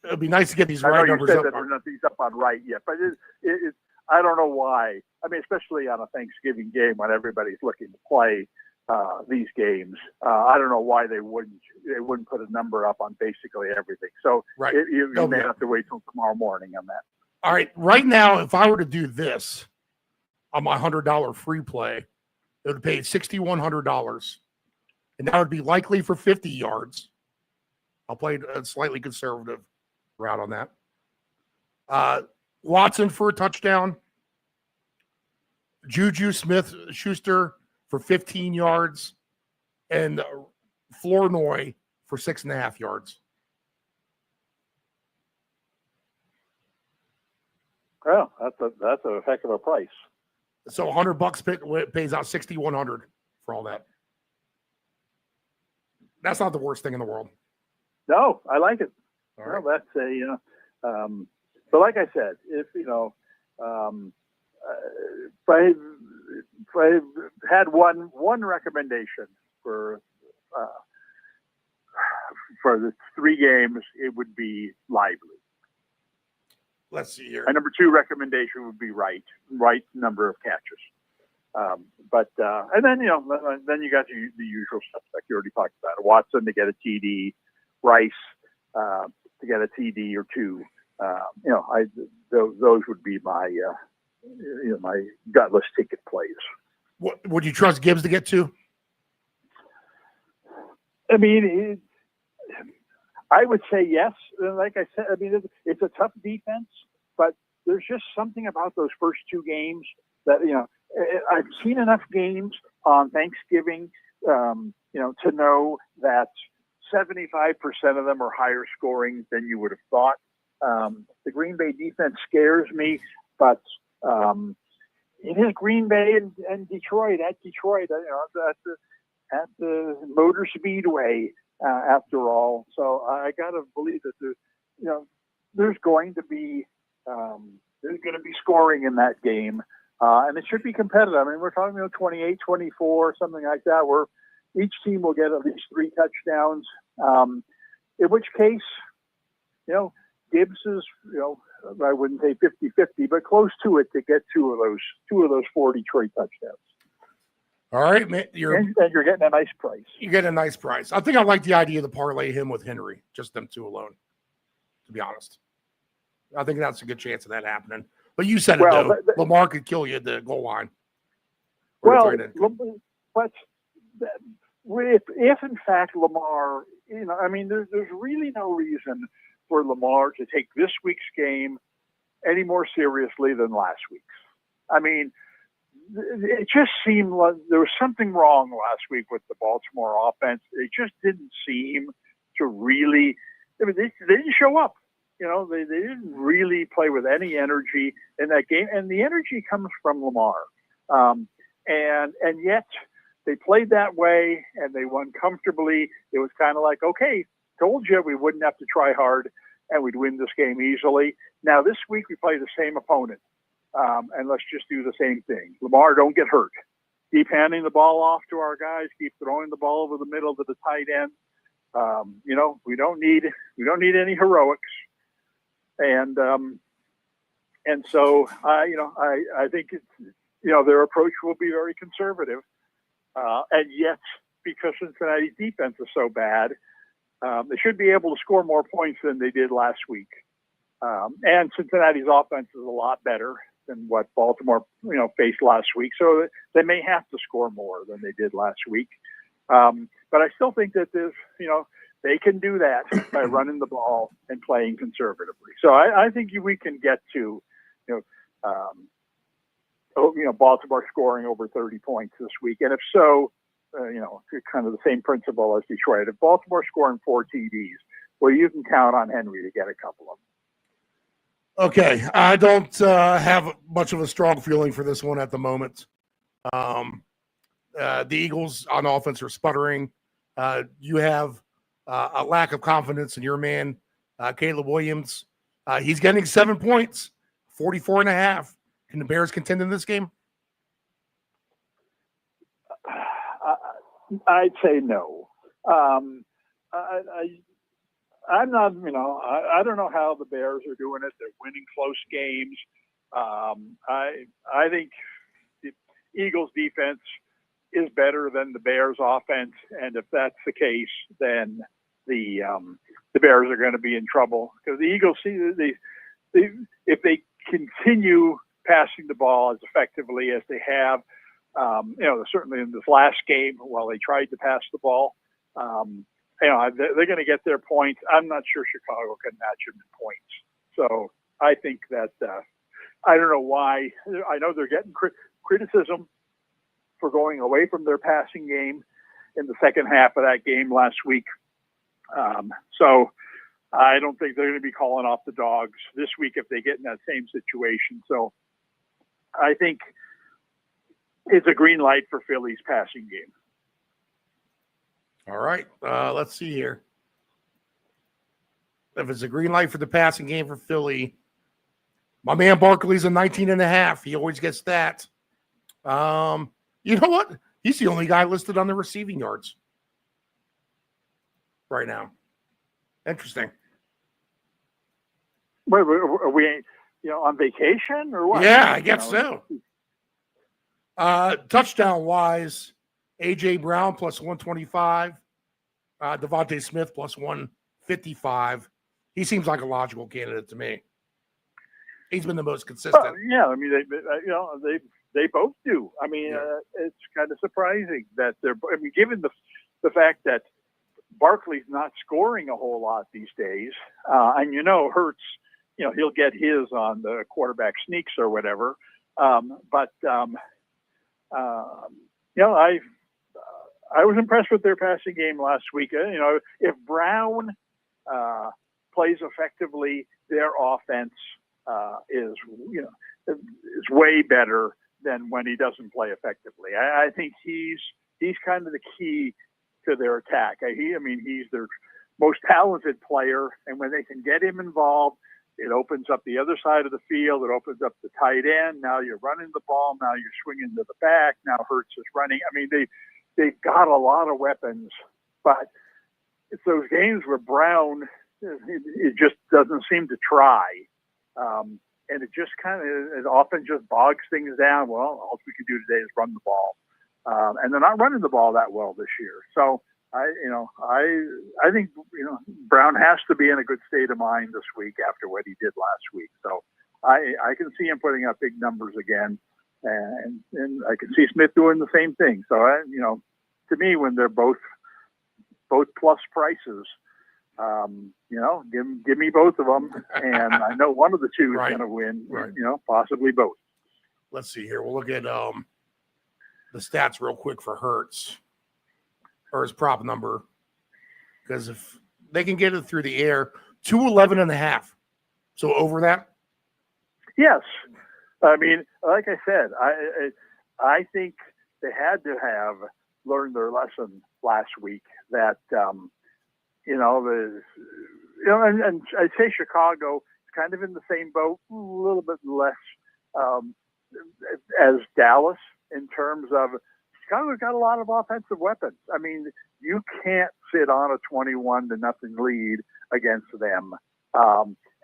Speaker 8: It'd be nice to get these
Speaker 1: I know
Speaker 8: right
Speaker 1: you
Speaker 8: numbers
Speaker 1: said
Speaker 8: up.
Speaker 1: that nothing's up on Wright yet, but I don't know why. I mean, especially on a Thanksgiving game when everybody's looking to play these games. I don't know why they wouldn't put a number up on basically everything. So
Speaker 8: Right.
Speaker 1: you may have to wait till tomorrow morning on that.
Speaker 8: All right. Right now, if I were to do this on my $100 free play, it would pay $6,100, and that would be likely for 50 yards. I'll play a slightly conservative route on that. Watson for a touchdown. Juju Smith-Schuster for 15 yards, and Flournoy for 6.5 yards.
Speaker 1: Well, that's a heck of a price.
Speaker 8: So $100 pays out $6,100 for all that. That's not the worst thing in the world.
Speaker 1: No, I like it.
Speaker 8: All right.
Speaker 1: Well, that's but like I said, if if I had one recommendation for the 3 games, it would be Lively.
Speaker 8: Let's see here.
Speaker 1: My number 2 recommendation would be right number of catches. And then, then you got the usual suspect you already talked about. Watson to get a TD, Rice to get a TD or 2. Those would be my my gutless ticket plays.
Speaker 8: What would you trust Gibbs to get to?
Speaker 1: I mean, I would say yes. Like I said, I mean, it's a tough defense, but there's just something about those first 2 games that, I've seen enough games on Thanksgiving, to know that 75% of them are higher scoring than you would have thought. The Green Bay defense scares me, but it is Green Bay and Detroit at Detroit, at the Motor Speedway, after all. So I got to believe that there's going to be scoring in that game. And it should be competitive. I mean, we're talking 28-24, something like that, where each team will get at least 3 touchdowns. In which case, Gibbs is, I wouldn't say 50-50, but close to it to get two of those 4 Detroit touchdowns.
Speaker 8: All right, man.
Speaker 1: And you're getting a nice price.
Speaker 8: You get a nice price. I think I like the idea to parlay him with Henry, just them 2 alone, to be honest. I think that's a good chance of that happening. But you said it, though. Lamar could kill you at the goal line.
Speaker 1: Well, but if in fact Lamar, there's really no reason for Lamar to take this week's game any more seriously than last week's. I mean, it just seemed like there was something wrong last week with the Baltimore offense. It just didn't seem to really, they didn't show up. They didn't really play with any energy in that game. And the energy comes from Lamar. And yet they played that way and they won comfortably. It was kind of like, okay, told you we wouldn't have to try hard and we'd win this game easily. Now this week we play the same opponent. And let's just do the same thing. Lamar, don't get hurt. Keep handing the ball off to our guys. Keep throwing the ball over the middle to the tight end. We don't need any heroics. And so I think their approach will be very conservative. And yet, because Cincinnati's defense is so bad, they should be able to score more points than they did last week. And Cincinnati's offense is a lot better than what Baltimore, faced last week. So they may have to score more than they did last week. But I still think that they can do that by running the ball and playing conservatively. So I think we can get to, Baltimore scoring over 30 points this week. And if so, kind of the same principle as Detroit. If Baltimore scoring 4 TDs, well, you can count on Henry to get a couple of them.
Speaker 8: Okay, I don't have much of a strong feeling for this one at the moment. The Eagles on offense are sputtering. You have a lack of confidence in your man, Caleb Williams. He's getting 7 points, 44.5. Can the Bears contend in this game?
Speaker 1: I'd say no. I'm not, I don't know how the Bears are doing it. They're winning close games. I think the Eagles defense is better than the Bears offense. And if that's the case, then the Bears are going to be in trouble because the Eagles if they continue passing the ball as effectively as they have, certainly in this last game, while they tried to pass the ball, they're going to get their points. I'm not sure Chicago can match them in points. So I think that I don't know why. I know they're getting criticism for going away from their passing game in the second half of that game last week. So I don't think they're going to be calling off the Dogs this week if they get in that same situation. So I think it's a green light for Philly's passing game.
Speaker 8: All right. Let's see here. If it's a green light for the passing game for Philly, my man Barkley's a 19.5. He always gets that. You know what? He's the only guy listed on the receiving yards right now. Interesting.
Speaker 1: We on vacation or what?
Speaker 8: Yeah, I guess so. Touchdown wise, AJ Brown plus 125, Devontae Smith plus 155. He seems like a logical candidate to me. He's been the most consistent.
Speaker 1: Well, yeah, I mean, they both do. I mean, it's kind of surprising that they're. I mean, given the fact that Barkley's not scoring a whole lot these days, and Hurts, he'll get his on the quarterback sneaks or whatever. I was impressed with their passing game last week. If Brown plays effectively, their offense is way better than when he doesn't play effectively. I think he's kind of the key to their attack. He's their most talented player, and when they can get him involved, it opens up the other side of the field. It opens up the tight end. Now you're running the ball. Now you're swinging to the back. Now Hurts is running. I mean, they've got a lot of weapons, but it's those games where Brown, it just doesn't seem to try. And it often just bogs things down. Well, all we can do today is run the ball. And they're not running the ball that well this year. So I think, Brown has to be in a good state of mind this week after what he did last week. So I can see him putting up big numbers again. And I can see Smith doing the same thing. So, to me, when they're both plus prices, give me both of them. And I know one of the two is going to win, possibly both.
Speaker 8: Let's see here. We'll look at the stats real quick for Hurts, or his prop number, because if they can get it through the air, 211.5. So over that?
Speaker 1: Yes. I mean, like I said, I think they had to have learned their lesson last week that, and I'd say Chicago is kind of in the same boat, a little bit less as Dallas in terms of Chicago's got a lot of offensive weapons. I mean, you can't sit on a 21-0 lead against them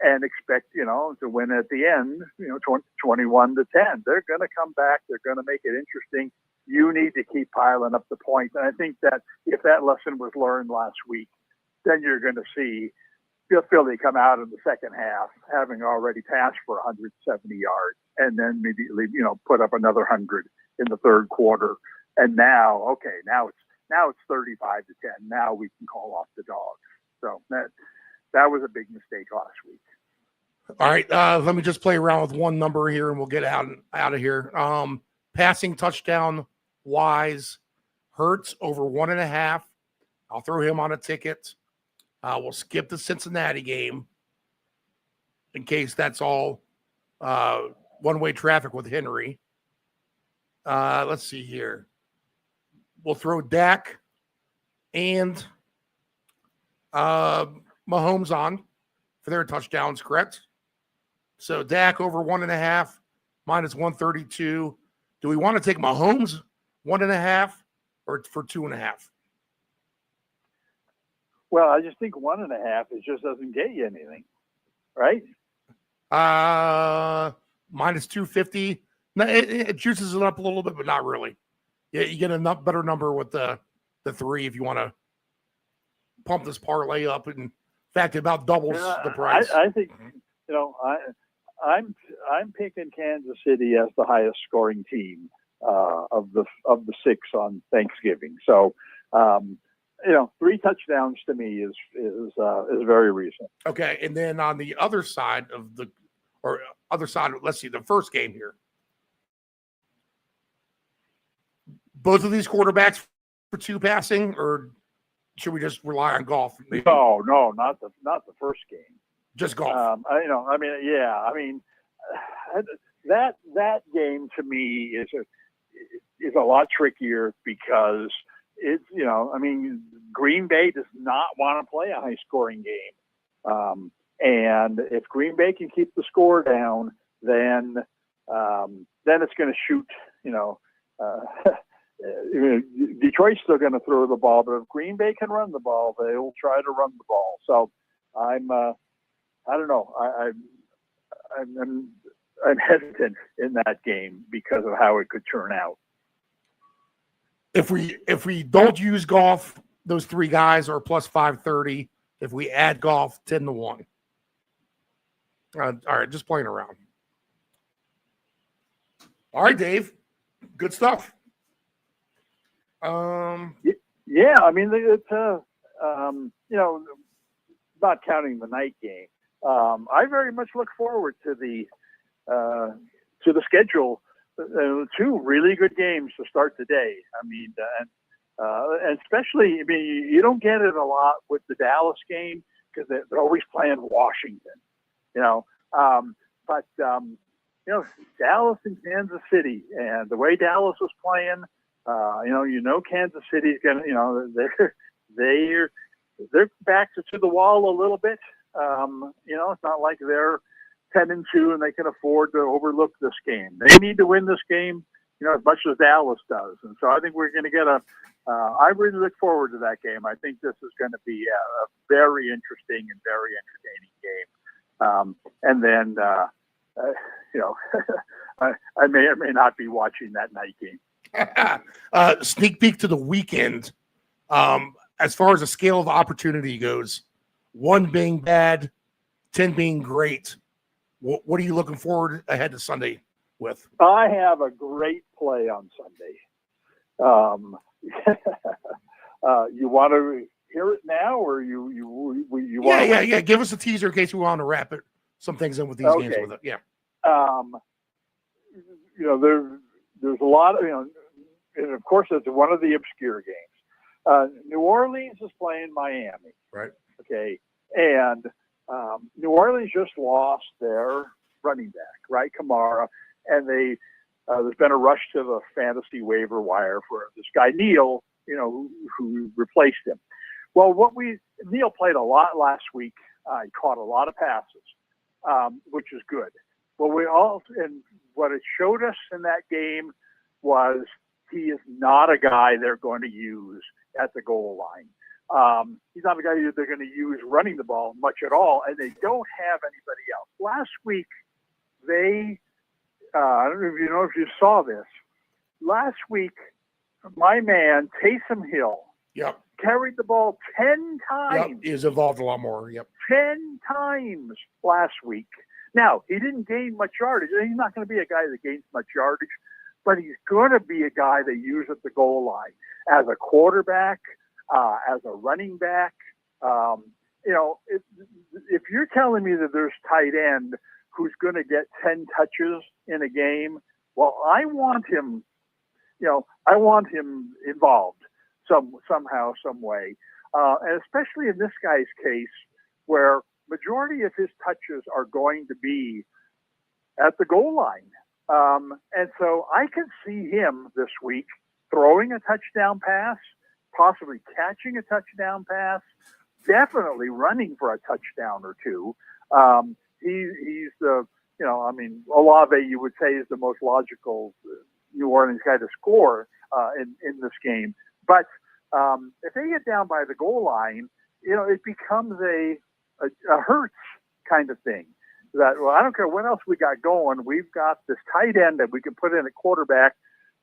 Speaker 1: and expect, to win at the end, 21-10. They're going to come back. They're going to make it interesting. You need to keep piling up the points. And I think that if that lesson was learned last week, then you're going to see Philly come out in the second half, having already passed for 170 yards, and then immediately, put up another 100 in the third quarter. And now it's 35-10. Now we can call off the dogs. So that was a big mistake last week.
Speaker 8: All right, let me just play around with one number here, and we'll get out of here. Passing touchdown wise, Hurts over 1.5. I'll throw him on a ticket. We'll skip the Cincinnati game in case that's all one-way traffic with Henry. Let's see here. We'll throw Dak and Mahomes on for their touchdowns, correct? So Dak over 1.5, minus 132. Do we want to take Mahomes 1.5 or for 2.5?
Speaker 1: Well, I just think 1.5 just doesn't get you anything, right?
Speaker 8: Minus 250. No, it juices it up a little bit, but not really. Yeah, you get a better number with the 3 if you want to pump this parlay up. And in fact, it about doubles the price.
Speaker 1: I think I'm picking Kansas City as the highest scoring team of the 6 on Thanksgiving. So 3 touchdowns to me is very reasonable.
Speaker 8: Okay, and then on the other side let's see, the first game here. Both of these quarterbacks for 2 passing, or should we just rely on golf?
Speaker 1: No, not the first game.
Speaker 8: Just golf.
Speaker 1: That game to me is a lot trickier because it's Green Bay does not want to play a high scoring game, and if Green Bay can keep the score down, then it's going to shoot. Detroit's still going to throw the ball, but if Green Bay can run the ball, they will try to run the ball. So I don't know. I'm hesitant in that game because of how it could turn out.
Speaker 8: If we don't use golf, those three guys are plus 530. If we add golf, 10-1. All right, just playing around. All right, Dave. Good stuff.
Speaker 1: Yeah, I mean, it's not counting the night game. I very much look forward to the schedule. Two really good games to start the day. I mean, and especially, I mean, you don't get it a lot with the Dallas game because they're always playing Washington, but Dallas and Kansas City, and the way Dallas was playing, Kansas City's gonna, they're back to the wall a little bit. It's not like they're 10-2 and they can afford to overlook this game. They need to win this game, as much as Dallas does. And so I think we're going to get I really look forward to that game. I think this is going to be a very interesting and very entertaining game. And then, I may or may not be watching that night game.
Speaker 8: Sneak peek to the weekend. As far as the scale of opportunity goes, 1 being bad, 10 being great. What are you looking forward ahead to Sunday with?
Speaker 1: I have a great play on Sunday. You want to hear it now, or you want?
Speaker 8: Yeah. Give us a teaser in case we want to wrap it. Some things in with these games with it. Yeah.
Speaker 1: There's a lot of and of course it's one of the obscure games. New Orleans is playing Miami.
Speaker 8: Right.
Speaker 1: Okay, and New Orleans just lost their running back, right, Kamara, and there's been a rush to the fantasy waiver wire for this guy Neal, who replaced him. Well, Neal played a lot last week. He caught a lot of passes, which is good. Well, and what it showed us in that game was he is not a guy they're going to use at the goal line. He's not a guy they're going to use running the ball much at all, and they don't have anybody else. Last week, I don't know if you saw this. Last week, my man, Taysom Hill, carried the ball 10 times.
Speaker 8: Yep, he's evolved a lot more. Yep.
Speaker 1: 10 times last week. Now, he didn't gain much yardage. He's not going to be a guy that gains much yardage, but he's going to be a guy they use at the goal line as a quarterback, as a running back. If you're telling me that there's tight end who's going to get 10 touches in a game, well, I want him involved somehow, some way. And especially in this guy's case where majority of his touches are going to be at the goal line. And so I can see him this week throwing a touchdown pass, possibly catching a touchdown pass, definitely running for a touchdown or two. He's the, Olave, you would say, is the most logical New Orleans guy to score in this game. But if they get down by the goal line, it becomes a Hurts kind of thing. That, well, I don't care what else we got going. We've got this tight end that we can put in at quarterback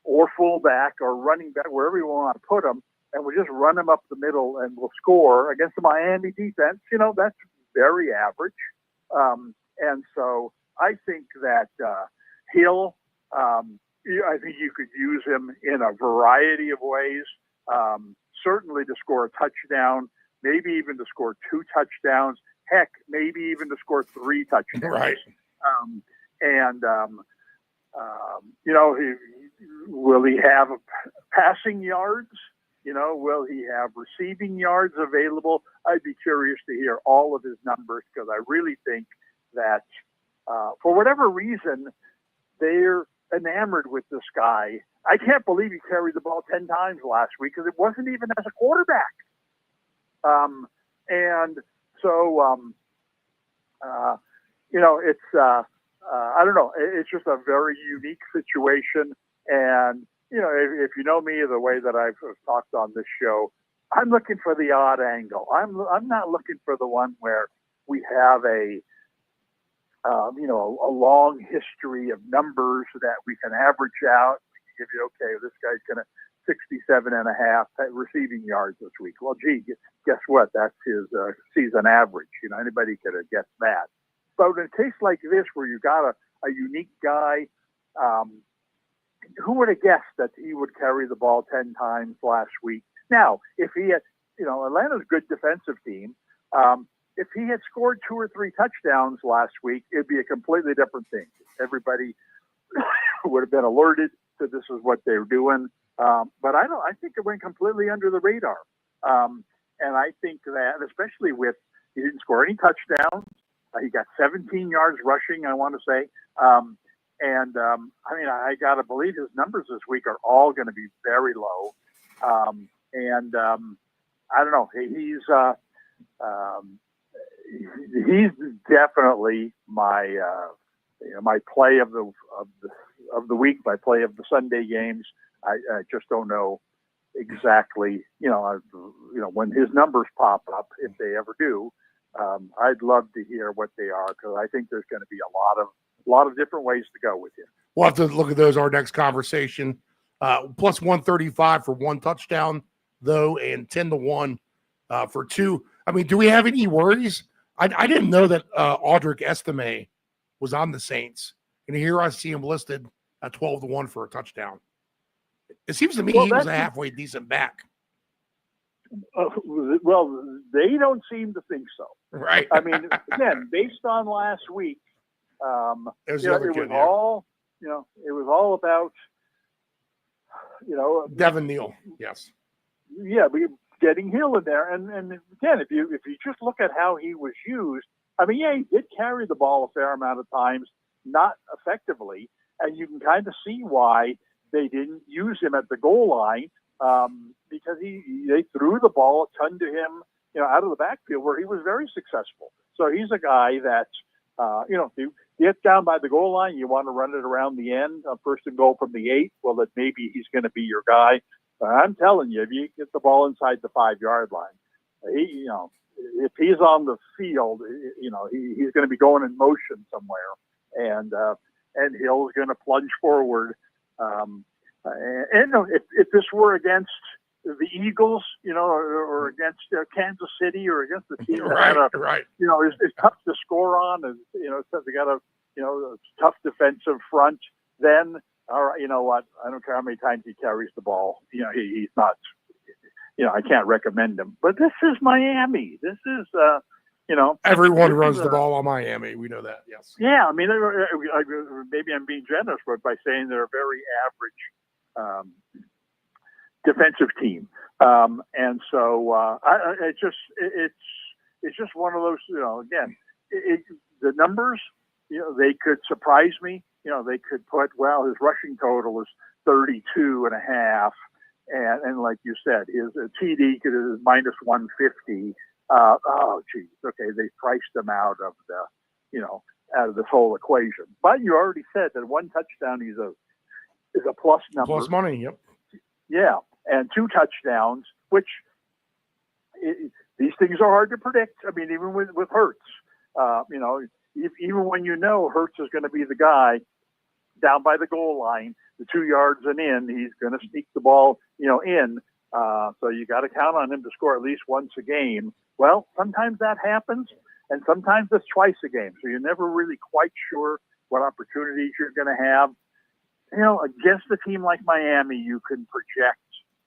Speaker 1: or fullback or running back, wherever you want to put them, and we'll just run them up the middle and we'll score against the Miami defense. That's very average. And so I think that Hill, I think you could use him in a variety of ways, certainly to score a touchdown, maybe even to score 2 touchdowns. Heck, maybe even to score 3 touchdowns.
Speaker 8: Right.
Speaker 1: Will he have passing yards? Will he have receiving yards available? I'd be curious to hear all of his numbers because I really think that for whatever reason, they're enamored with this guy. I can't believe he carried the ball 10 times last week because it wasn't even as a quarterback. It's I don't know. It's just a very unique situation. And, if you know me the way that I've talked on this show, I'm looking for the odd angle. I'm not looking for the one where we have a a long history of numbers that we can average out. We can give you, okay, this guy's going to 67.5 receiving yards this week. Well, gee, guess what? That's his season average. Anybody could have guessed that. But in a case like this, where you got a unique guy, who would have guessed that he would carry the ball 10 times last week? Now, if he had, Atlanta's a good defensive team. If he had scored 2 or 3 touchdowns last week, it'd be a completely different thing. Everybody would have been alerted that this is what they were doing. But I think it went completely under the radar. And I think that, especially with, he didn't score any touchdowns. He got 17 yards rushing, I want to say. I got to believe his numbers this week are all going to be very low. I don't know. He's definitely my my play of the week, my play of the Sunday games. I just don't know exactly. When his numbers pop up, if they ever do, I'd love to hear what they are, because I think there's going to be a lot of different ways to go with him.
Speaker 8: We'll have to look at those our next conversation. Plus 135 for 1 touchdown, though, and 10-1 for 2. I mean, do we have any worries? I didn't know that Audric Estime was on the Saints, and here I see him listed at 12-1 for a touchdown. It seems to me he was a halfway decent back.
Speaker 1: Well, they don't seem to think so.
Speaker 8: Right.
Speaker 1: I mean, again, based on last week, it was all about,
Speaker 8: Devin Neal. Yes.
Speaker 1: Yeah, getting Hill in there, and again, if you just look at how he was used, I mean, yeah, he did carry the ball a fair amount of times, not effectively, and you can kind of see why they didn't use him at the goal line, because they threw the ball a ton to him, out of the backfield, where he was very successful. So he's a guy that, if you get down by the goal line, you want to run it around the end, first and goal from the 8. Well, then maybe he's going to be your guy. But I'm telling you, if you get the ball inside the 5-yard line, if he's on the field, he's going to be going in motion somewhere, and Hill's going to plunge forward. If this were against the Eagles, or against Kansas City, or against the team that is tough to score on, and they got a tough defensive front, then all right, you know what? I don't care how many times he carries the ball. He's not. I can't recommend him. But this is Miami. This is
Speaker 8: everyone runs the ball on Miami. We know that. Yes.
Speaker 1: Yeah, I mean, maybe I'm being generous by saying they're a very average defensive team, and so it's just one of those. Again, the numbers, they could surprise me. They could put, his rushing total is 32.5, and like you said, his TD is minus 150. Oh, geez, okay, they priced him out of out of this whole equation. But you already said that 1 touchdown is a plus number.
Speaker 8: Plus money, yep.
Speaker 1: Yeah, and 2 touchdowns, which these things are hard to predict. I mean, even with Hurts, even when Hurts is going to be the guy down by the goal line, the 2 yards and in, he's going to sneak the ball, in. So you got to count on him to score at least once a game. Well, sometimes that happens, and sometimes it's twice a game. So you're never really quite sure what opportunities you're going to have. Against a team like Miami, you can project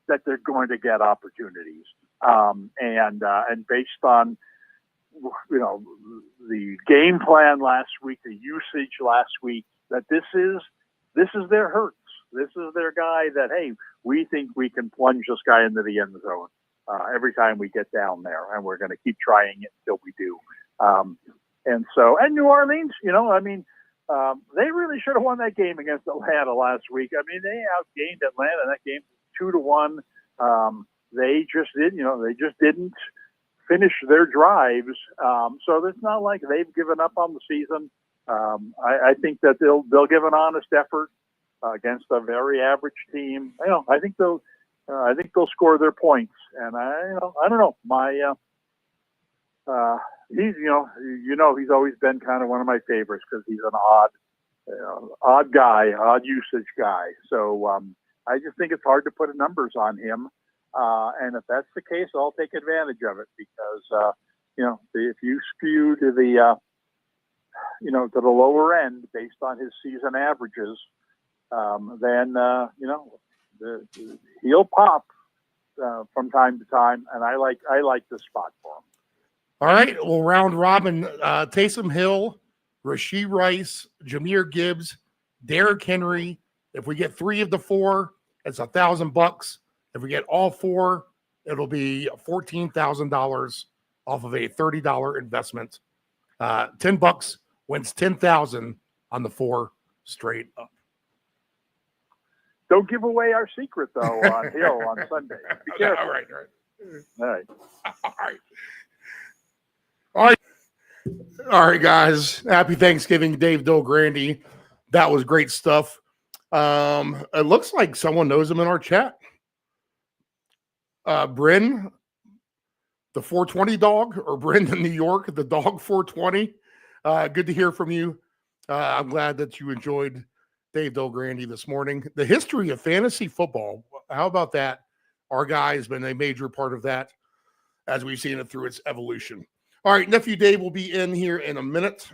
Speaker 1: that they're going to get opportunities. And based on, the game plan last week, the usage last week, that this is their Hurts. This is their guy that, hey, we think we can plunge this guy into the end zone every time we get down there, and we're going to keep trying it until we do. And New Orleans, they really should have won that game against Atlanta last week. I mean, they outgained Atlanta in that game 2-1. They just didn't finish their drives. So it's not like they've given up on the season. I think that they'll give an honest effort against a very average team. I think they'll score their points. And I don't know. he's he's always been kind of one of my favorites because he's an odd guy, odd usage guy. So I just think it's hard to put numbers on him. And if that's the case, I'll take advantage of it because if you skew to the to the lower end based on his season averages, then he'll pop from time to time, and I like this spot for him.
Speaker 8: All right, well, round robin: Taysom Hill, Rashee Rice, Jahmyr Gibbs, Derrick Henry. If we get 3 of the 4, it's $1,000. If we get all 4, it'll be $14,000 off of a $30 investment. $10 wins $10,000 on the 4 straight up.
Speaker 1: Don't give away our secret though on Hill on Sunday. Be careful.
Speaker 8: All right.
Speaker 1: All right.
Speaker 8: All right, guys. Happy Thanksgiving, Dave Dilgrandy. That was great stuff. It looks like someone knows him in our chat. Bryn, the 420 dog, or Bryn in New York, the dog 420. Good to hear from you. I'm glad that you enjoyed Dave Dilgrandy this morning. The history of fantasy football. How about that? Our guy has been a major part of that as we've seen it through its evolution. All right, Nephew Dave will be in here in a minute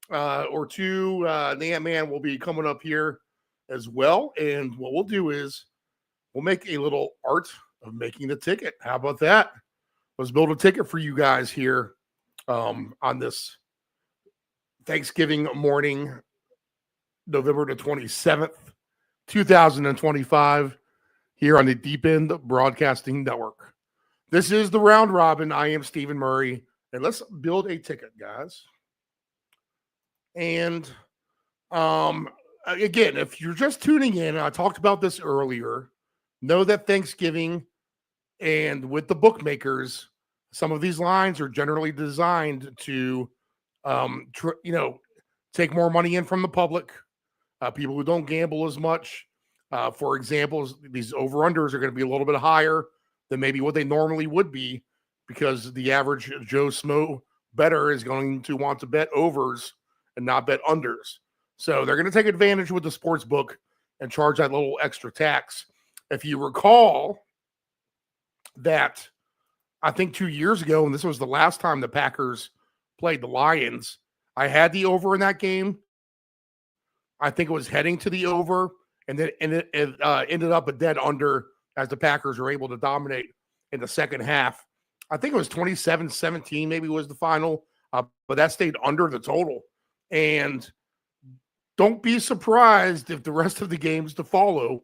Speaker 8: or two. The Ant-Man will be coming up here as well. And what we'll do is we'll make a little art of making the ticket. How about that? Let's build a ticket for you guys here on this Thanksgiving morning, November the 27th, 2025, here on the Deep End Broadcasting Network. This is the Round Robin. I am Stephen Murray. And let's build a ticket, guys. And again, if you're just tuning in, I talked about this earlier, know that Thanksgiving and with the bookmakers, some of these lines are generally designed to, take more money in from the public, people who don't gamble as much. For example, these over-unders are going to be a little bit higher than maybe what they normally would be, because the average Joe Smo bettor is going to want to bet overs and not bet unders. So they're going to take advantage with the sports book and charge that little extra tax. If you recall that, I think 2 years ago, and this was the last time the Packers played the Lions, I had the over in that game. I think it was heading to the over, and then it ended up a dead under as the Packers were able to dominate in the second half. I think it was 27-17 maybe was the final, but that stayed under the total. And don't be surprised if the rest of the games to follow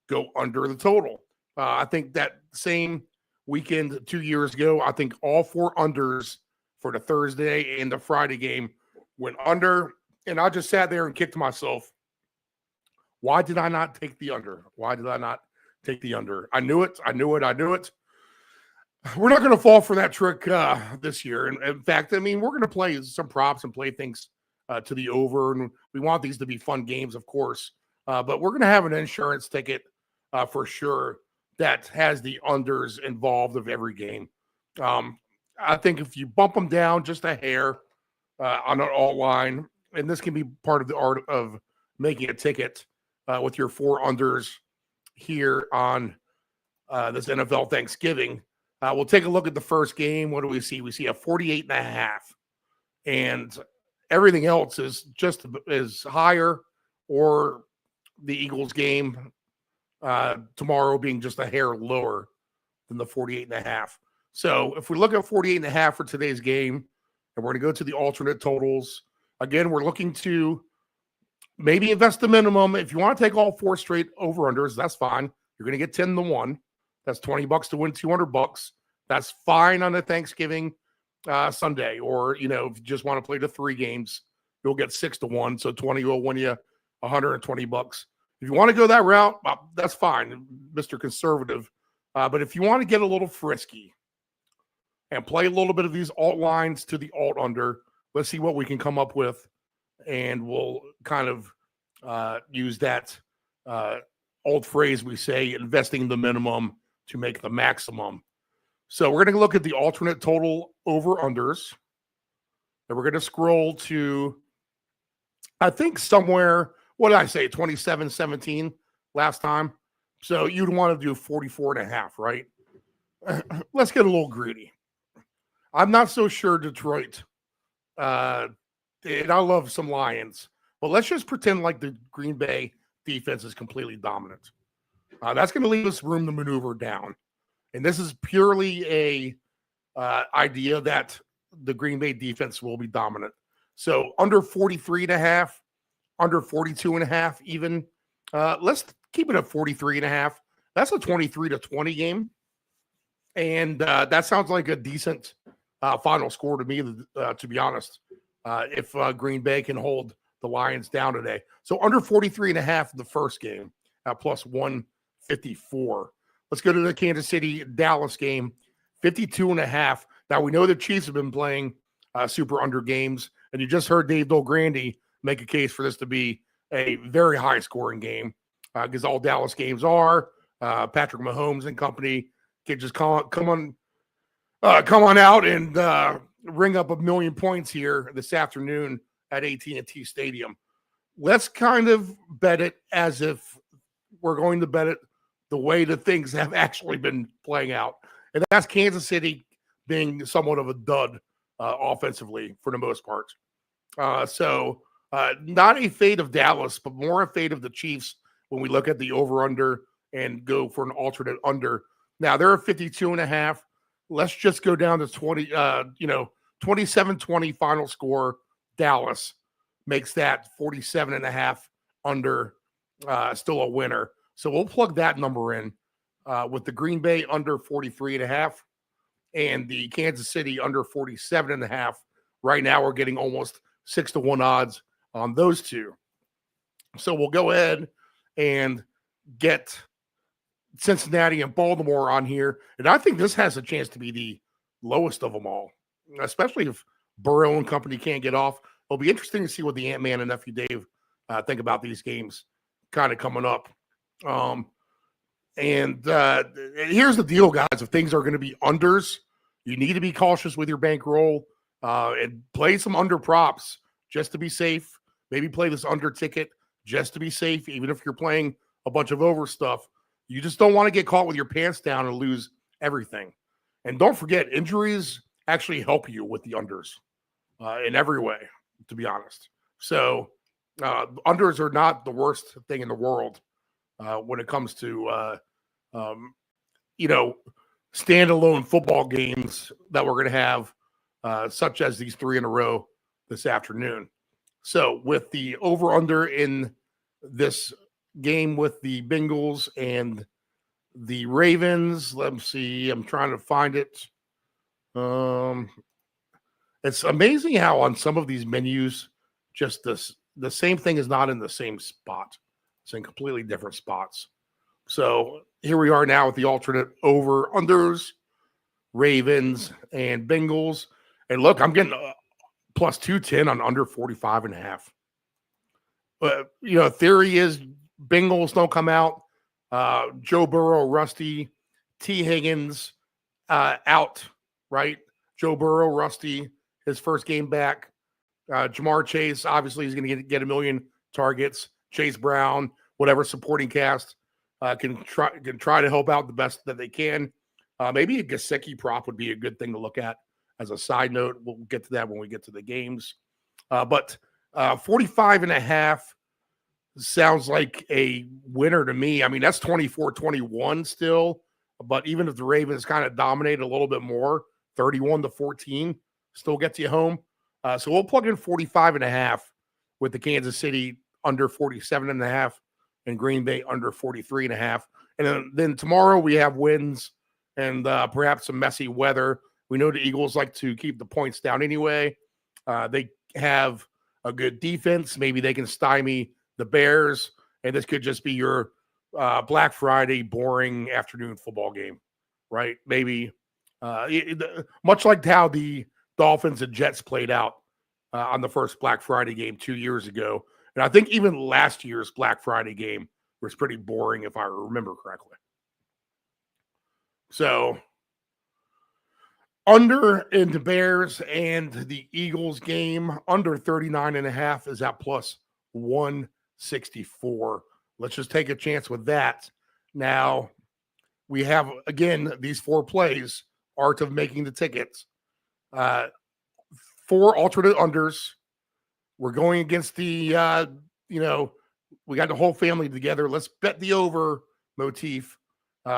Speaker 8: go under the total. I think that same weekend 2 years ago, I think all 4 unders for the Thursday and the Friday game went under. And I just sat there and kicked myself. Why did I not take the under? Why did I not take the under? I knew it. We're not going to fall for that trick this year. And in fact, I mean, we're going to play some props and play things to the over. And we want these to be fun games, of course. But we're going to have an insurance ticket for sure that has the unders involved of every game. I think if you bump them down just a hair on an alt line, and this can be part of the art of making a ticket with your 4 unders here on this NFL Thanksgiving. We'll take a look at the first game. What do we see? We see a 48.5, and everything else is just as higher, or the Eagles game tomorrow being just a hair lower than the 48.5. So if we look at 48.5 for today's game, and we're going to go to the alternate totals, again, we're looking to maybe invest the minimum. If you want to take all 4 straight over-unders, that's fine. You're going to get 10-1. That's $20 to win $200. That's fine on a Thanksgiving Sunday. Or, if you just want to play the 3 games, you'll get 6-1. So 20 will win you $120. If you want to go that route, that's fine, Mr. Conservative. But if you want to get a little frisky and play a little bit of these alt lines to the alt under, let's see what we can come up with. And we'll kind of use that old phrase we say, investing the minimum to make the maximum. So we're going to look at the alternate total over-unders. And we're going to scroll to, I think somewhere, what did I say, 27-17 last time? So you'd want to do 44.5, right? Let's get a little greedy. I'm not so sure Detroit, and I love some Lions, but let's just pretend like the Green Bay defense is completely dominant. That's going to leave us room to maneuver down. And this is purely a idea that the Green Bay defense will be dominant. So under 43.5, under 42.5 even. Let's keep it at 43.5. That's a 23-20 game. And that sounds like a decent final score to me, to be honest, if Green Bay can hold the Lions down today. So under 43.5 the first game, plus 154. Let's go to the Kansas City-Dallas game, 52.5. Now, we know the Chiefs have been playing super under games, and you just heard Dave Dolgrande make a case for this to be a very high-scoring game because all Dallas games are. Patrick Mahomes and company can just come on out and ring up 1 million points here this afternoon at AT&T Stadium. Let's kind of bet it as if we're going to bet it the way that things have actually been playing out. And that's Kansas City being somewhat of a dud offensively for the most part. So not a fate of Dallas, but more a fate of the Chiefs when we look at the over-under and go for an alternate under. Now, they're at 52.5. Let's just go down to 27-20 final score. Dallas makes that 47.5 under, still a winner. So we'll plug that number in with the Green Bay under 43.5 and the Kansas City under 47.5. Right now, we're getting almost 6-1 odds on those two. So we'll go ahead and get Cincinnati and Baltimore on here. And I think this has a chance to be the lowest of them all, especially if Burrow and company can't get off. It'll be interesting to see what the Ant-Man and Nephew Dave think about these games kind of coming up. And here's the deal, guys. If things are going to be unders, you need to be cautious with your bankroll and play some under props just to be safe. Maybe play this under ticket just to be safe, even if you're playing a bunch of over stuff. You just don't want to get caught with your pants down and lose everything. And don't forget, injuries actually help you with the unders in every way, to be honest. So unders are not the worst thing in the world when it comes to, standalone football games that we're going to have, such as these 3 in a row this afternoon. So with the over-under in this game with the Bengals and the Ravens, let me see. I'm trying to find it. It's amazing how on some of these menus, just the same thing is not in the same spot. It's in completely different spots. So here we are now with the alternate over-unders, Ravens and Bengals. And look, I'm getting plus 210 on under 45.5. Theory is Bengals don't come out. Joe Burrow, rusty. T. Higgins out, right? Joe Burrow, rusty. His first game back. Jamar Chase, obviously, he's going to get 1 million targets. Chase Brown, whatever supporting cast can try to help out the best that they can. Maybe a Gesicki prop would be a good thing to look at as a side note. We'll get to that when we get to the games. But 45.5 sounds like a winner to me. I mean, that's 24-21 still. But even if the Ravens kind of dominate a little bit more, 31-14 still gets you home. So we'll plug in 45.5 with the Kansas City under 47.5 and Green Bay under 43.5. And then tomorrow we have winds and perhaps some messy weather. We know the Eagles like to keep the points down anyway. They have a good defense. Maybe they can stymie the Bears, and this could just be your Black Friday boring afternoon football game, right? Maybe much like how the Dolphins and Jets played out on the first Black Friday game 2 years ago. And I think even last year's Black Friday game was pretty boring, if I remember correctly. So Under in the Bears and the Eagles game, under 39.5 is at plus 164. Let's just take a chance with that. Now, we have, again, these 4 plays, art of making the tickets. 4 alternate unders. We're going against the, we got the whole family together. Let's bet the over motif.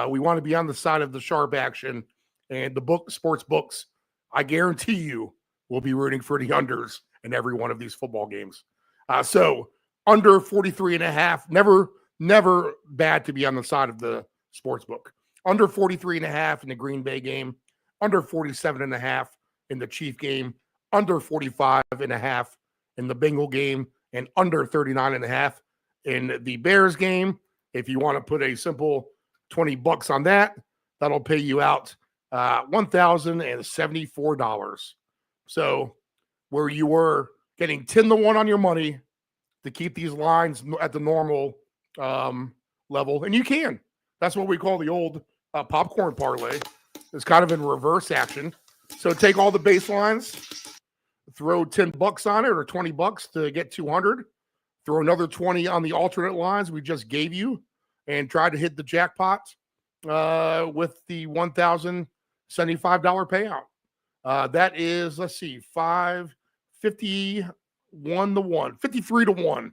Speaker 8: We want to be on the side of the sharp action. And the sports books, I guarantee you, will be rooting for the unders in every one of these football games. So under 43.5, never bad to be on the side of the sports book. Under 43.5 in the Green Bay game, under 47.5 in the Chief game, under 45.5 in the Bengal game, and under 39.5 in the Bears game. If you want to put a simple $20 on that, that'll pay you out $1,074. So where you were getting 10-1 on your money to keep these lines at the normal level, and you can. That's what we call the old popcorn parlay. It's kind of in reverse action. So take all the baselines, throw $10 on it or $20 to get 200. Throw another 20 on the alternate lines we just gave you, and try to hit the jackpot with the $1,075 payout. That is, let's see, 53-1.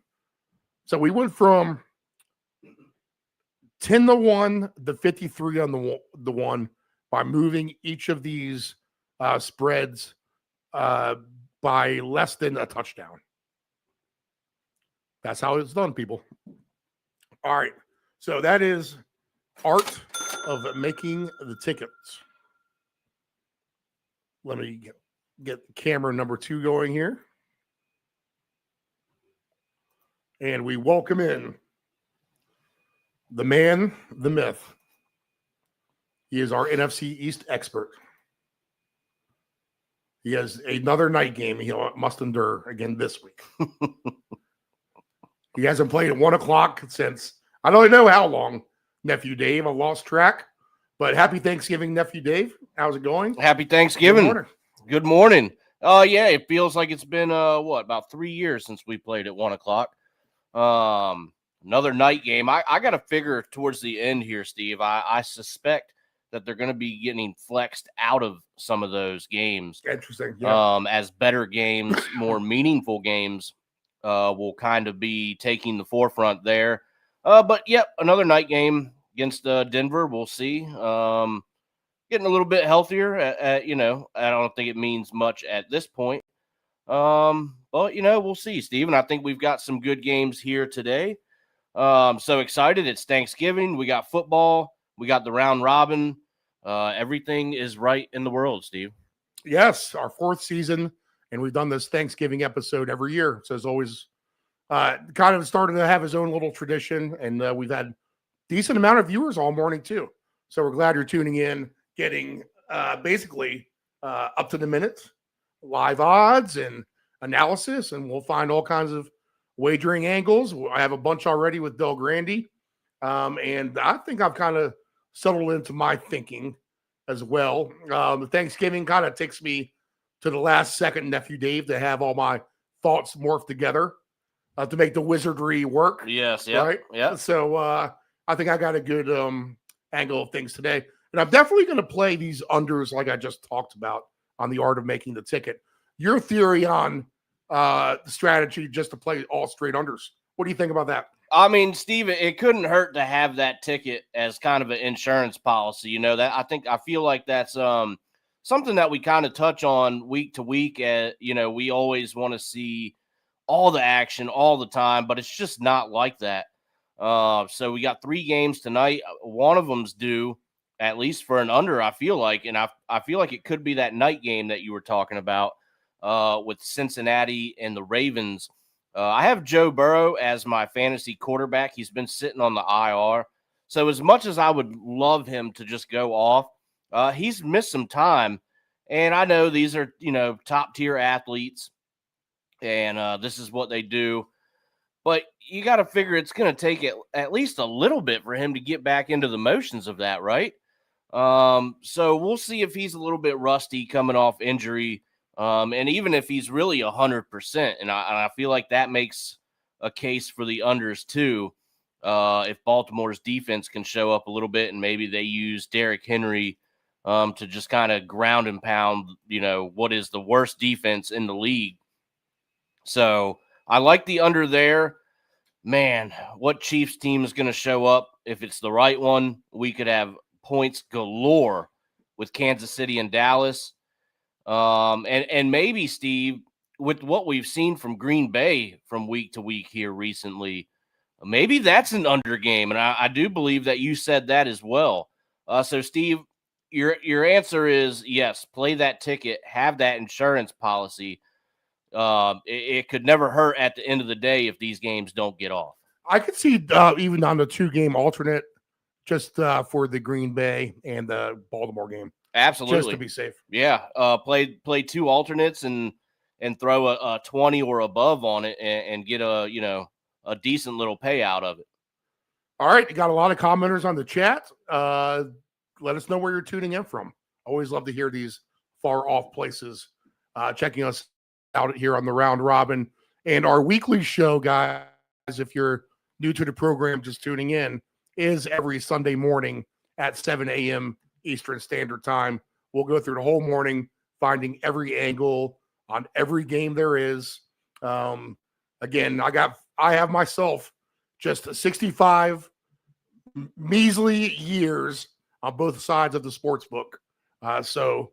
Speaker 8: So we went from 10-1 to 53 on the 1 by moving each of these spreads by less than a touchdown. That's how it's done, people. All right. So that is art of making the tickets. Let me get camera number 2 going here. And we welcome in the man, the myth. He is our NFC East expert. He has another night game he must endure again this week. He hasn't played at 1 o'clock since I don't know how long, Nephew Dave. I lost track. But happy Thanksgiving, Nephew Dave. How's it going?
Speaker 7: Happy Thanksgiving.
Speaker 8: Good morning.
Speaker 7: Good morning. Yeah, it feels like it's been about 3 years since we played at 1 o'clock. Another night game. I got to figure towards the end here, Steve. I suspect that they're going to be getting flexed out of some of those games.
Speaker 8: Interesting. Yeah.
Speaker 7: As better games, more meaningful games will kind of be taking the forefront there. But yep, another night game against Denver. We'll see. Getting a little bit healthier. I don't think it means much at this point. But we'll see, Steven. I think we've got some good games here today. So excited. It's Thanksgiving. We got football. We got the round robin. Everything is right in the world, Steve.
Speaker 8: Yes, our 4th season, and we've done this Thanksgiving episode every year. So it's always kind of started to have his own little tradition, and we've had decent amount of viewers all morning too. So we're glad you're tuning in, getting basically up to the minute live odds and analysis, and we'll find all kinds of wagering angles. I have a bunch already with Del Grande, and I think I've kind of settled into my thinking as well. The Thanksgiving kind of takes me to the last second, Nephew Dave, to have all my thoughts morphed together to make the wizardry work.
Speaker 7: Yes, yeah,
Speaker 8: right?
Speaker 7: Yeah.
Speaker 8: So I think I got a good angle of things today. And I'm definitely going to play these unders like I just talked about on the art of making the ticket. Your theory on the strategy just to play all straight unders. What do you think about that?
Speaker 7: I mean, Steve, it couldn't hurt to have that ticket as kind of an insurance policy. I feel like that's something that we kind of touch on week to week. We always want to see all the action all the time, but it's just not like that. So we got 3 games tonight. One of them's due, at least for an under, I feel like. And I feel like it could be that night game that you were talking about with Cincinnati and the Ravens. I have Joe Burrow as my fantasy quarterback. He's been sitting on the IR. So as much as I would love him to just go off, he's missed some time. And I know these are, top-tier athletes, and this is what they do. But you got to figure it's going to take at least a little bit for him to get back into the motions of that, right? So we'll see if he's a little bit rusty coming off injury. And even if he's really 100%, and I feel like that makes a case for the unders too. If Baltimore's defense can show up a little bit and maybe they use Derrick Henry to just kind of ground and pound, what is the worst defense in the league. So I like the under there. Man, what Chiefs team is going to show up? If it's the right one, we could have points galore with Kansas City and Dallas. And maybe, Steve, with what we've seen from Green Bay from week to week here recently, maybe that's an under game. And I do believe that you said that as well. So, Steve, your answer is yes, play that ticket, have that insurance policy. It could never hurt at the end of the day if these games don't get off.
Speaker 8: I could see even on the 2-game alternate just for the Green Bay and the Baltimore game.
Speaker 7: Absolutely.
Speaker 8: Just to be safe.
Speaker 7: Yeah. Play 2 alternates and throw a 20 or above on it and get a decent little payout of it.
Speaker 8: All right. You got a lot of commenters on the chat. Let us know where you're tuning in from. Always love to hear these far off places checking us out here on the Round Robin. And our weekly show, guys, if you're new to the program, just tuning in, is every Sunday morning at 7 a.m. Eastern Standard Time. We'll go through the whole morning, finding every angle on every game there is. Again, I have myself just 65 measly years on both sides of the sports book. So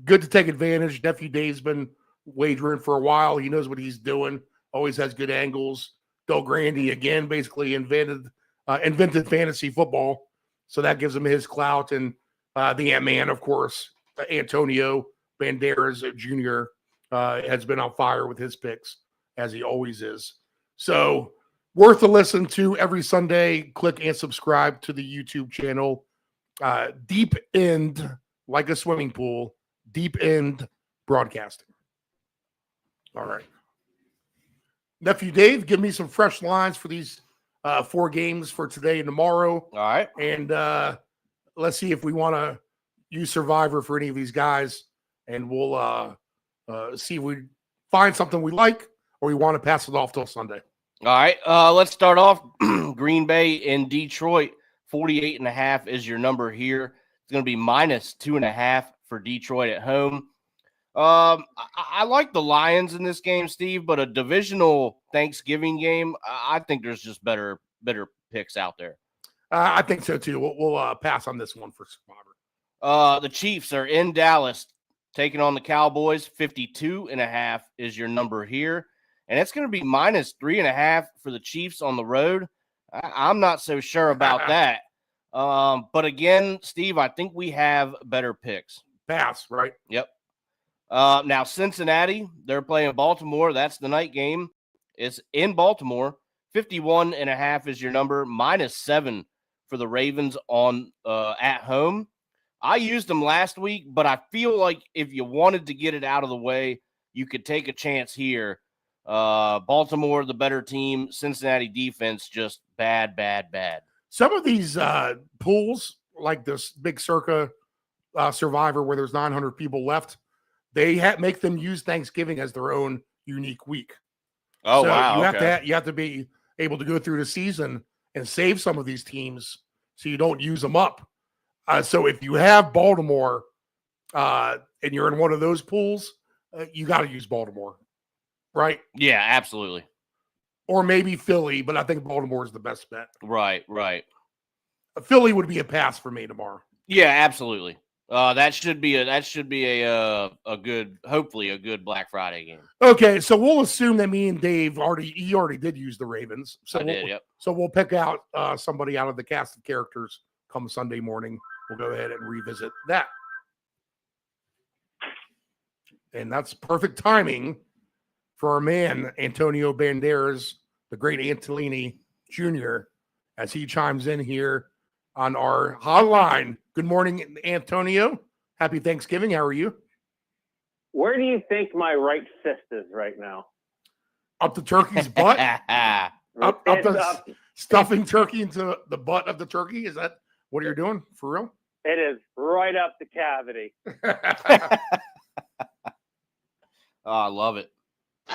Speaker 8: good to take advantage. Nephew Dave's been wagering for a while. He knows what he's doing. Always has good angles. Bill Grandy, again, basically invented fantasy football. So that gives him his clout. And the Ant-Man, of course, Antonio Banderas Jr. Has been on fire with his picks, as he always is. So worth a listen to every Sunday. Click and subscribe to the YouTube channel. Deep End, like a swimming pool, Deep End Broadcasting. All right. Nephew Dave, give me some fresh lines for these 4 games for today and tomorrow.
Speaker 7: All right.
Speaker 8: And let's see if we want to use Survivor for any of these guys. And we'll see if we find something we like or we want to pass it off till Sunday.
Speaker 7: All right. Let's start off. Green Bay in Detroit. 48.5 is your number here. It's going to be -2.5 for Detroit at home. I like the Lions in this game, Steve, but a divisional Thanksgiving game, I think there's just better picks out there.
Speaker 8: I think so too. We'll pass on this one for Survivor.
Speaker 7: The Chiefs are in Dallas taking on the Cowboys. 52.5 is your number here. And it's going to be -3.5 for the Chiefs on the road. I'm not so sure about that. But again, Steve, I think we have better picks.
Speaker 8: Pass, right?
Speaker 7: Yep. Now Cincinnati, they're playing Baltimore. That's the night game. It's in Baltimore. 51.5 is your number. -7 for the Ravens on at home. I used them last week, but I feel like if you wanted to get it out of the way, you could take a chance here. Baltimore, the better team. Cincinnati defense, just bad.
Speaker 8: Some of these pools, like this Big Circa Survivor, where there's 900 people left, they make them use Thanksgiving as their own unique week.
Speaker 7: Oh,
Speaker 8: so
Speaker 7: wow.
Speaker 8: You have to be able to go through the season and save some of these teams so you don't use them up. So if you have Baltimore and you're in one of those pools, you got to use Baltimore, right?
Speaker 7: Yeah, absolutely.
Speaker 8: Or maybe Philly, but I think Baltimore is the best bet.
Speaker 7: Right.
Speaker 8: Philly would be a pass for me tomorrow.
Speaker 7: Yeah, absolutely. That should be a good, hopefully a good Black Friday game.
Speaker 8: Okay, so we'll assume that me and Dave already did use the Ravens. So
Speaker 7: I did, yep.
Speaker 8: So we'll pick out somebody out of the cast of characters come Sunday morning. We'll go ahead and revisit that. And that's perfect timing for our man, Antonio Banderas, the great Antolini Jr., as he chimes in here on our hotline. Good morning, Antonio. Happy Thanksgiving. How are you?
Speaker 9: Where do you think my right fist is right now?
Speaker 8: Up the turkey's butt? Stuffing turkey into the butt of the turkey? Is that what you're doing? For real?
Speaker 9: It is right up the cavity.
Speaker 7: Oh, I love it.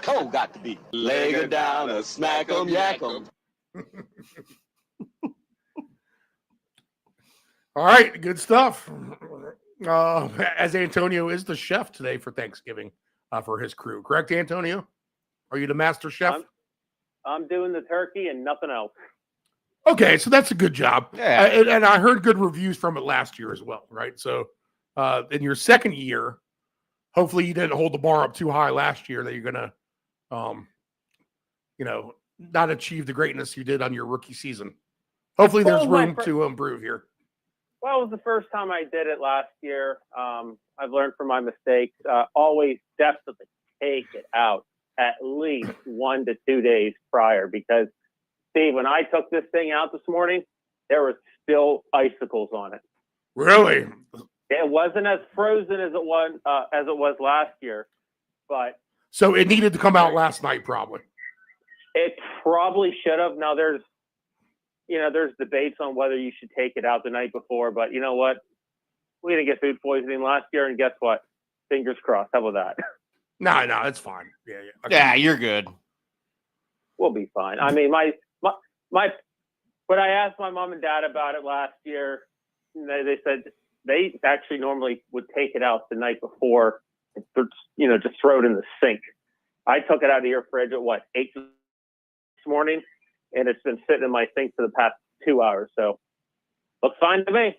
Speaker 3: Oh, got to be. Leg her down or smack 'em, yak 'em.
Speaker 8: All right, good stuff. As Antonio is the chef today for Thanksgiving for his crew, correct, Antonio? Are you the master chef?
Speaker 9: I'm doing the turkey and nothing else.
Speaker 8: Okay, so that's a good job.
Speaker 7: Yeah.
Speaker 8: And I heard good reviews from it last year as well, right? So in your second year, hopefully you didn't hold the bar up too high last year that you're going to, not achieve the greatness you did on your rookie season. Hopefully there's room to improve here.
Speaker 9: Well, it was the first time I did it last year. I've learned from my mistakes. Always definitely take it out at least 1 to 2 days prior, because Steve, when I took this thing out this morning, there were still icicles on it.
Speaker 8: Really?
Speaker 9: It wasn't as frozen as it was last year, but
Speaker 8: so it needed to come out last night, probably.
Speaker 9: it probably should have. Now there's debates on whether you should take it out the night before, but you know what? We didn't get food poisoning last year, and guess what? Fingers crossed. How about that?
Speaker 8: No, it's fine. Yeah. Okay.
Speaker 7: Yeah, you're good.
Speaker 9: We'll be fine. I mean, when I asked my mom and dad about it last year, they said they actually normally would take it out the night before, just throw it in the sink. I took it out of your fridge at 8 this morning, and it's been sitting in my sink for the past 2 hours. So looks fine to me.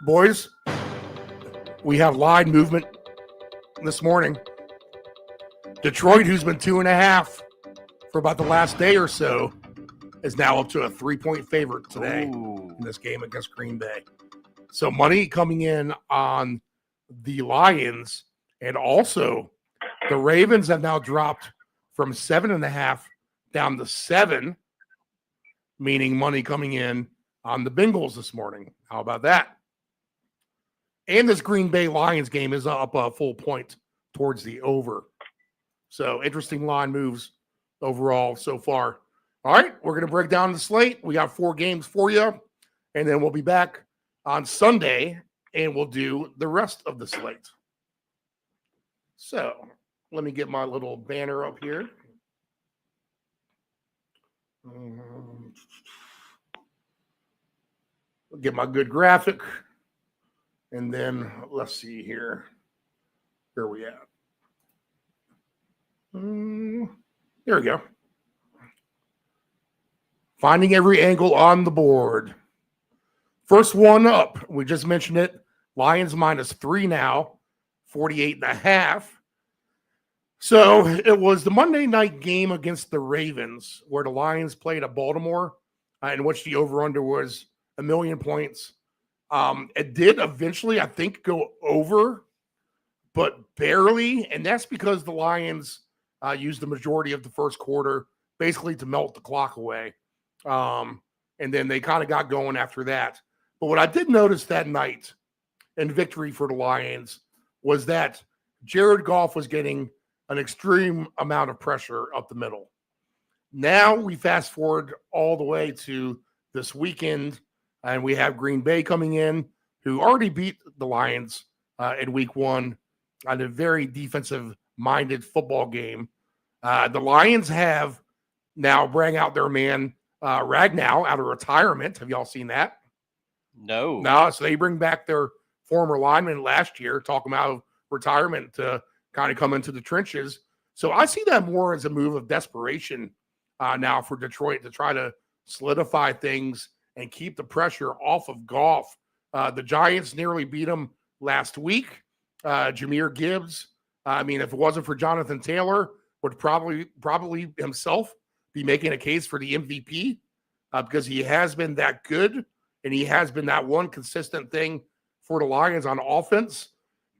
Speaker 8: Boys, we have line movement this morning. Detroit, who's been 2.5 for about the last day or so, is now up to a 3-point favorite today in this game against Green Bay. So money coming in on the Lions, and also the Ravens have now dropped from 7.5 down to 7, meaning money coming in on the Bengals this morning. How about that? And this Green Bay Lions game is up a full point towards the over. So interesting line moves overall so far. All right, we're going to break down the slate. We got 4 games for you, and then we'll be back on Sunday, and we'll do the rest of the slate. So let me get my little banner up here. Get my good graphic. And then let's see here. Where are we at? There we go. Finding every angle on the board. First one up. We just mentioned it. Lions -3 now. 48.5. So it was the Monday night game against the Ravens where the Lions played at Baltimore, in which the over-under was 1 million points. It did eventually, I think, go over, but barely. And that's because the Lions used the majority of the first quarter basically to melt the clock away. And then they kind of got going after that. But what I did notice that night in victory for the Lions was that Jared Goff was getting an extreme amount of pressure up the middle. Now we fast forward all the way to this weekend, and we have Green Bay coming in, who already beat the Lions in week 1 on a very defensive-minded football game. The Lions have now bring out their man Ragnow out of retirement. Have y'all seen that?
Speaker 7: No.
Speaker 8: No, so they bring back their former lineman last year, talking about retirement to kind of come into the trenches. So I see that more as a move of desperation now for Detroit to try to solidify things and keep the pressure off of Goff. The Giants nearly beat them last week. Jahmyr Gibbs, if it wasn't for Jonathan Taylor, would probably himself be making a case for the MVP because he has been that good and he has been that one consistent thing for the Lions on offense.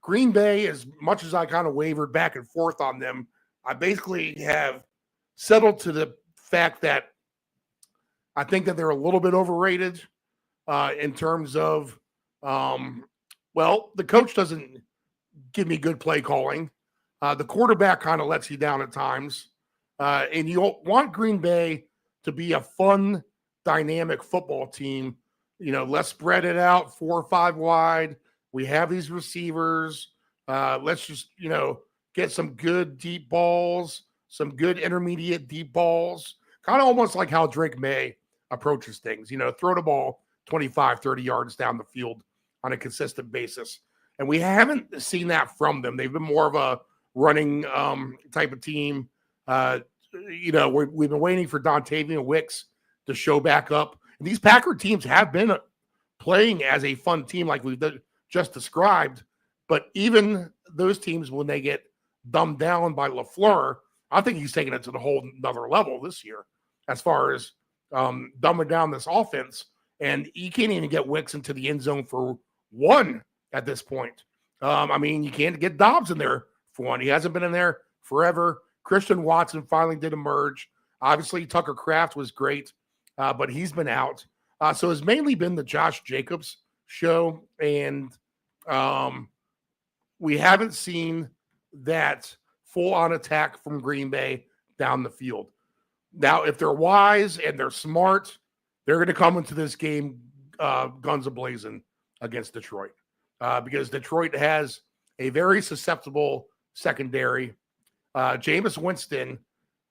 Speaker 8: Green Bay, as much as I kind of wavered back and forth on them, I basically have settled to the fact that I think that they're a little bit overrated in terms of, the coach doesn't give me good play calling. The quarterback kind of lets you down at times. And you want Green Bay to be a fun, dynamic football team. Let's spread it out 4 or 5 wide. We have these receivers. Let's just, get some good deep balls, some good intermediate deep balls, kind of almost like how Drake May approaches things, throw the ball 25, 30 yards down the field on a consistent basis. And we haven't seen that from them. They've been more of a running type of team. We've been waiting for Dontavian Wicks to show back up. And these Packer teams have been playing as a fun team like we've just described. But even those teams, when they get dumbed down by LaFleur, I think he's taking it to the whole another level this year as far as dumbing down this offense. And you can't even get Wicks into the end zone for one at this point. You can't get Dobbs in there for one. He hasn't been in there forever. Christian Watson finally did emerge. Obviously, Tucker Kraft was great, but he's been out. So it's mainly been the Josh Jacobs show, and we haven't seen that full-on attack from Green Bay down the field. Now, if they're wise and they're smart, they're going to come into this game guns a-blazing against Detroit because Detroit has a very susceptible secondary. Jameis Winston,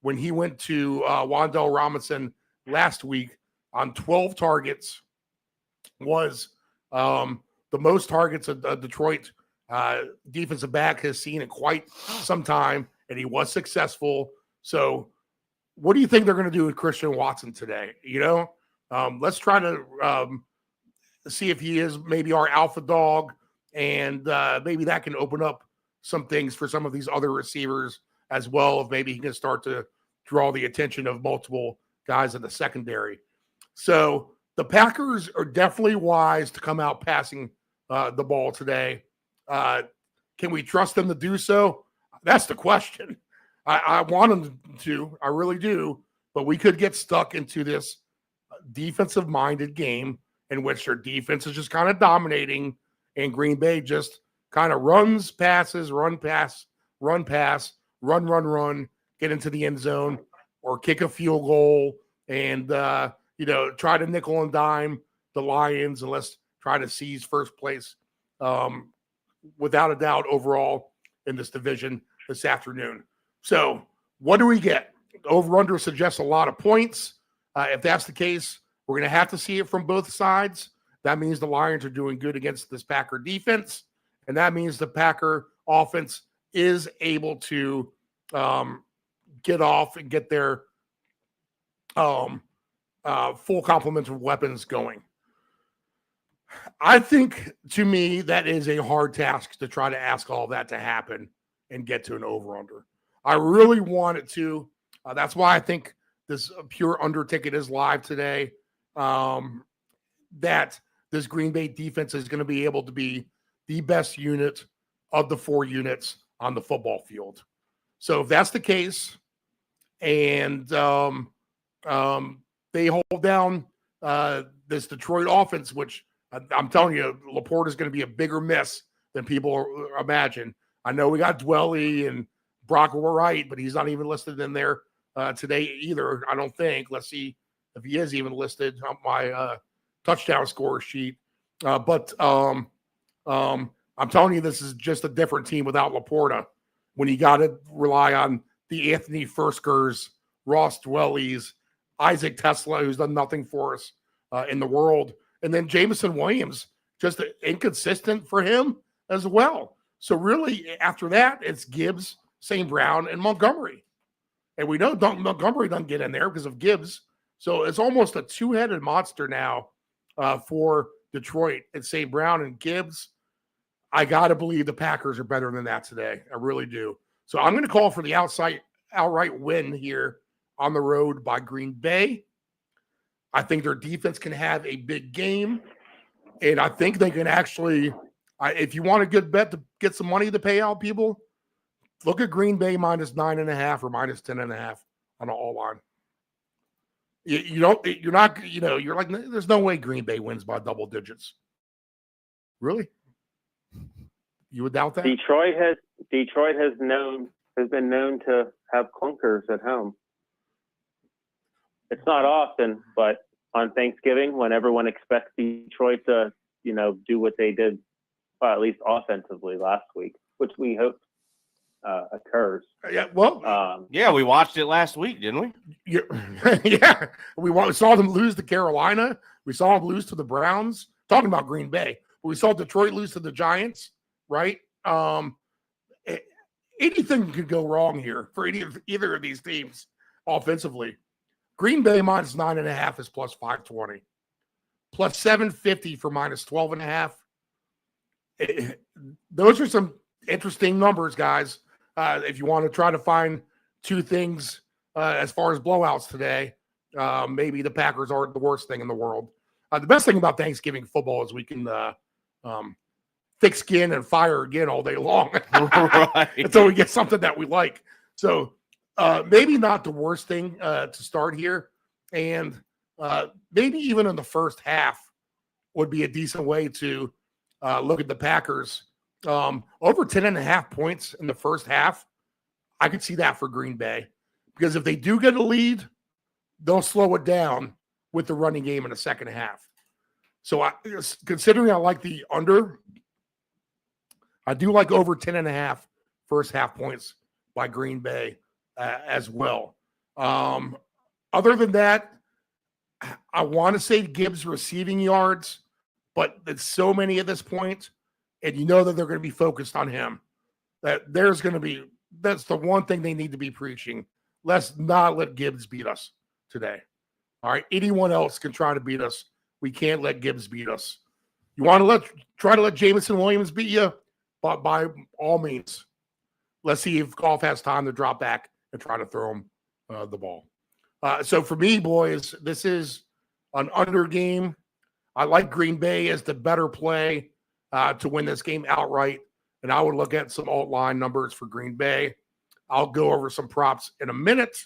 Speaker 8: when he went to Wan'Dale Robinson last week on 12 targets, was the most targets a Detroit defensive back has seen in quite some time, and he was successful. So what do you think they're going to do with Christian Watson today? Let's try to see if he is maybe our alpha dog, and maybe that can open up some things for some of these other receivers as well. If maybe he can start to draw the attention of multiple guys in the secondary. So the Packers are definitely wise to come out passing the ball today. Can we trust them to do so? That's the question. I want them to. I really do. But we could get stuck into this defensive-minded game in which their defense is just kind of dominating, and Green Bay just kind of runs, passes, run, pass, run, pass, run, get into the end zone, or kick a field goal and, try to nickel and dime the Lions, and let's try to seize first place without a doubt overall in this division this afternoon. So what do we get? Over-under suggests a lot of points. If that's the case, we're going to have to see it from both sides. That means the Lions are doing good against this Packer defense, and that means the Packer offense is able to get off and get their full complement of weapons going. I think, to me, that is a hard task to try to ask all that to happen and get to an over-under. I really want it to. That's why I think this pure under ticket is live today, that this Green Bay defense is going to be able to be the best unit of the 4 units on the football field. So if that's the case, and they hold down this Detroit offense, which I'm telling you, Laporte is going to be a bigger miss than people imagine. I know we got Dwelly and Brock Wright, but he's not even listed in there today either, I don't think. Let's see if he is even listed on my touchdown score sheet. But I'm telling you, this is just a different team without Laporta, when you got to rely on the Anthony Furskers, Ross Dwellys, Isaac Tesla, who's done nothing for us in the world, and then Jameson Williams, just inconsistent for him as well. So really, after that, it's Gibbs, St. Brown, and Montgomery. And we know Montgomery doesn't get in there because of Gibbs. So it's almost a two-headed monster now for Detroit. It's St. Brown and Gibbs. I got to believe the Packers are better than that today. I really do. So I'm going to call for the outright win here on the road by Green Bay. I think their defense can have a big game. And I think they can actually, if you want a good bet to get some money to pay out people, look at Green Bay minus 9.5 or minus 10.5 on an all line. You're like, there's no way Green Bay wins by double digits. Really? You would doubt that?
Speaker 9: Detroit has been known to have clunkers at home. It's not often, but on Thanksgiving when everyone expects Detroit to, do what they did, at least offensively last week, which we hope occurs.
Speaker 8: Yeah, well,
Speaker 7: Yeah, we watched it last week, didn't we?
Speaker 8: yeah. We saw them lose to Carolina. We saw them lose to the Browns. Talking about Green Bay. We saw Detroit lose to the Giants, right? Anything could go wrong here for either of these teams offensively. Green Bay minus 9.5 is plus 520. Plus 750 for minus 12.5. Those are some interesting numbers, guys. If you want to try to find two things as far as blowouts today, maybe the Packers aren't the worst thing in the world. The best thing about Thanksgiving football is we can thick skin and fire again all day long
Speaker 7: Right.
Speaker 8: until we get something that we like. So maybe not the worst thing to start here. And maybe even in the first half would be a decent way to look at the Packers. Over 10.5 points in the first half, I could see that for Green Bay. Because if they do get a lead, they'll slow it down with the running game in the second half. So considering I like the under, I do like over 10.5 first half points by Green Bay as well. Other than that, I want to say Gibbs receiving yards, but it's so many at this point, and you know that they're going to be focused on him. That's the one thing they need to be preaching. Let's not let Gibbs beat us today. All right, anyone else can try to beat us. We can't let Gibbs beat us. You want to try to let Jameson Williams beat you? But by all means, let's see if Goff has time to drop back and try to throw him the ball. So for me, boys, this is an under game. I like Green Bay as the better play to win this game outright. And I would look at some alt line numbers for Green Bay. I'll go over some props in a minute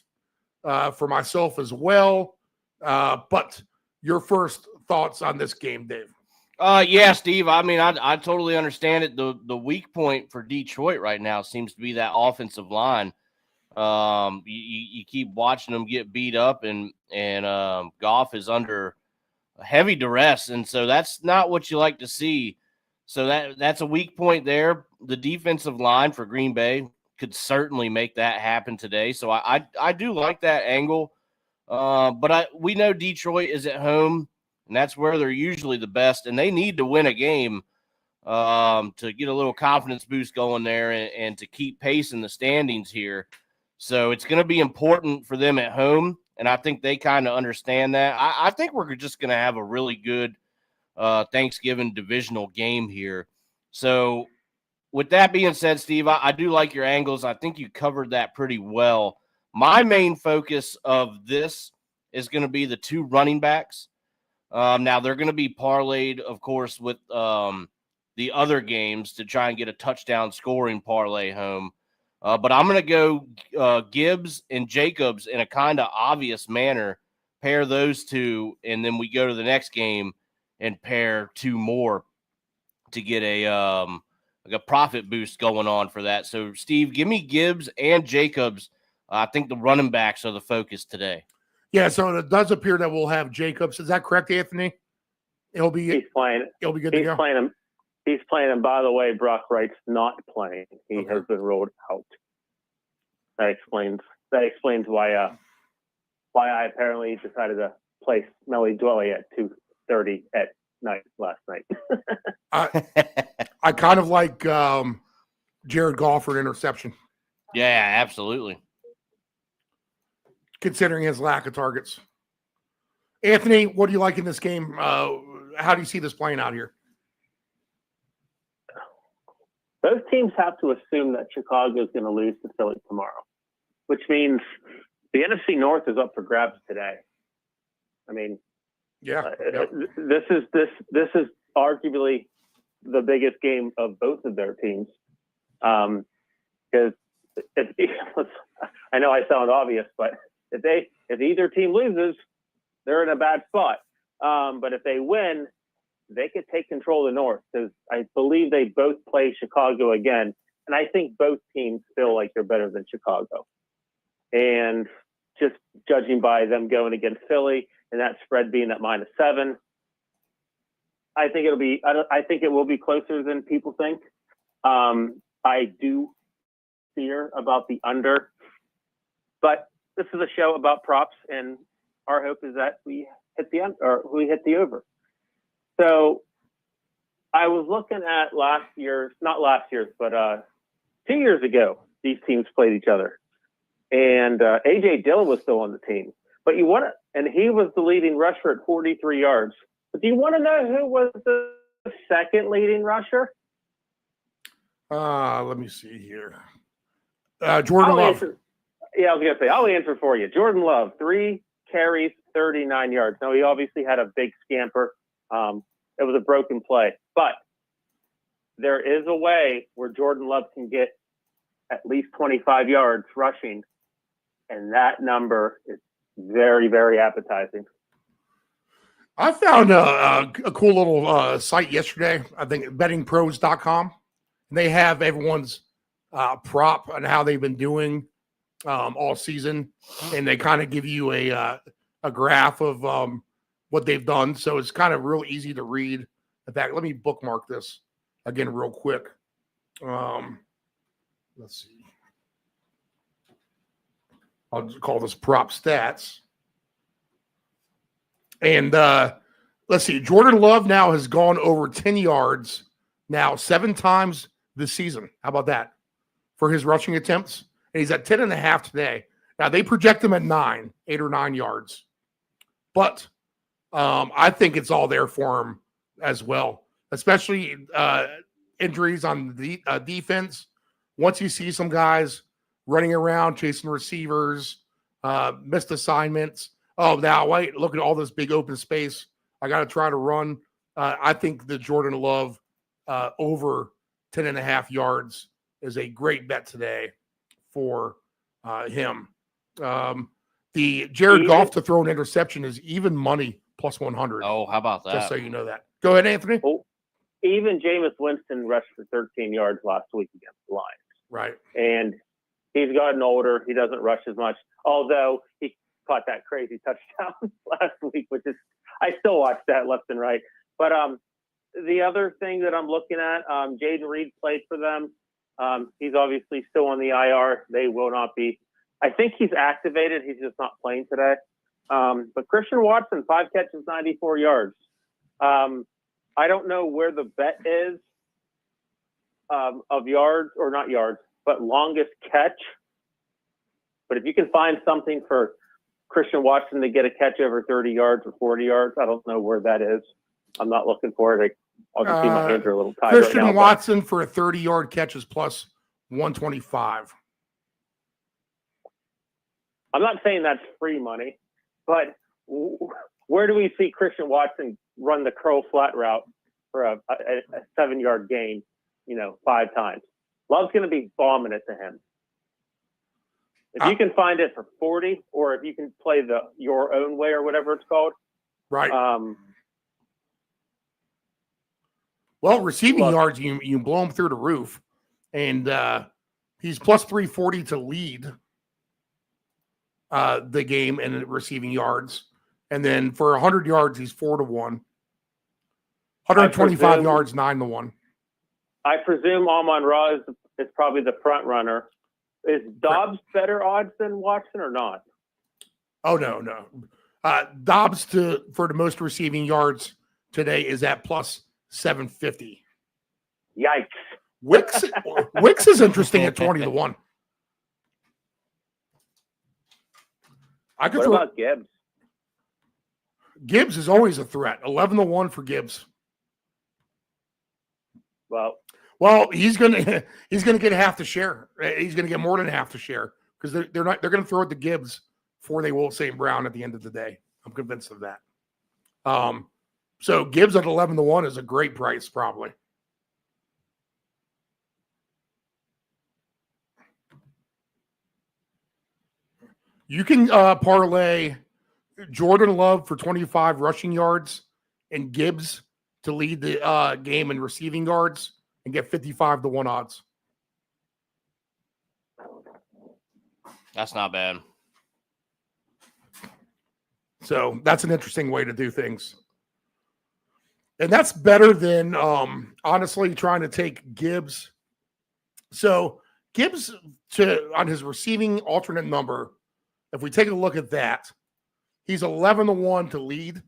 Speaker 8: for myself as well. But your first thoughts on this game, Dave?
Speaker 7: Yeah, Steve. I mean, I totally understand it. The weak point for Detroit right now seems to be that offensive line. You keep watching them get beat up, and Goff is under heavy duress, and so that's not what you like to see. So that's a weak point there. The defensive line for Green Bay could certainly make that happen today. So I do like that angle. But we know Detroit is at home, and that's where they're usually the best, and they need to win a game to get a little confidence boost going there and to keep pace in the standings here. So it's going to be important for them at home, and I think they kind of understand that. I think we're just going to have a really good Thanksgiving divisional game here. So with that being said, Steve, I do like your angles. I think you covered that pretty well. My main focus of this is going to be the two running backs. Now, they're going to be parlayed, of course, with the other games to try and get a touchdown scoring parlay home. But I'm going to go Gibbs and Jacobs in a kind of obvious manner, pair those two, and then we go to the next game and pair two more to get a profit boost going on for that. So, Steve, give me Gibbs and Jacobs. I think the running backs are the focus today.
Speaker 8: Yeah, so it does appear that we'll have Jacobs. Is that correct, Anthony? He's
Speaker 9: playing.
Speaker 8: It'll be good to go.
Speaker 9: He's playing, and by the way, Brock Wright's not playing. He has been ruled out. That explains why I apparently decided to play Smelly Dwelly at 2:30 at night last night.
Speaker 8: I kind of like Jared Goff for an interception.
Speaker 7: Yeah, absolutely.
Speaker 8: Considering his lack of targets. Anthony, what do you like in this game? How do you see this playing out here?
Speaker 9: Both teams have to assume that Chicago is going to lose to Philly tomorrow, which means the NFC North is up for grabs today. I mean, this is arguably the biggest game of both of their teams, because I know I sound obvious, but if either team loses, they're in a bad spot. But if they win, they could take control of the North, because I believe they both play Chicago again. And I think both teams feel like they're better than Chicago. And just judging by them going against Philly, and that spread being at -7. I think I think it will be closer than people think. I do fear about the under, but this is a show about props, and our hope is that we hit the we hit the over. So I was looking at not last year's, but 2 years ago, these teams played each other, and AJ Dillon was still on the team. But and he was the leading rusher at 43 yards. But do you want to know who was the second leading rusher?
Speaker 8: Let me see here. Jordan Love.
Speaker 9: Yeah, I was going to say, I'll answer for you. Jordan Love, 3 carries, 39 yards. Now, he obviously had a big scamper. It was a broken play. But there is a way where Jordan Love can get at least 25 yards rushing, and that number is very, very appetizing.
Speaker 8: I found a cool little site yesterday. I think bettingpros.com. They have everyone's prop on how they've been doing all season, and they kind of give you a graph of what they've done. So it's kind of real easy to read. In fact, let me bookmark this again real quick. Let's see. I'll just call this prop stats. And let's see. Jordan Love now has gone over 10 yards now 7 times this season. How about that for his rushing attempts? And he's at 10.5 today. Now they project him at 8 or 9 yards. But I think it's all there for him as well, especially injuries on the defense. Once you see some guys running around, chasing receivers, missed assignments. Oh, now wait, look at all this big open space. I got to try to run. I think the Jordan Love over 10.5 yards is a great bet today for him. The Jared Goff to throw an interception is even money plus 100.
Speaker 7: Oh, how about that?
Speaker 8: Just so you know that. Go ahead, Anthony.
Speaker 9: Oh, even Jameis Winston rushed for 13 yards last week against the Lions.
Speaker 8: Right.
Speaker 9: And he's gotten older. He doesn't rush as much, although he caught that crazy touchdown last week, which is, I still watch that left and right. But the other thing that I'm looking at, Jaden Reed played for them. He's obviously still on the IR. They will not be. I think he's activated. He's just not playing today. But Christian Watson, 5 catches, 94 yards. I don't know where the bet is of yards, or not yards, but longest catch. But if you can find something for Christian Watson to get a catch over 30 yards or 40 yards, I don't know where that is. I'm not looking for it. I'll just see my hands are a little tired
Speaker 8: Christian
Speaker 9: right now,
Speaker 8: Watson for a 30-yard catch is plus 125.
Speaker 9: I'm not saying that's free money, but where do we see Christian Watson run the curl flat route for a 7-yard gain, 5 times? Love's going to be bombing it to him. If you can find it for 40, or if you can play your own way or whatever it's called.
Speaker 8: Right. Well, receiving yards, you blow him through the roof. And he's plus 340 to lead the game in receiving yards. And then for 100 yards, he's 4-1. 125 yards, 9-1.
Speaker 9: I presume Amon-Ra is probably the front runner. Is Dobbs better odds than Watson or not?
Speaker 8: Oh, no. Dobbs for the most receiving yards today is at plus 750.
Speaker 9: Yikes.
Speaker 8: Wicks is interesting at 20-1.
Speaker 9: What about Gibbs?
Speaker 8: Gibbs is always a threat. 11-1 for Gibbs.
Speaker 9: Well,
Speaker 8: he's gonna get half the share. He's gonna get more than half the share because they're gonna throw it to Gibbs before they will St. Brown at the end of the day. I'm convinced of that. So Gibbs at 11-1 is a great price, probably. You can parlay Jordan Love for 25 rushing yards and Gibbs to lead the game in receiving yards and get 55-1 odds.
Speaker 7: That's not bad.
Speaker 8: So that's an interesting way to do things. And that's better than honestly trying to take Gibbs. So Gibbs on his receiving alternate number, if we take a look at that, he's 11-1 to lead.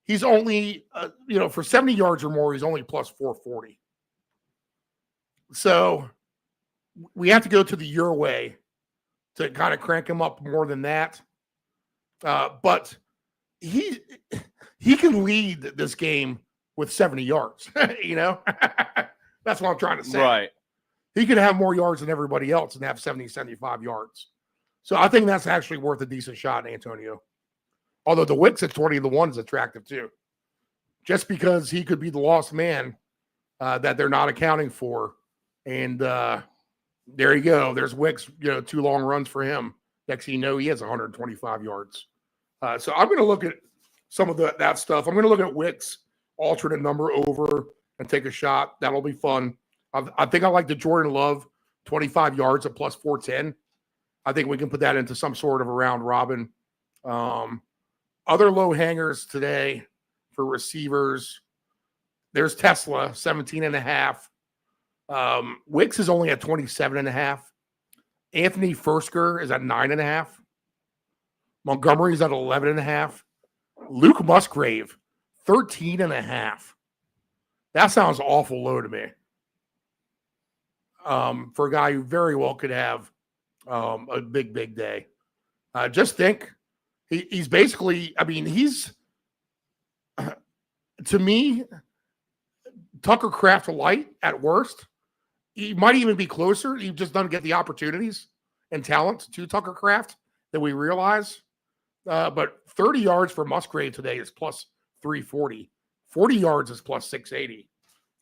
Speaker 8: He's only, for 70 yards or more, he's only plus 440. So we have to go to the your way to kind of crank him up more than that. But he can lead this game with 70 yards, That's what I'm trying to say.
Speaker 7: Right.
Speaker 8: He could have more yards than everybody else and have 70, 75 yards. So I think that's actually worth a decent shot, Antonio. Although the Wicks at 20-1 is attractive too. Just because he could be the lost man that they're not accounting for. And there you go. There's Wicks, 2 long runs for him. Next thing you know, he has 125 yards. So I'm going to look at some of that stuff. I'm going to look at Wicks' alternate number over and take a shot. That'll be fun. I think I like the Jordan Love 25 yards at plus 410. I think we can put that into some sort of a round robin. Other low hangers today for receivers. There's Tesla, 17.5. Wicks is only at 27.5. Anthony Fursker is at 9.5. Montgomery's at 11.5. Luke Musgrave, 13.5. That sounds awful low to me. For a guy who very well could have a big, big day. Just think, he's basically, he's, to me, Tucker Kraft light at worst. He might even be closer. He just doesn't get the opportunities and talent to Tucker Kraft that we realize. But 30 yards for Musgrave today is plus 340. 40 yards is plus 680.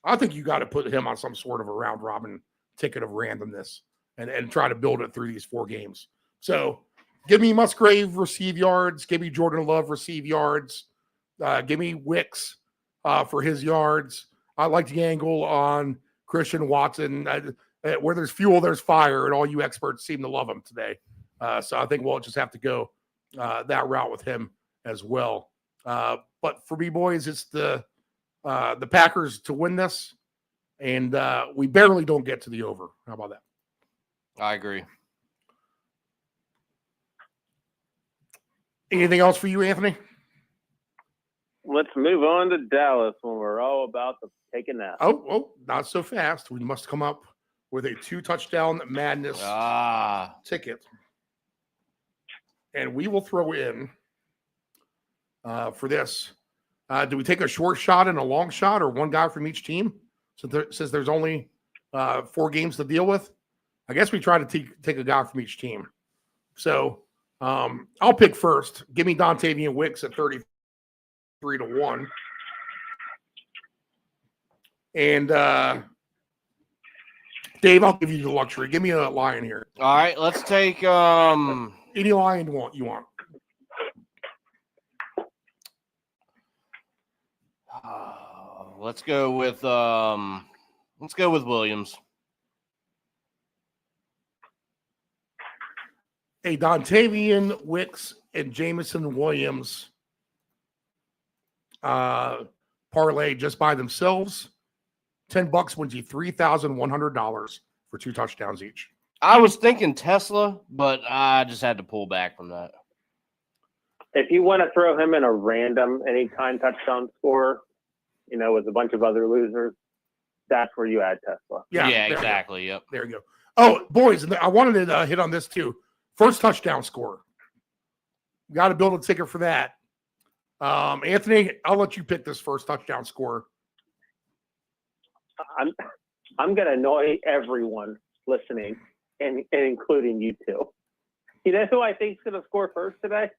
Speaker 8: I think you got to put him on some sort of a round robin ticket of randomness and try to build it through these 4 games. So give me Musgrave receive yards. Give me Jordan Love receive yards. Give me Wicks for his yards. I like the angle on Christian Watson. Where there's fuel, there's fire, and all you experts seem to love him today. So I think we'll just have to go that route with him as well. But for me, boys, it's the Packers to win this, and we barely don't get to the over. How about that?
Speaker 7: I agree.
Speaker 8: Anything else for you, Anthony?
Speaker 9: Let's move on to Dallas when we're all about to take a nap.
Speaker 8: Oh, not so fast. We must come up with a 2-touchdown madness ticket. And we will throw in for this. Do we take a short shot and a long shot, or one guy from each team? Since there's only 4 games to deal with, I guess we try to take a guy from each team. So I'll pick first. Give me Dontavian Wicks at 33-1. And Dave, I'll give you the luxury. Give me a lion here.
Speaker 7: All right, let's take
Speaker 8: any lion you want.
Speaker 7: Let's go with Williams.
Speaker 8: Hey, Dontavian Wicks and Jameson Williams parlay just by themselves. $10 wins you $3,100 for 2 touchdowns each.
Speaker 7: I was thinking Tesla, but I just had to pull back from that.
Speaker 9: If you want to throw him in a random anytime touchdown score, with a bunch of other losers, that's where you add Tesla.
Speaker 7: Yeah, exactly. Yep.
Speaker 8: There you go. Oh, boys, and I wanted to hit on this too. First touchdown score. Got to build a ticket for that. Anthony, I'll let you pick this first touchdown score.
Speaker 9: I'm going to annoy everyone listening, and including you two. You know who I think is going to score first today?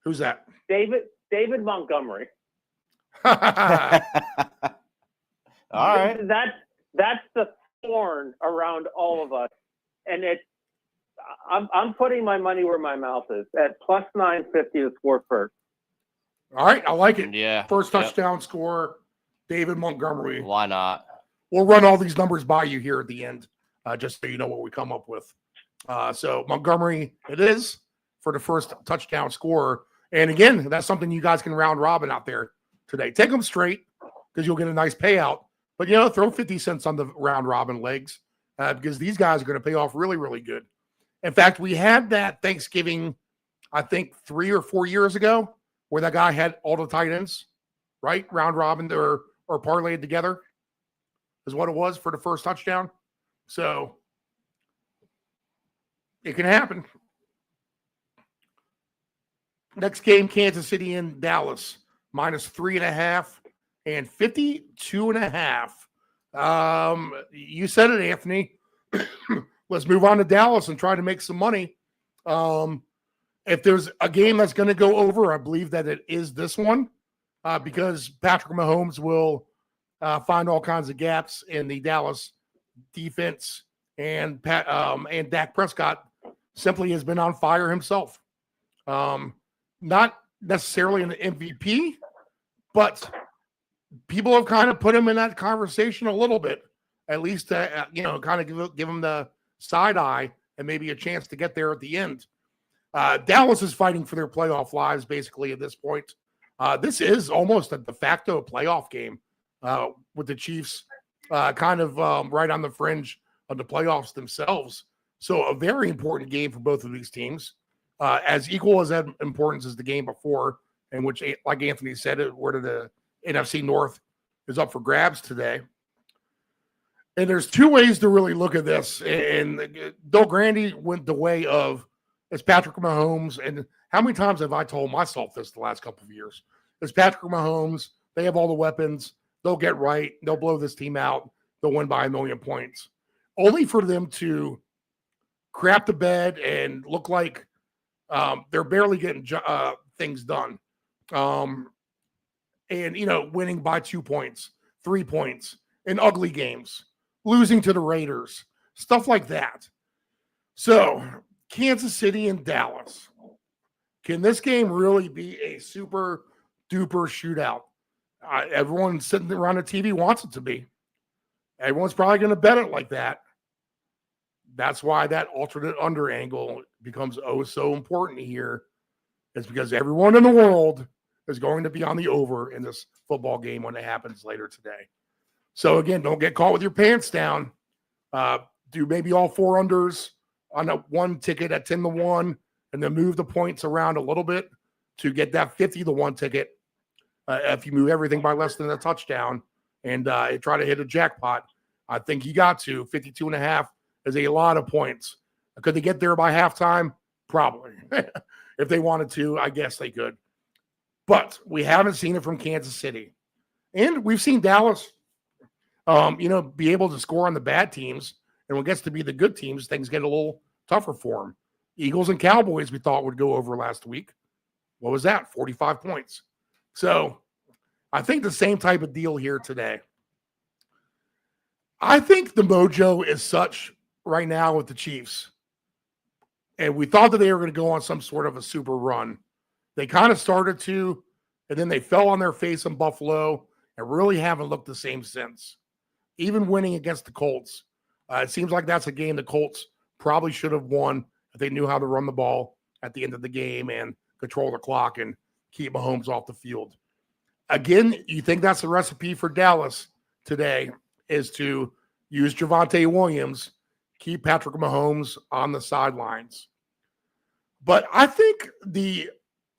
Speaker 8: Who's that?
Speaker 9: David Montgomery.
Speaker 7: All right.
Speaker 9: That's the thorn around all of us, and I'm putting my money where my mouth is at plus 950 to score first.
Speaker 8: All right, I like it.
Speaker 7: Yeah.
Speaker 8: First touchdown score, David Montgomery.
Speaker 7: Why not?
Speaker 8: We'll run all these numbers by you here at the end, just so you know what we come up with. So Montgomery, it is for the first touchdown score. And again, that's something you guys can round robin out there today. Take them straight because you'll get a nice payout. But, throw 50 cents on the round robin legs because these guys are going to pay off really, really good. In fact, we had that Thanksgiving, I think 3 or 4 years ago, where that guy had all the tight ends, right? Round robin or parlayed together is what it was for the first touchdown. So it can happen. Next game, Kansas City and Dallas, -3.5 and 52.5. You said it, Anthony. Let's move on to Dallas and try to make some money. If there's a game that's going to go over, I believe that it is this one because Patrick Mahomes will find all kinds of gaps in the Dallas defense, and Dak Prescott simply has been on fire himself. Not necessarily an MVP, but people have kind of put him in that conversation a little bit, at least to, kind of give him the side eye and maybe a chance to get there at the end. Dallas is fighting for their playoff lives basically at this point. This is almost a de facto playoff game with the Chiefs kind of right on the fringe of the playoffs themselves. So a very important game for both of these teams. As equal as importance as the game before, in which, like Anthony said, where the NFC North is up for grabs today. And there's two ways to really look at this. And Bill Grandy went the way of it's Patrick Mahomes. And how many times have I told myself this the last couple of years? It's Patrick Mahomes. They have all the weapons. They'll get right. They'll blow this team out. They'll win by 1 million points. Only for them to crap the bed and look like they're barely getting things done. And, winning by 2 points, 3 points in ugly games, losing to the Raiders, stuff like that. So, Kansas City and Dallas. Can this game really be a super duper shootout? Everyone sitting around the TV wants it to be. Everyone's probably going to bet it like that. That's why that alternate under angle becomes so important here. It's because everyone in the world is going to be on the over in this football game when it happens later today. So again, don't get caught with your pants down. Do maybe all 4 unders on that one ticket at 10-1, and then move the points around a little bit to get that 50-1 ticket. If you move everything by less than a touchdown and try to hit a jackpot, I think you got to 52.5 is a lot of points. Could they get there by halftime? Probably. If they wanted to, I guess they could. But we haven't seen it from Kansas City. And we've seen Dallas, be able to score on the bad teams. And when it gets to be the good teams, things get a little tougher for them. Eagles and Cowboys we thought would go over last week. What was that? 45 points. So I think the same type of deal here today. I think the mojo is such right now with the Chiefs. And we thought that they were going to go on some sort of a super run. They kind of started to, and then they fell on their face in Buffalo and really haven't looked the same since. Even winning against the Colts. It seems like that's a game the Colts probably should have won if they knew how to run the ball at the end of the game and control the clock and keep Mahomes off the field. Again, you think that's the recipe for Dallas today is to use Javonte Williams, keep Patrick Mahomes on the sidelines. But I think the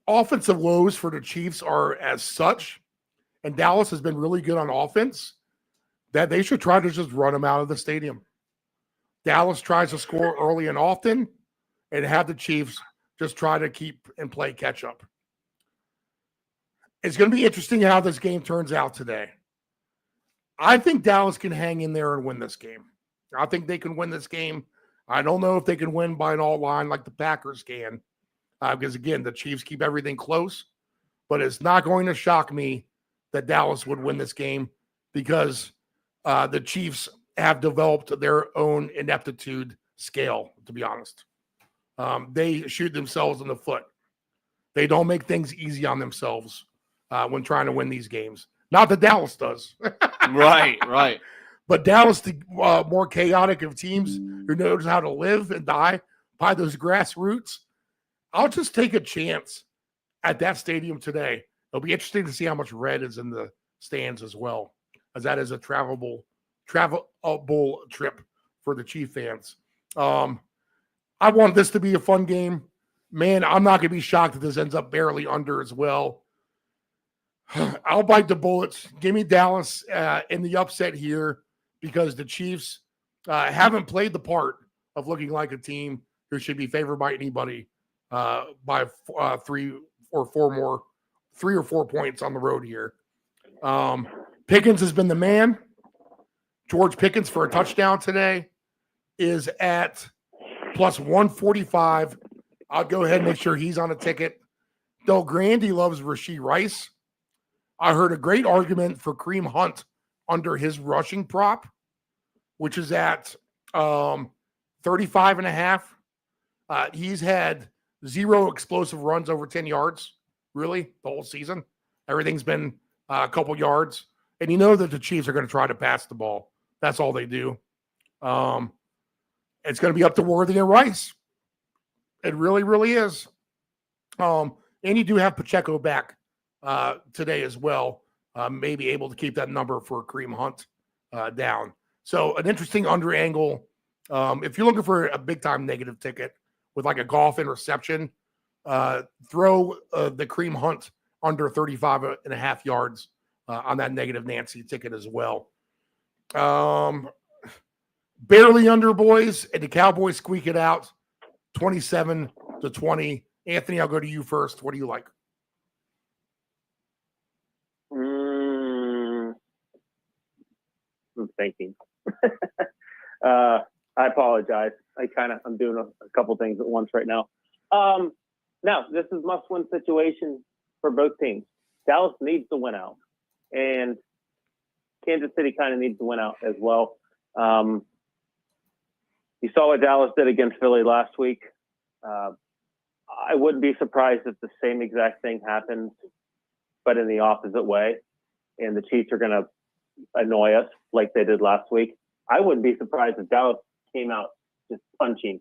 Speaker 8: offensive woes for the Chiefs are as such, and Dallas has been really good on offense, that they should try to just run them out of the stadium. Dallas tries to score early and often and have the Chiefs just try to keep and play catch up. It's going to be interesting how this game turns out today. I think Dallas can hang in there and win this game. I think they can win this game. I don't know if they can win by an all line like the Packers can, because, again, the Chiefs keep everything close. But it's not going to shock me that Dallas would win this game because the Chiefs have developed their own ineptitude scale, to be honest. They shoot themselves in the foot. They don't make things easy on themselves when trying to win these games. Not that Dallas does.
Speaker 7: Right.
Speaker 8: But Dallas, the more chaotic of teams who knows how to live and die by those grassroots, I'll just take a chance at that stadium today. It'll be interesting to see how much red is in the stands as well, as that is a travelable trip for the Chief fans. I want this to be a fun game. Man, I'm not going to be shocked if this ends up barely under as well. I'll bite the bullets. Give me Dallas in the upset here because the Chiefs haven't played the part of looking like a team who should be favored by anybody by 3 or 4 points on the road here. Pickens has been the man. George Pickens for a touchdown today is at plus 145. I'll go ahead and make sure he's on a ticket. Del Grande loves Rashee Rice. I heard a great argument for Kareem Hunt under his rushing prop, which is at 35.5. He's had 0 explosive runs over 10 yards, really, the whole season. Everything's been a couple yards. And you know that the Chiefs are going to try to pass the ball. That's all they do. It's going to be up to Worthy and Rice. It really, really is. And you do have Pacheco back today as well. Maybe able to keep that number for Kareem Hunt down. So an interesting under angle. If you're looking for a big-time negative ticket with like a golf interception, throw the Kareem Hunt under 35.5 yards on that negative Nancy ticket as well. Barely under, boys, and the Cowboys squeak it out 27-20. Anthony, I'll go to you first. What do you like?
Speaker 9: I'm thinking. I apologize. I'm doing a couple things at once right now. Now, this is must-win situation for both teams. Dallas needs to win out, and Kansas City kind of needs to win out as well. You saw what Dallas did against Philly last week. I wouldn't be surprised if the same exact thing happens, but in the opposite way, and the Chiefs are going to annoy us like they did last week. I wouldn't be surprised if Dallas came out just punching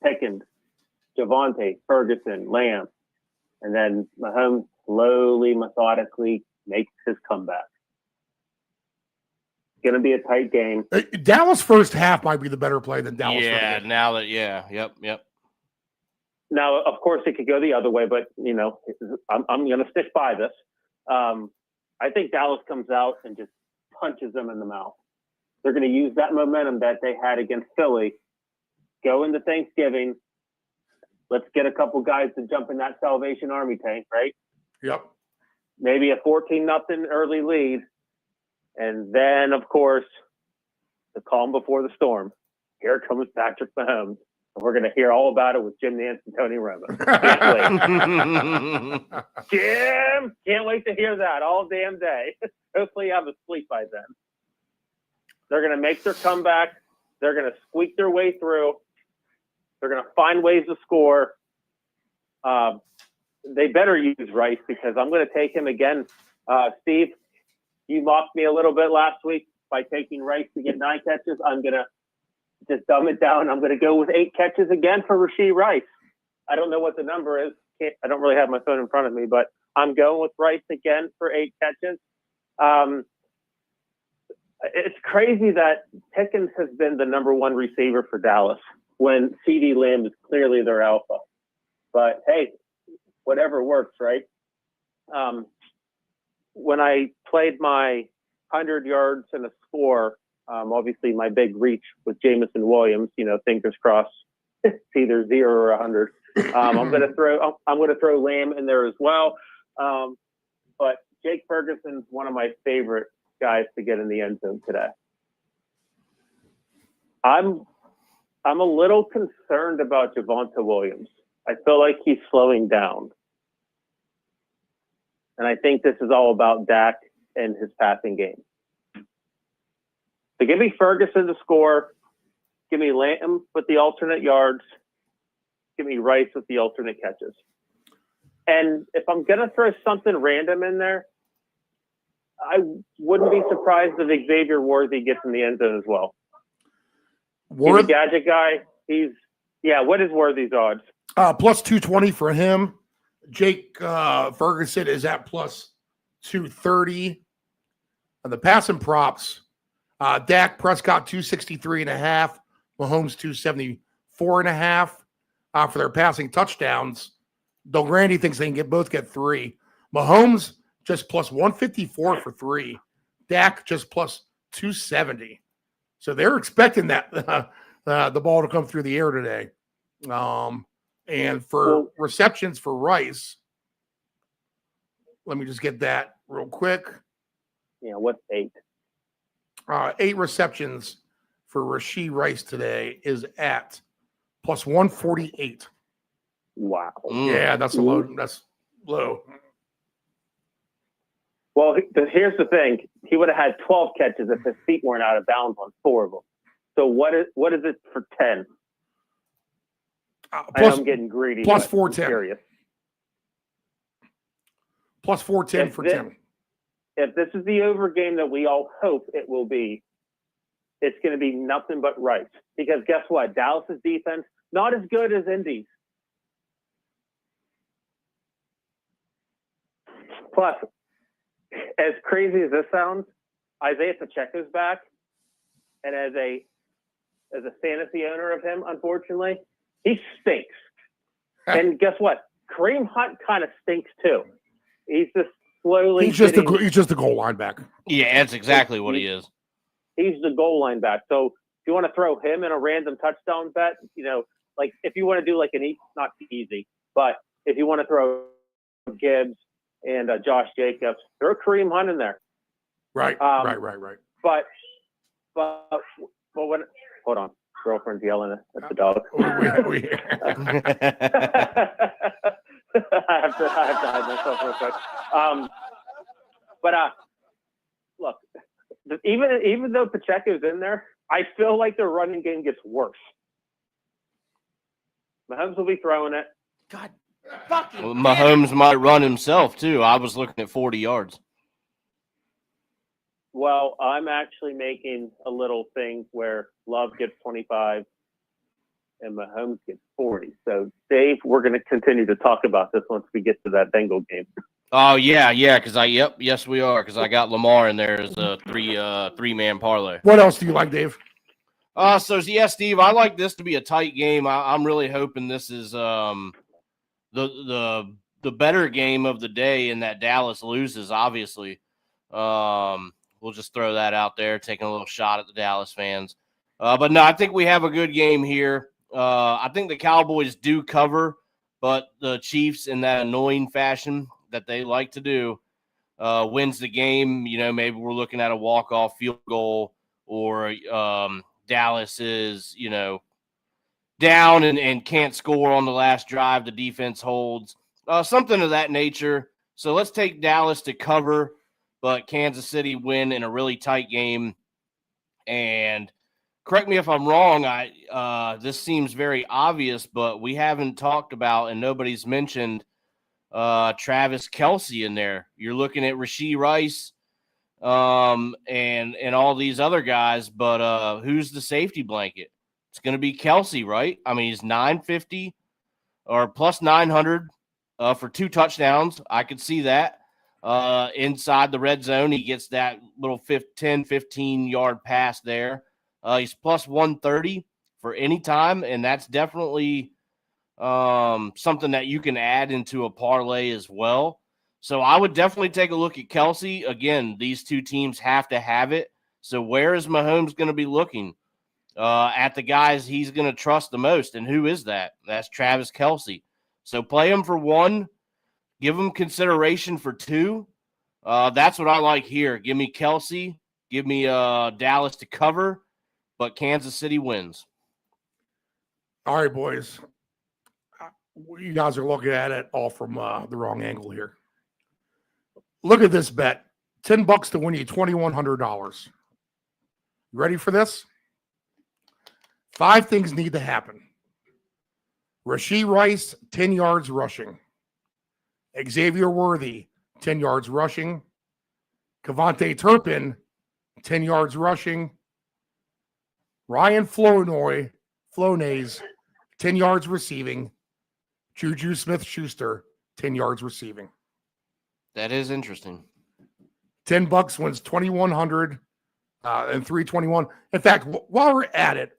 Speaker 9: Pickens, Javonte, Ferguson, Lamb, and then Mahomes slowly, methodically makes his comeback. It's going to be a tight game.
Speaker 8: Dallas first half might be the better play than Dallas.
Speaker 7: Yeah, now that, yep.
Speaker 9: Now, of course, it could go the other way, but, I'm going to stick by this. I think Dallas comes out and just punches them in the mouth. They're going to use that momentum that they had against Philly, go into Thanksgiving. Let's get a couple guys to jump in that Salvation Army tank, right?
Speaker 8: Yep.
Speaker 9: Maybe a 14-0 early lead. And then, of course, the calm before the storm. Here comes Patrick Mahomes. And we're going to hear all about it with Jim Nantz and Tony Romo. Can't wait. Jim, can't wait to hear that all damn day. Hopefully you have a sleep by then. They're going to make their comeback. They're going to squeak their way through. They're going to find ways to score. They better use Rice because I'm going to take him again. Steve, you mocked me a little bit last week by taking Rice to get 9 catches. I'm going to just dumb it down. I'm going to go with 8 catches again for Rashee Rice. I don't know what the number is. I don't really have my phone in front of me, but I'm going with Rice again for 8 catches. It's crazy that Pickens has been the number 1 receiver for Dallas when CeeDee Lamb is clearly their alpha. But, hey, whatever works, right? When I played my 100 yards and a score, obviously my big reach with Jameson Williams, fingers crossed, it's either 0 or 100. I'm going to throw Lamb in there as well. But Jake Ferguson's one of my favorite guys to get in the end zone today. I'm a little concerned about Javonte Williams. I feel like he's slowing down. And I think this is all about Dak and his passing game. So give me Ferguson to score. Give me Lamb with the alternate yards. Give me Rice with the alternate catches. And if I'm going to throw something random in there, I wouldn't be surprised if Xavier Worthy gets in the end zone as well. He's a gadget guy. What is Worthy's odds?
Speaker 8: Plus 220 for him. Jake Ferguson is at plus 230. On the passing props, Dak Prescott 263.5, Mahomes 274.5 for their passing touchdowns. Though Randy thinks they can both get 3. Mahomes just plus 154 for 3. Dak just plus 270. So they're expecting that the ball to come through the air today. And for receptions for Rice, let me just get that real quick.
Speaker 9: Yeah, what's 8?
Speaker 8: 8 receptions for Rashee Rice today is at plus 148.
Speaker 9: Wow.
Speaker 8: Yeah, that's a low. That's low.
Speaker 9: Well, here's the thing. He would have had 12 catches if his feet weren't out of bounds on 4 of them. So what is it for 10? I know I'm getting greedy.
Speaker 8: Plus
Speaker 9: but
Speaker 8: 410.
Speaker 9: I'm curious.
Speaker 8: Plus 410 for 10.
Speaker 9: If this is the over game that we all hope it will be, it's going to be nothing but Rice. Because guess what? Dallas's defense, not as good as Indy's. Plus, as crazy as this sounds, Isaiah Pacheco's back. And as a fantasy owner of him, unfortunately, he stinks. And guess what? Kareem Hunt kind of stinks too. He's just slowly.
Speaker 8: He's just a goal line back.
Speaker 7: Yeah, that's exactly what he is.
Speaker 9: He's the goal line back. So if you want to throw him in a random touchdown bet, like if you want to do like not easy, but if you want to throw Gibbs and Josh Jacobs, throw Kareem Hunt in there.
Speaker 8: Right. Right.
Speaker 9: But when hold on, girlfriend's yelling at the dog. I have to hide myself real quick. Look, even though Pacheco's in there, I feel like their running game gets worse. Mahomes will be throwing it.
Speaker 6: God, fucking.
Speaker 7: Well, Mahomes might run himself too. I was looking at 40 yards.
Speaker 9: Well, I'm actually making a little thing where Love gets 25 and Mahomes gets 40. So, Dave, we're going to continue to talk about this once we get to that Bengal game.
Speaker 7: Oh yeah, because yes we are, because I got Lamar in there as a three-man parlay.
Speaker 8: What else do you like, Dave?
Speaker 7: Steve, I like this to be a tight game. I'm really hoping this is the better game of the day, and that Dallas loses. Obviously, we'll just throw that out there, taking a little shot at the Dallas fans. But no, I think we have a good game here. I think the Cowboys do cover, but the Chiefs, in that annoying fashion that they like to do, wins the game. Maybe we're looking at a walk-off field goal, or Dallas is, down and can't score on the last drive. The defense holds, something of that nature. So let's take Dallas to cover, but Kansas City win in a really tight game. And correct me if I'm wrong. This seems very obvious, but we haven't talked about, and nobody's mentioned, Travis Kelce in there. You're looking at Rashee Rice, and all these other guys, but who's the safety blanket? It's going to be Kelce, right? I mean, he's 950 or plus 900 for 2 touchdowns. I could see that. Inside the red zone, he gets that little 10, 15-yard pass there. He's plus 130 for any time, and that's definitely something that you can add into a parlay as well. So I would definitely take a look at Kelce. Again, these two teams have to have it. So where is Mahomes going to be looking? At the guys he's going to trust the most. And who is that? That's Travis Kelce. So play him for 1. Give him consideration for 2. That's what I like here. Give me Kelce. Give me Dallas to cover. But Kansas City wins.
Speaker 8: All right, boys. You guys are looking at it all from the wrong angle here. Look at this bet. $10 to win you $2,100. You ready for this? 5 things need to happen. Rashee Rice, 10 yards rushing. Xavier Worthy, 10 yards rushing. Kevontae Turpin, 10 yards rushing. Ryan Flonase, 10 yards receiving. Juju Smith-Schuster, 10 yards receiving.
Speaker 7: That is interesting.
Speaker 8: $10 wins 2,100 and 321. In fact, while we're at it,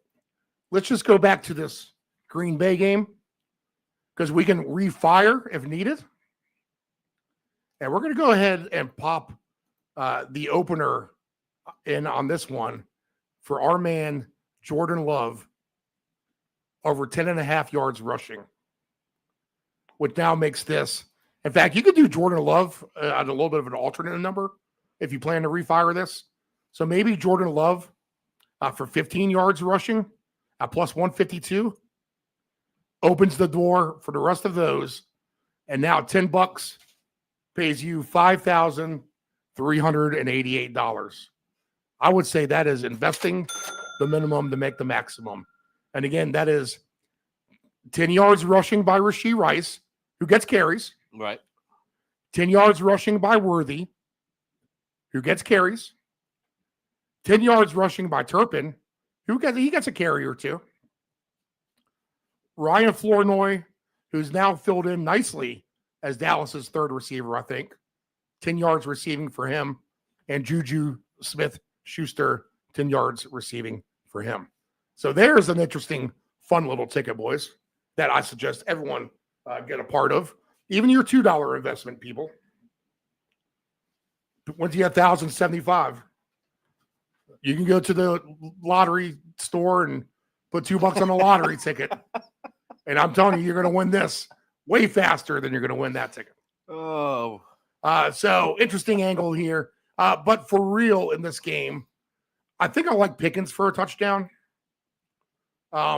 Speaker 8: let's just go back to this Green Bay game because we can refire if needed. And we're going to go ahead and pop the opener in on this one for our man, Jordan Love, over 10.5 yards rushing, which now makes this. In fact, you could do Jordan Love at a little bit of an alternate number if you plan to refire this. So maybe Jordan Love for 15 yards rushing at plus 152 opens the door for the rest of those. And now $10 pays you $5,388. I would say that is investing the minimum to make the maximum. And again, that is 10 yards rushing by Rashee Rice, who gets carries.
Speaker 7: Right.
Speaker 8: 10 yards rushing by Worthy, who gets carries. 10 yards rushing by Turpin, he gets a carry or two. Ryan Flournoy, who's now filled in nicely as Dallas's third receiver, I think. 10 yards receiving for him. And Juju Smith-Schuster, 10 yards receiving for him. So there's an interesting, fun little ticket, boys, that I suggest everyone get a part of. Even your $2 investment, people. Once you get $1,075, you can go to the lottery store and put $2 on a lottery ticket. And I'm telling you, you're going to win this way faster than you're going to win that ticket.
Speaker 7: Oh.
Speaker 8: So interesting angle here. But for real in this game, I think I like Pickens for a touchdown.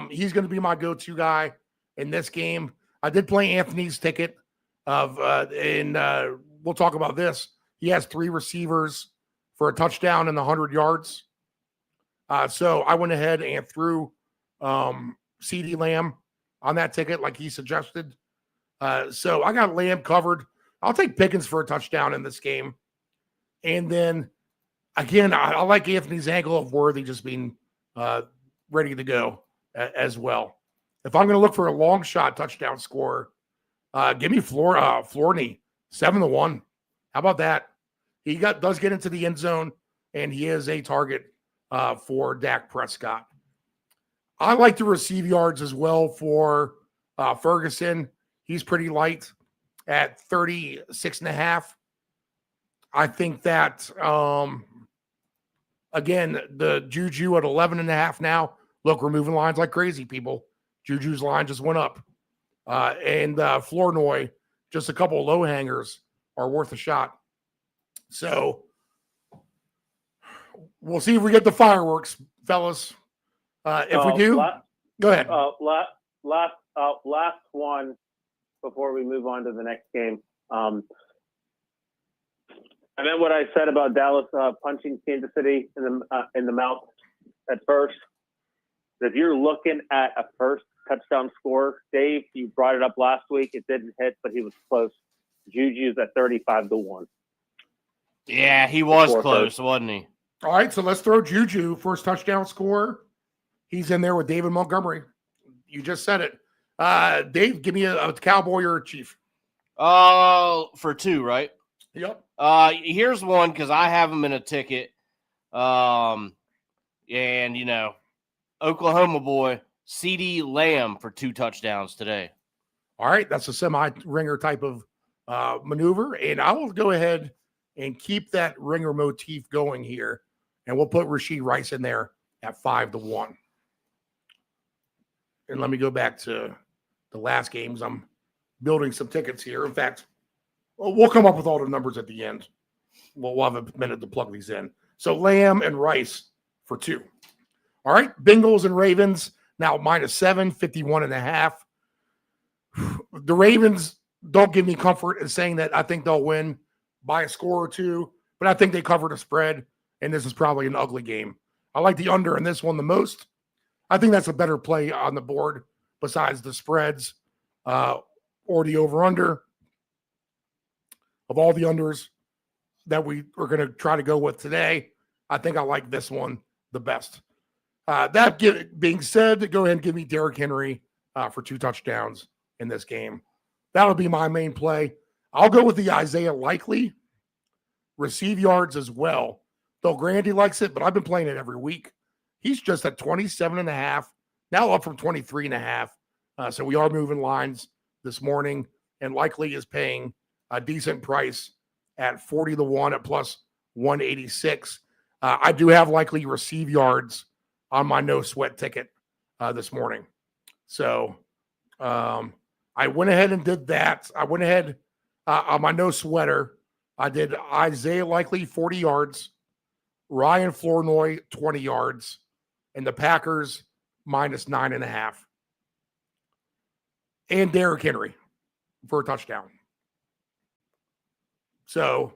Speaker 8: He's going to be my go-to guy in this game. I did play Anthony's ticket we'll talk about this. He has 3 receivers for a touchdown and 100 yards. So I went ahead and threw CeeDee Lamb on that ticket like he suggested. So I got Lamb covered. I'll take Pickens for a touchdown in this game. And then, again, I like Anthony's angle of Worthy just being ready to go as well. If I'm going to look for a long shot touchdown scorer, give me Flournoy, 7-1. How about that? He does get into the end zone, and he is a target for Dak Prescott. I like to receive yards as well for Ferguson. He's pretty light at 36.5. I think that, again, the Juju at 11.5 now. Look, we're moving lines like crazy, people. Juju's line just went up. And Flournoy, just a couple of low hangers are worth a shot. So we'll see if we get the fireworks, fellas. If we do, go ahead.
Speaker 9: Last one before we move on to the next game. I meant what I said about Dallas punching Kansas City in the mouth at first. If you're looking at a first touchdown score, Dave, you brought it up last week. It didn't hit, but he was close. Juju's at 35-1.
Speaker 7: Yeah, he was close, wasn't he?
Speaker 8: All right, so let's throw Juju, first touchdown scorer. He's in there with David Montgomery. You just said it. Dave, give me a Cowboy or a Chief.
Speaker 7: For 2, right?
Speaker 8: Yep.
Speaker 7: Here's one because I have him in a ticket. And, Oklahoma boy, CeeDee Lamb for 2 touchdowns today.
Speaker 8: All right, that's a semi-ringer type of maneuver. And I will go ahead and keep that ringer motif going here. And we'll put Rashee Rice in there at 5-1. And let me go back to the last games. I'm building some tickets here. In fact, we'll come up with all the numbers at the end. We'll have a minute to plug these in. So Lamb and Rice for 2. All right, Bengals and Ravens now -7, 51.5. The Ravens don't give me comfort in saying that I think they'll win by a score or 2, but I think they covered a spread, and this is probably an ugly game. I like the under in this one the most. I think that's a better play on the board besides the spreads or the over-under. Of all the unders that we are going to try to go with today, I think I like this one the best. That being said, go ahead and give me Derrick Henry for 2 touchdowns in this game. that'll be my main play. I'll go with the Isaiah Likely receive yards as well. Though Grandy likes it, but I've been playing it every week. He's just at 27.5, now up from 23.5. So we are moving lines this morning, and Likely is paying a decent price at 40-1 at plus 186. I do have Likely receive yards on my no sweat ticket this morning. So I went ahead and did that. I went ahead on my no sweater. I did Isaiah Likely 40 yards, Ryan Flournoy 20 yards, and the Packers minus 9.5. And Derrick Henry for a touchdown. So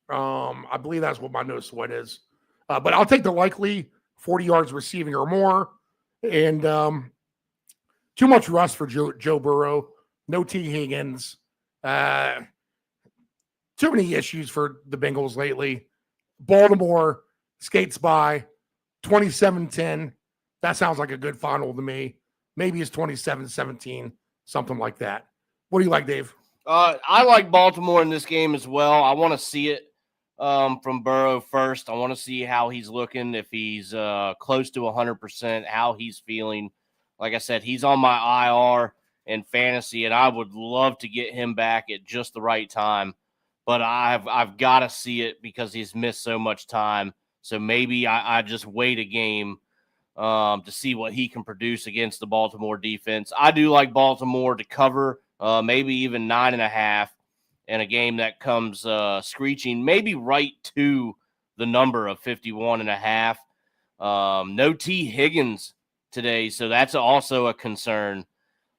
Speaker 8: I believe that's what my no sweat is. But I'll take the Likely 40 yards receiving or more. And too much rust for Joe Burrow. No T. Higgins. Too many issues for the Bengals lately. Baltimore skates by 27-10. That sounds like a good final to me. Maybe it's 27-17, something like that. What do you like, Dave?
Speaker 7: I like Baltimore in this game as well. I want to see it from Burrow first. I want to see how he's looking, if he's close to 100%, how he's feeling. Like I said, he's on my IR in fantasy, and I would love to get him back at just the right time. But I've got to see it because he's missed so much time. So maybe I just wait a game to see what he can produce against the Baltimore defense. I do like Baltimore to cover, maybe even 9.5 in a game that comes screeching, maybe right to the number of 51.5. No T. Higgins today, so that's also a concern.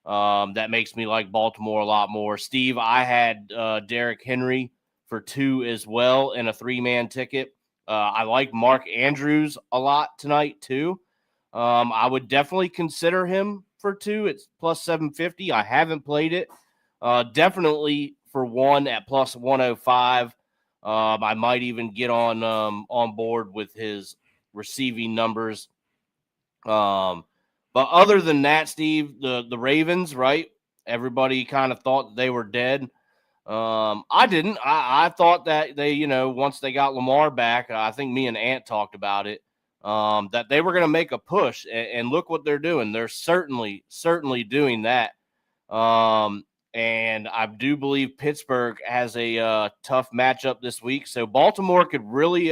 Speaker 7: That makes me like Baltimore a lot more. Steve, I had Derrick Henry for 2 as well in a 3-man ticket. I like Mark Andrews a lot tonight too. I would definitely consider him for 2. It's plus 750. I haven't played it. Definitely for 1 at plus 105. I might even get on board with his receiving numbers. But other than that, Steve, the Ravens, right? Everybody kind of thought they were dead. I didn't. I thought that they, once they got Lamar back, I think me and Ant talked about it, that they were going to make a push, and look what they're doing. They're certainly doing that. And I do believe Pittsburgh has a tough matchup this week. So Baltimore could really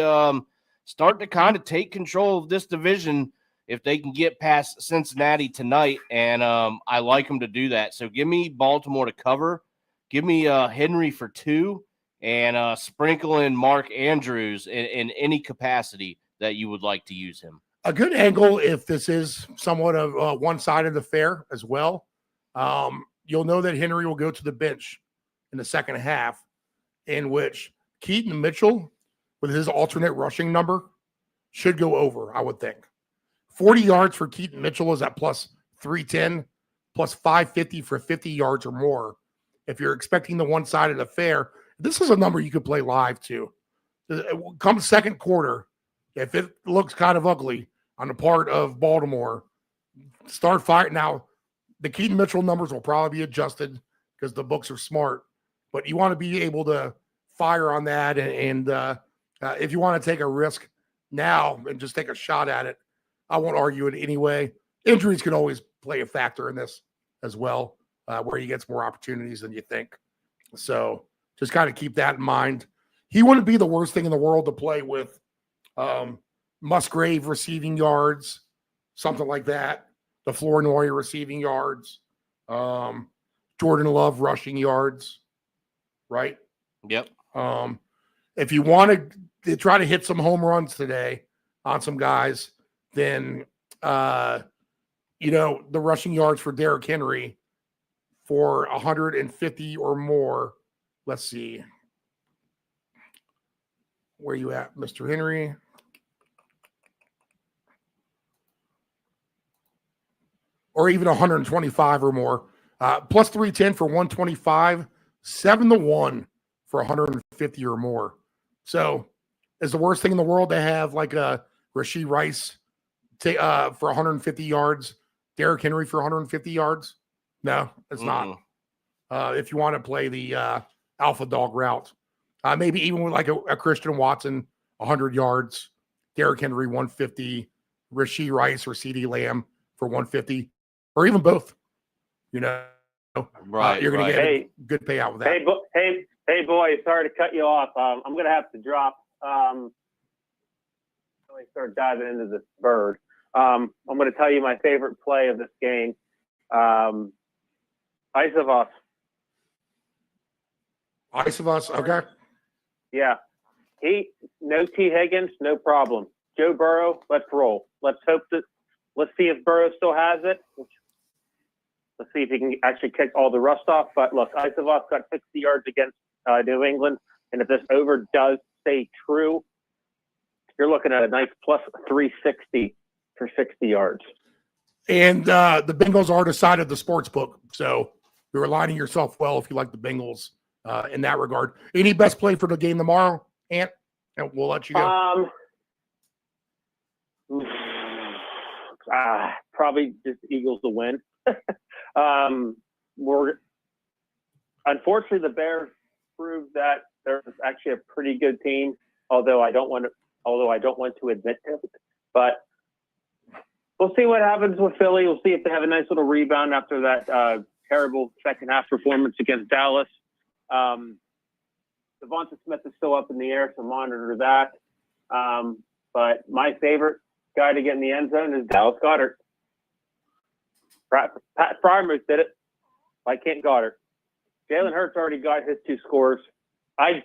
Speaker 7: start to kind of take control of this division if they can get past Cincinnati tonight. And I like them to do that. So give me Baltimore to cover. Give me Henry for 2, and sprinkle in Mark Andrews in any capacity that you would like to use him.
Speaker 8: A good angle, if this is somewhat of one-sided affair as well, you'll know that Henry will go to the bench in the second half, in which Keaton Mitchell, with his alternate rushing number, should go over, I would think. 40 yards for Keaton Mitchell is at plus 310, plus 550 for 50 yards or more. If you're expecting the one-sided affair, this is a number you could play live too. Come second quarter, if it looks kind of ugly on the part of Baltimore, start firing. Now, the Keaton Mitchell numbers will probably be adjusted because the books are smart, but you want to be able to fire on that. And if you want to take a risk now and just take a shot at it, I won't argue it anyway. Injuries can always play a factor in this as well, where he gets more opportunities than you think. So just kind of keep that in mind. He wouldn't be the worst thing in the world to play with Musgrave receiving yards, something like that. The Flournoy receiving yards, Jordan Love rushing yards, right?
Speaker 7: Yep.
Speaker 8: If you wanted to try to hit some home runs today on some guys, then, the rushing yards for Derrick Henry for 150 or more. Let's see. Where you at, Mr. Henry? Or even 125 or more. Plus 310 for 125, 7-1 for 150 or more. So it's the worst thing in the world to have like a Rashee Rice for 150 yards, Derrick Henry for 150 yards. No, it's not. if you want to play the alpha dog route. Maybe even with like a Christian Watson, 100 yards, Derrick Henry, 150, Rashee Rice or CeeDee Lamb for 150, or even both. You know,
Speaker 7: Right.
Speaker 8: you're going to
Speaker 7: right.
Speaker 8: get a good payout with that.
Speaker 9: Hey, boy, sorry to cut you off. I'm going to have to drop. Let me start diving into this bird. I'm going to tell you my favorite play of this game. Isavos.
Speaker 8: Isavos, okay.
Speaker 9: Yeah. No T. Higgins, no problem. Joe Burrow, let's roll. Let's see if Burrow still has it. Let's see if he can actually kick all the rust off. But look, Isavos got 60 yards against New England. And if this over does stay true, you're looking at a nice plus 360 for 60 yards.
Speaker 8: And the Bengals are decided the sports book. So you're aligning yourself well if you like the Bengals in that regard. Any best play for the game tomorrow, Ant? And we'll let you go.
Speaker 9: Probably just Eagles to win. Unfortunately, the Bears proved that they're actually a pretty good team, although I don't want to admit it. But we'll see what happens with Philly. We'll see if they have a nice little rebound after that terrible second half performance against Dallas. Devonta Smith is still up in the air, so monitor that. But my favorite guy to get in the end zone is Dallas Goedert. Pat Freiermuth did it. Why can't Goddard? Jalen Hurts already got his 2 scores. I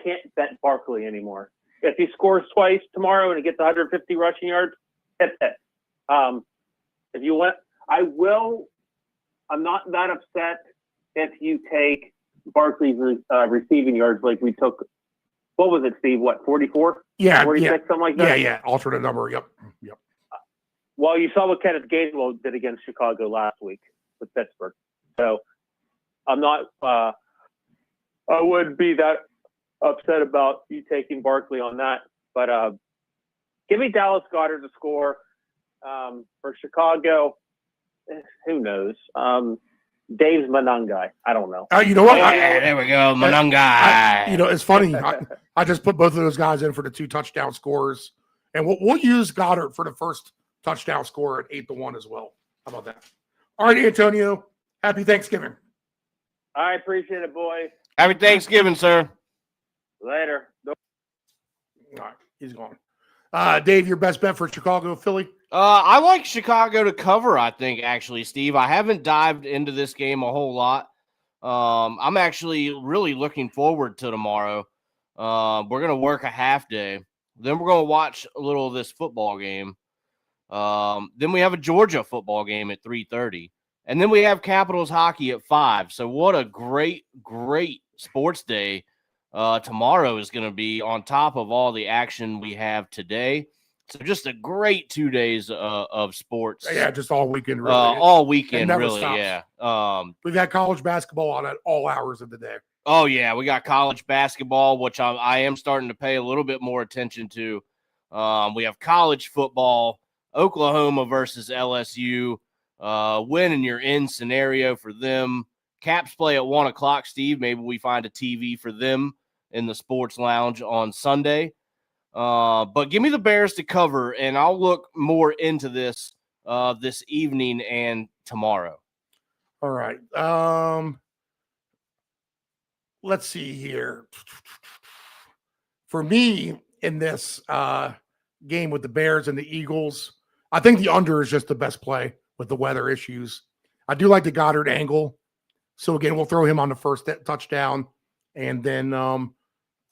Speaker 9: can't bet Barkley anymore. If he scores twice tomorrow and he gets 150 rushing yards, hit it. If you want, I will. I'm not that upset if you take Barkley's receiving yards like we took. What was it, Steve? What, 44?
Speaker 8: Yeah,
Speaker 9: 46, something like that?
Speaker 8: Yeah. Alternate number. Yep.
Speaker 9: Well, you saw what Kenneth Gainwell did against Chicago last week with Pittsburgh. So I'm not I wouldn't be that upset about you taking Barkley on that. But give me Dallas Goedert to score. For Chicago, who knows? Dave's Monangai. I don't know.
Speaker 8: You know what?
Speaker 7: There we go. Monangai.
Speaker 8: It's funny. I just put both of those guys in for the 2 touchdown scores. And we'll use Goddard for the first touchdown score at 8-1 as well. How about that? All right, Antonio. Happy Thanksgiving.
Speaker 9: I appreciate it, boys.
Speaker 7: Happy Thanksgiving, sir.
Speaker 9: Later.
Speaker 8: All right, he's gone. Dave, your best bet for Chicago, Philly?
Speaker 7: I like Chicago to cover, I think, actually, Steve. I haven't dived into this game a whole lot. I'm actually really looking forward to tomorrow. We're going to work a half day. Then we're going to watch a little of this football game. Then we have a Georgia football game at 3:30. And then we have Capitals hockey at 5. So what a great, great sports day tomorrow is going to be on top of all the action we have today. So just a great 2 days of sports.
Speaker 8: Yeah, just all weekend. Really.
Speaker 7: All weekend, really,
Speaker 8: stops.
Speaker 7: yeah.
Speaker 8: We've got college basketball on at all hours of the day.
Speaker 7: Oh, yeah, we got college basketball, which I am starting to pay a little bit more attention to. We have college football, Oklahoma versus LSU, win and you're in scenario for them. Caps play at 1 o'clock, Steve. Maybe we find a TV for them in the sports lounge on Sunday. But give me the Bears to cover, and I'll look more into this this evening and tomorrow.
Speaker 8: All right. Let's see here. For me, in this game with the Bears and the Eagles, I think the under is just the best play with the weather issues. I do like the Goddard angle. So, again, we'll throw him on the first touchdown. And then I'm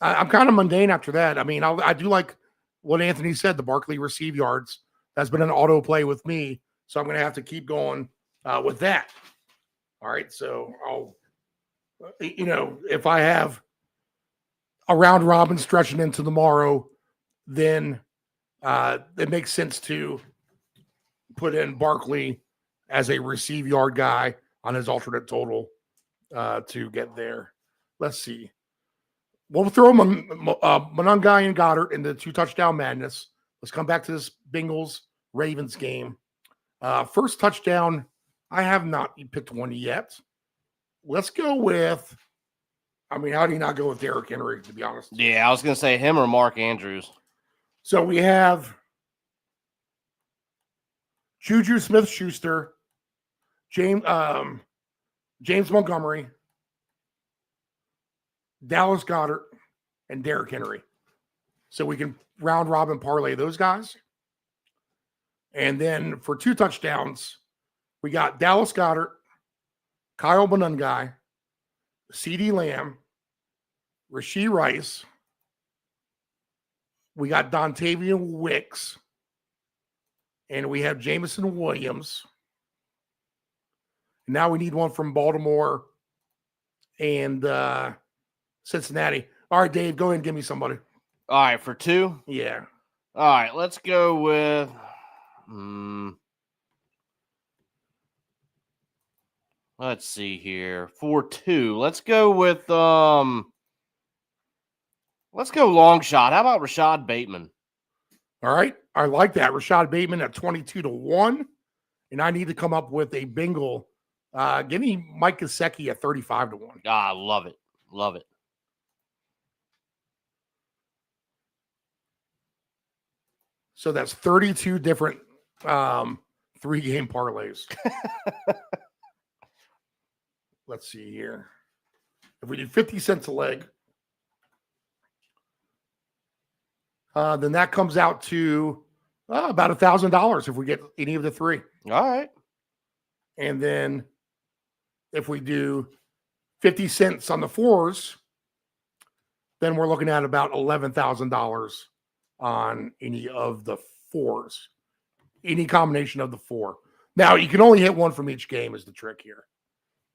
Speaker 8: kind of mundane after that. I mean, I do like what Anthony said, the Barkley receive yards. That's been an auto play with me. So I'm going to have to keep going with that. All right. So I'll, if I have a round robin stretching into tomorrow, then it makes sense to put in Barkley as a receive yard guy on his alternate total to get there. Let's see. We'll throw Monangai and Goddard into 2 touchdown madness. Let's come back to this Bengals-Ravens game. First touchdown, I have not picked one yet. let's go with, I mean, how do you not go with Derrick Henry, to be honest?
Speaker 7: Yeah, I was gonna say him or Mark Andrews.
Speaker 8: So we have Juju Smith-Schuster, James Montgomery, Dallas Goedert, and Derrick Henry. So we can round robin parlay those guys. And then for 2 touchdowns, we got Dallas Goedert, Kyle Monangai, CeeDee Lamb, Rashee Rice. We got Dontavian Wicks. And we have Jameson Williams. Now we need one from Baltimore and Cincinnati. All right, Dave, go ahead and give me somebody.
Speaker 7: All right, for 2.
Speaker 8: Yeah.
Speaker 7: All right, let's go with. Let's see here. For 2, let's go with let's go long shot. How about Rashad Bateman?
Speaker 8: All right. I like that. Rashad Bateman at 22-1. And I need to come up with a bingo. Give me Mike Gesicki at 35-1.
Speaker 7: Ah, love it. Love it.
Speaker 8: So that's 32 different 3-game parlays. Let's see here. If we do 50 cents a leg, then that comes out to about $1,000 if we get any of the 3.
Speaker 7: All right.
Speaker 8: And then if we do 50 cents on the 4s, then we're looking at about $11,000 on any of the 4s, any combination of the 4. Now, you can only hit one from each game is the trick here.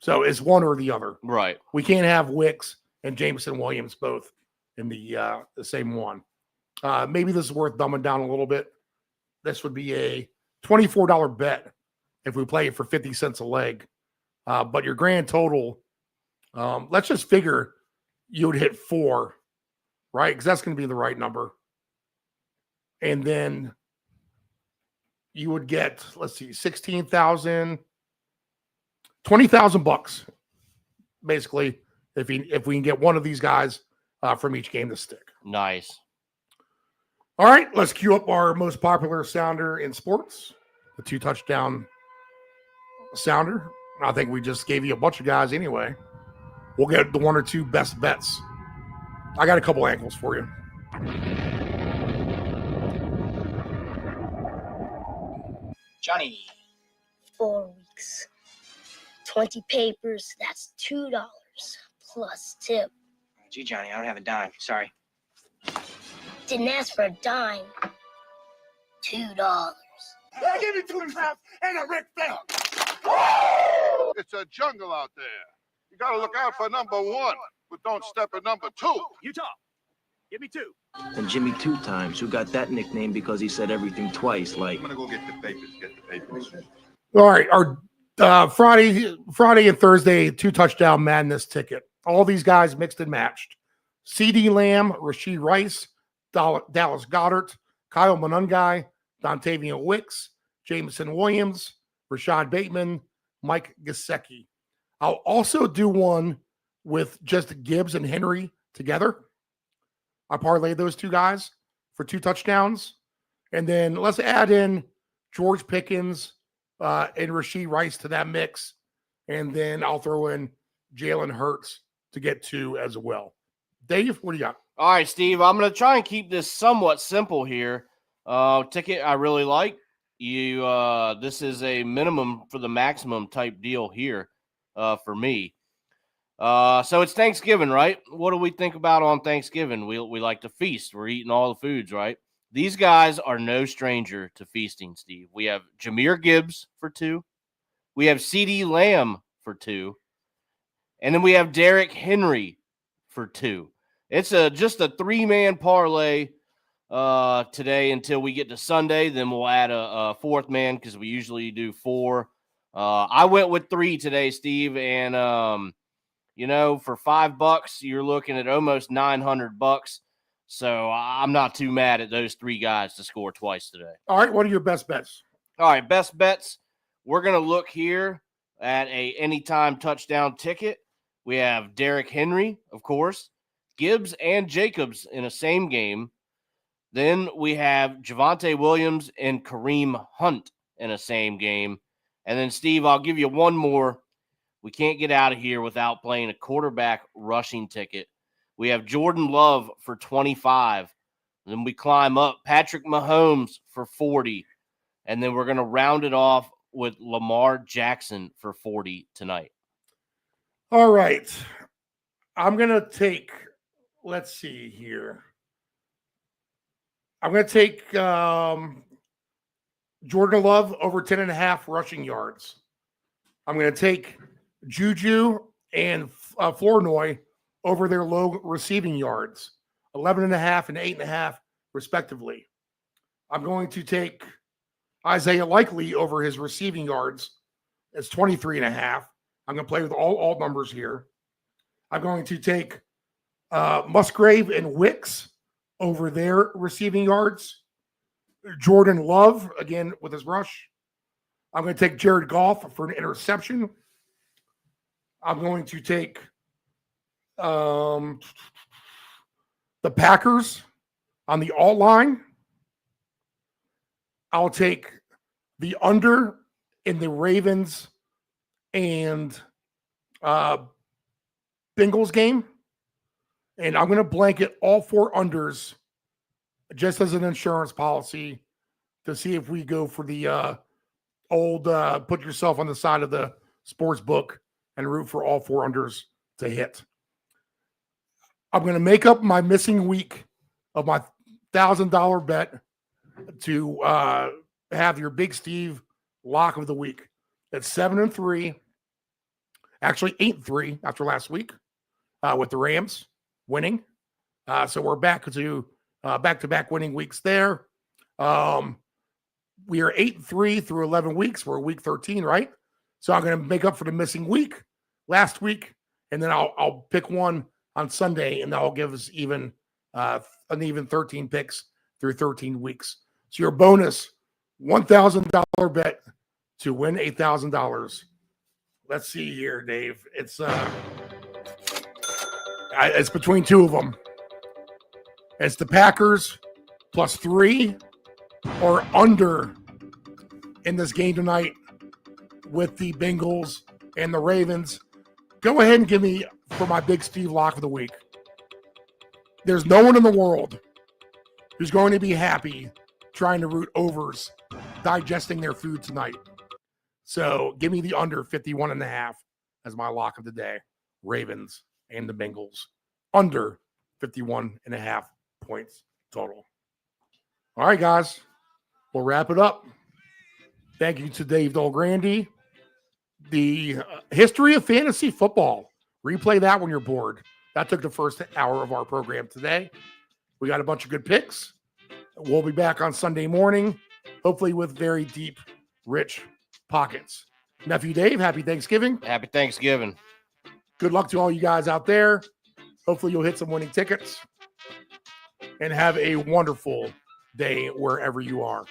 Speaker 8: So it's one or the other.
Speaker 7: Right.
Speaker 8: We can't have Wicks and Jameson Williams both in the same one. Maybe this is worth dumbing down a little bit. This would be a $24 bet if we play it for 50 cents a leg. But your grand total, let's just figure you would hit 4, right? Because that's going to be the right number. And then you would get, let's see, 16,000, 20,000 bucks, basically, if we can get one of these guys from each game to stick.
Speaker 7: Nice.
Speaker 8: All right, let's cue up our most popular sounder in sports, the 2-touchdown sounder. I think we just gave you a bunch of guys anyway. We'll get the 1 or 2 best bets. I got a couple ankles for you.
Speaker 10: Johnny.
Speaker 11: 4 weeks. 20 papers, that's $2 plus tip.
Speaker 10: Gee, Johnny, I don't have a dime. Sorry.
Speaker 11: Didn't ask for a dime. $2.
Speaker 8: Hey, give me 2.5 and a Ric Flair.
Speaker 12: It's a jungle out there. You got to look out for number 1, but don't step at number 2.
Speaker 3: Utah, give me 2.
Speaker 10: And Jimmy 2 times, who got that nickname because he said everything twice, like.
Speaker 12: I'm going to go get the papers.
Speaker 8: All right, our Friday and Thursday 2-touchdown madness ticket. All these guys mixed and matched. CeeDee Lamb, Rashee Rice, Dallas Goedert, Kyle Monangai, Dontavian Wicks, Jameson Williams, Rashad Bateman, Mike Gesicki. I'll also do one with just Gibbs and Henry together. I parlayed those 2 guys for 2 touchdowns. And then let's add in George Pickens and Rashee Rice to that mix. And then I'll throw in Jalen Hurts to get 2 as well. Dave, what do you got?
Speaker 7: All right, Steve, I'm going to try and keep this somewhat simple here. Ticket I really like. This is a minimum for the maximum type deal here for me. So it's Thanksgiving, right? What do we think about on Thanksgiving? We like to feast. We're eating all the foods, right? These guys are no stranger to feasting, Steve. We have Jahmyr Gibbs for 2. We have CeeDee Lamb for 2. And then we have Derrick Henry for 2. It's just a 3-man parlay today until we get to Sunday. Then we'll add a 4th man because we usually do 4. I went with 3 today, Steve, and for $5, you're looking at almost $900. So I'm not too mad at those 3 guys to score twice today.
Speaker 8: All right, what are your best bets?
Speaker 7: All right, best bets. We're gonna look here. at a anytime touchdown ticket, we have Derrick Henry, of course, Gibbs and Jacobs in a same game. Then we have Javonte Williams and Kareem Hunt in a same game. And then, Steve, I'll give you one more. We can't get out of here without playing a quarterback rushing ticket. We have Jordan Love for 25. Then we climb up Patrick Mahomes for 40. And then we're going to round it off with Lamar Jackson for 40 tonight.
Speaker 8: All right. I'm going to take, let's see here. I'm going to take Jordan Love over 10.5 rushing yards. I'm going to take Juju and Flournoy over their low receiving yards, 11.5 and 8.5 respectively. I'm going to take Isaiah Likely over his receiving yards. It's 23.5. I'm going to play with all numbers here. I'm going to take Musgrave and Wicks over their receiving yards. Jordan Love, again, with his rush. I'm going to take Jared Goff for an interception. I'm going to take the Packers on the alt line. I'll take the under in the Ravens and Bengals game. And I'm going to blanket all 4 unders just as an insurance policy to see if we go for the old put yourself on the side of the sports book and root for all 4 unders to hit. I'm going to make up my missing week of my $1,000 bet to have your Big Steve lock of the week. That's 7-3, actually 8-3 after last week with the Rams winning. So we're back to back-to-back winning weeks there. We are 8-3 through 11 weeks. We're week 13, right? So I'm going to make up for the missing week last week, and then I'll pick one on Sunday, and that'll give us an even 13 picks through 13 weeks. So your bonus $1,000 bet to win $8,000. Let's see here, Dave. It's between 2 of them. It's the Packers +3 or under in this game tonight with the Bengals and the Ravens. Go ahead and give me for my Big Steve lock of the week. There's no one in the world who's going to be happy trying to root overs, digesting their food tonight. So give me the under 51.5 as my lock of the day. Ravens and the Bengals under 51.5 points total. All right, guys, we'll wrap it up. Thank you to Dave Dolgrande. The history of fantasy football. Replay that when you're bored. That took the first hour of our program today. We got a bunch of good picks. We'll be back on Sunday morning, hopefully with very deep, rich pockets. Nephew Dave, happy Thanksgiving.
Speaker 7: Happy Thanksgiving.
Speaker 8: Good luck to all you guys out there. Hopefully you'll hit some winning tickets and have a wonderful day wherever you are.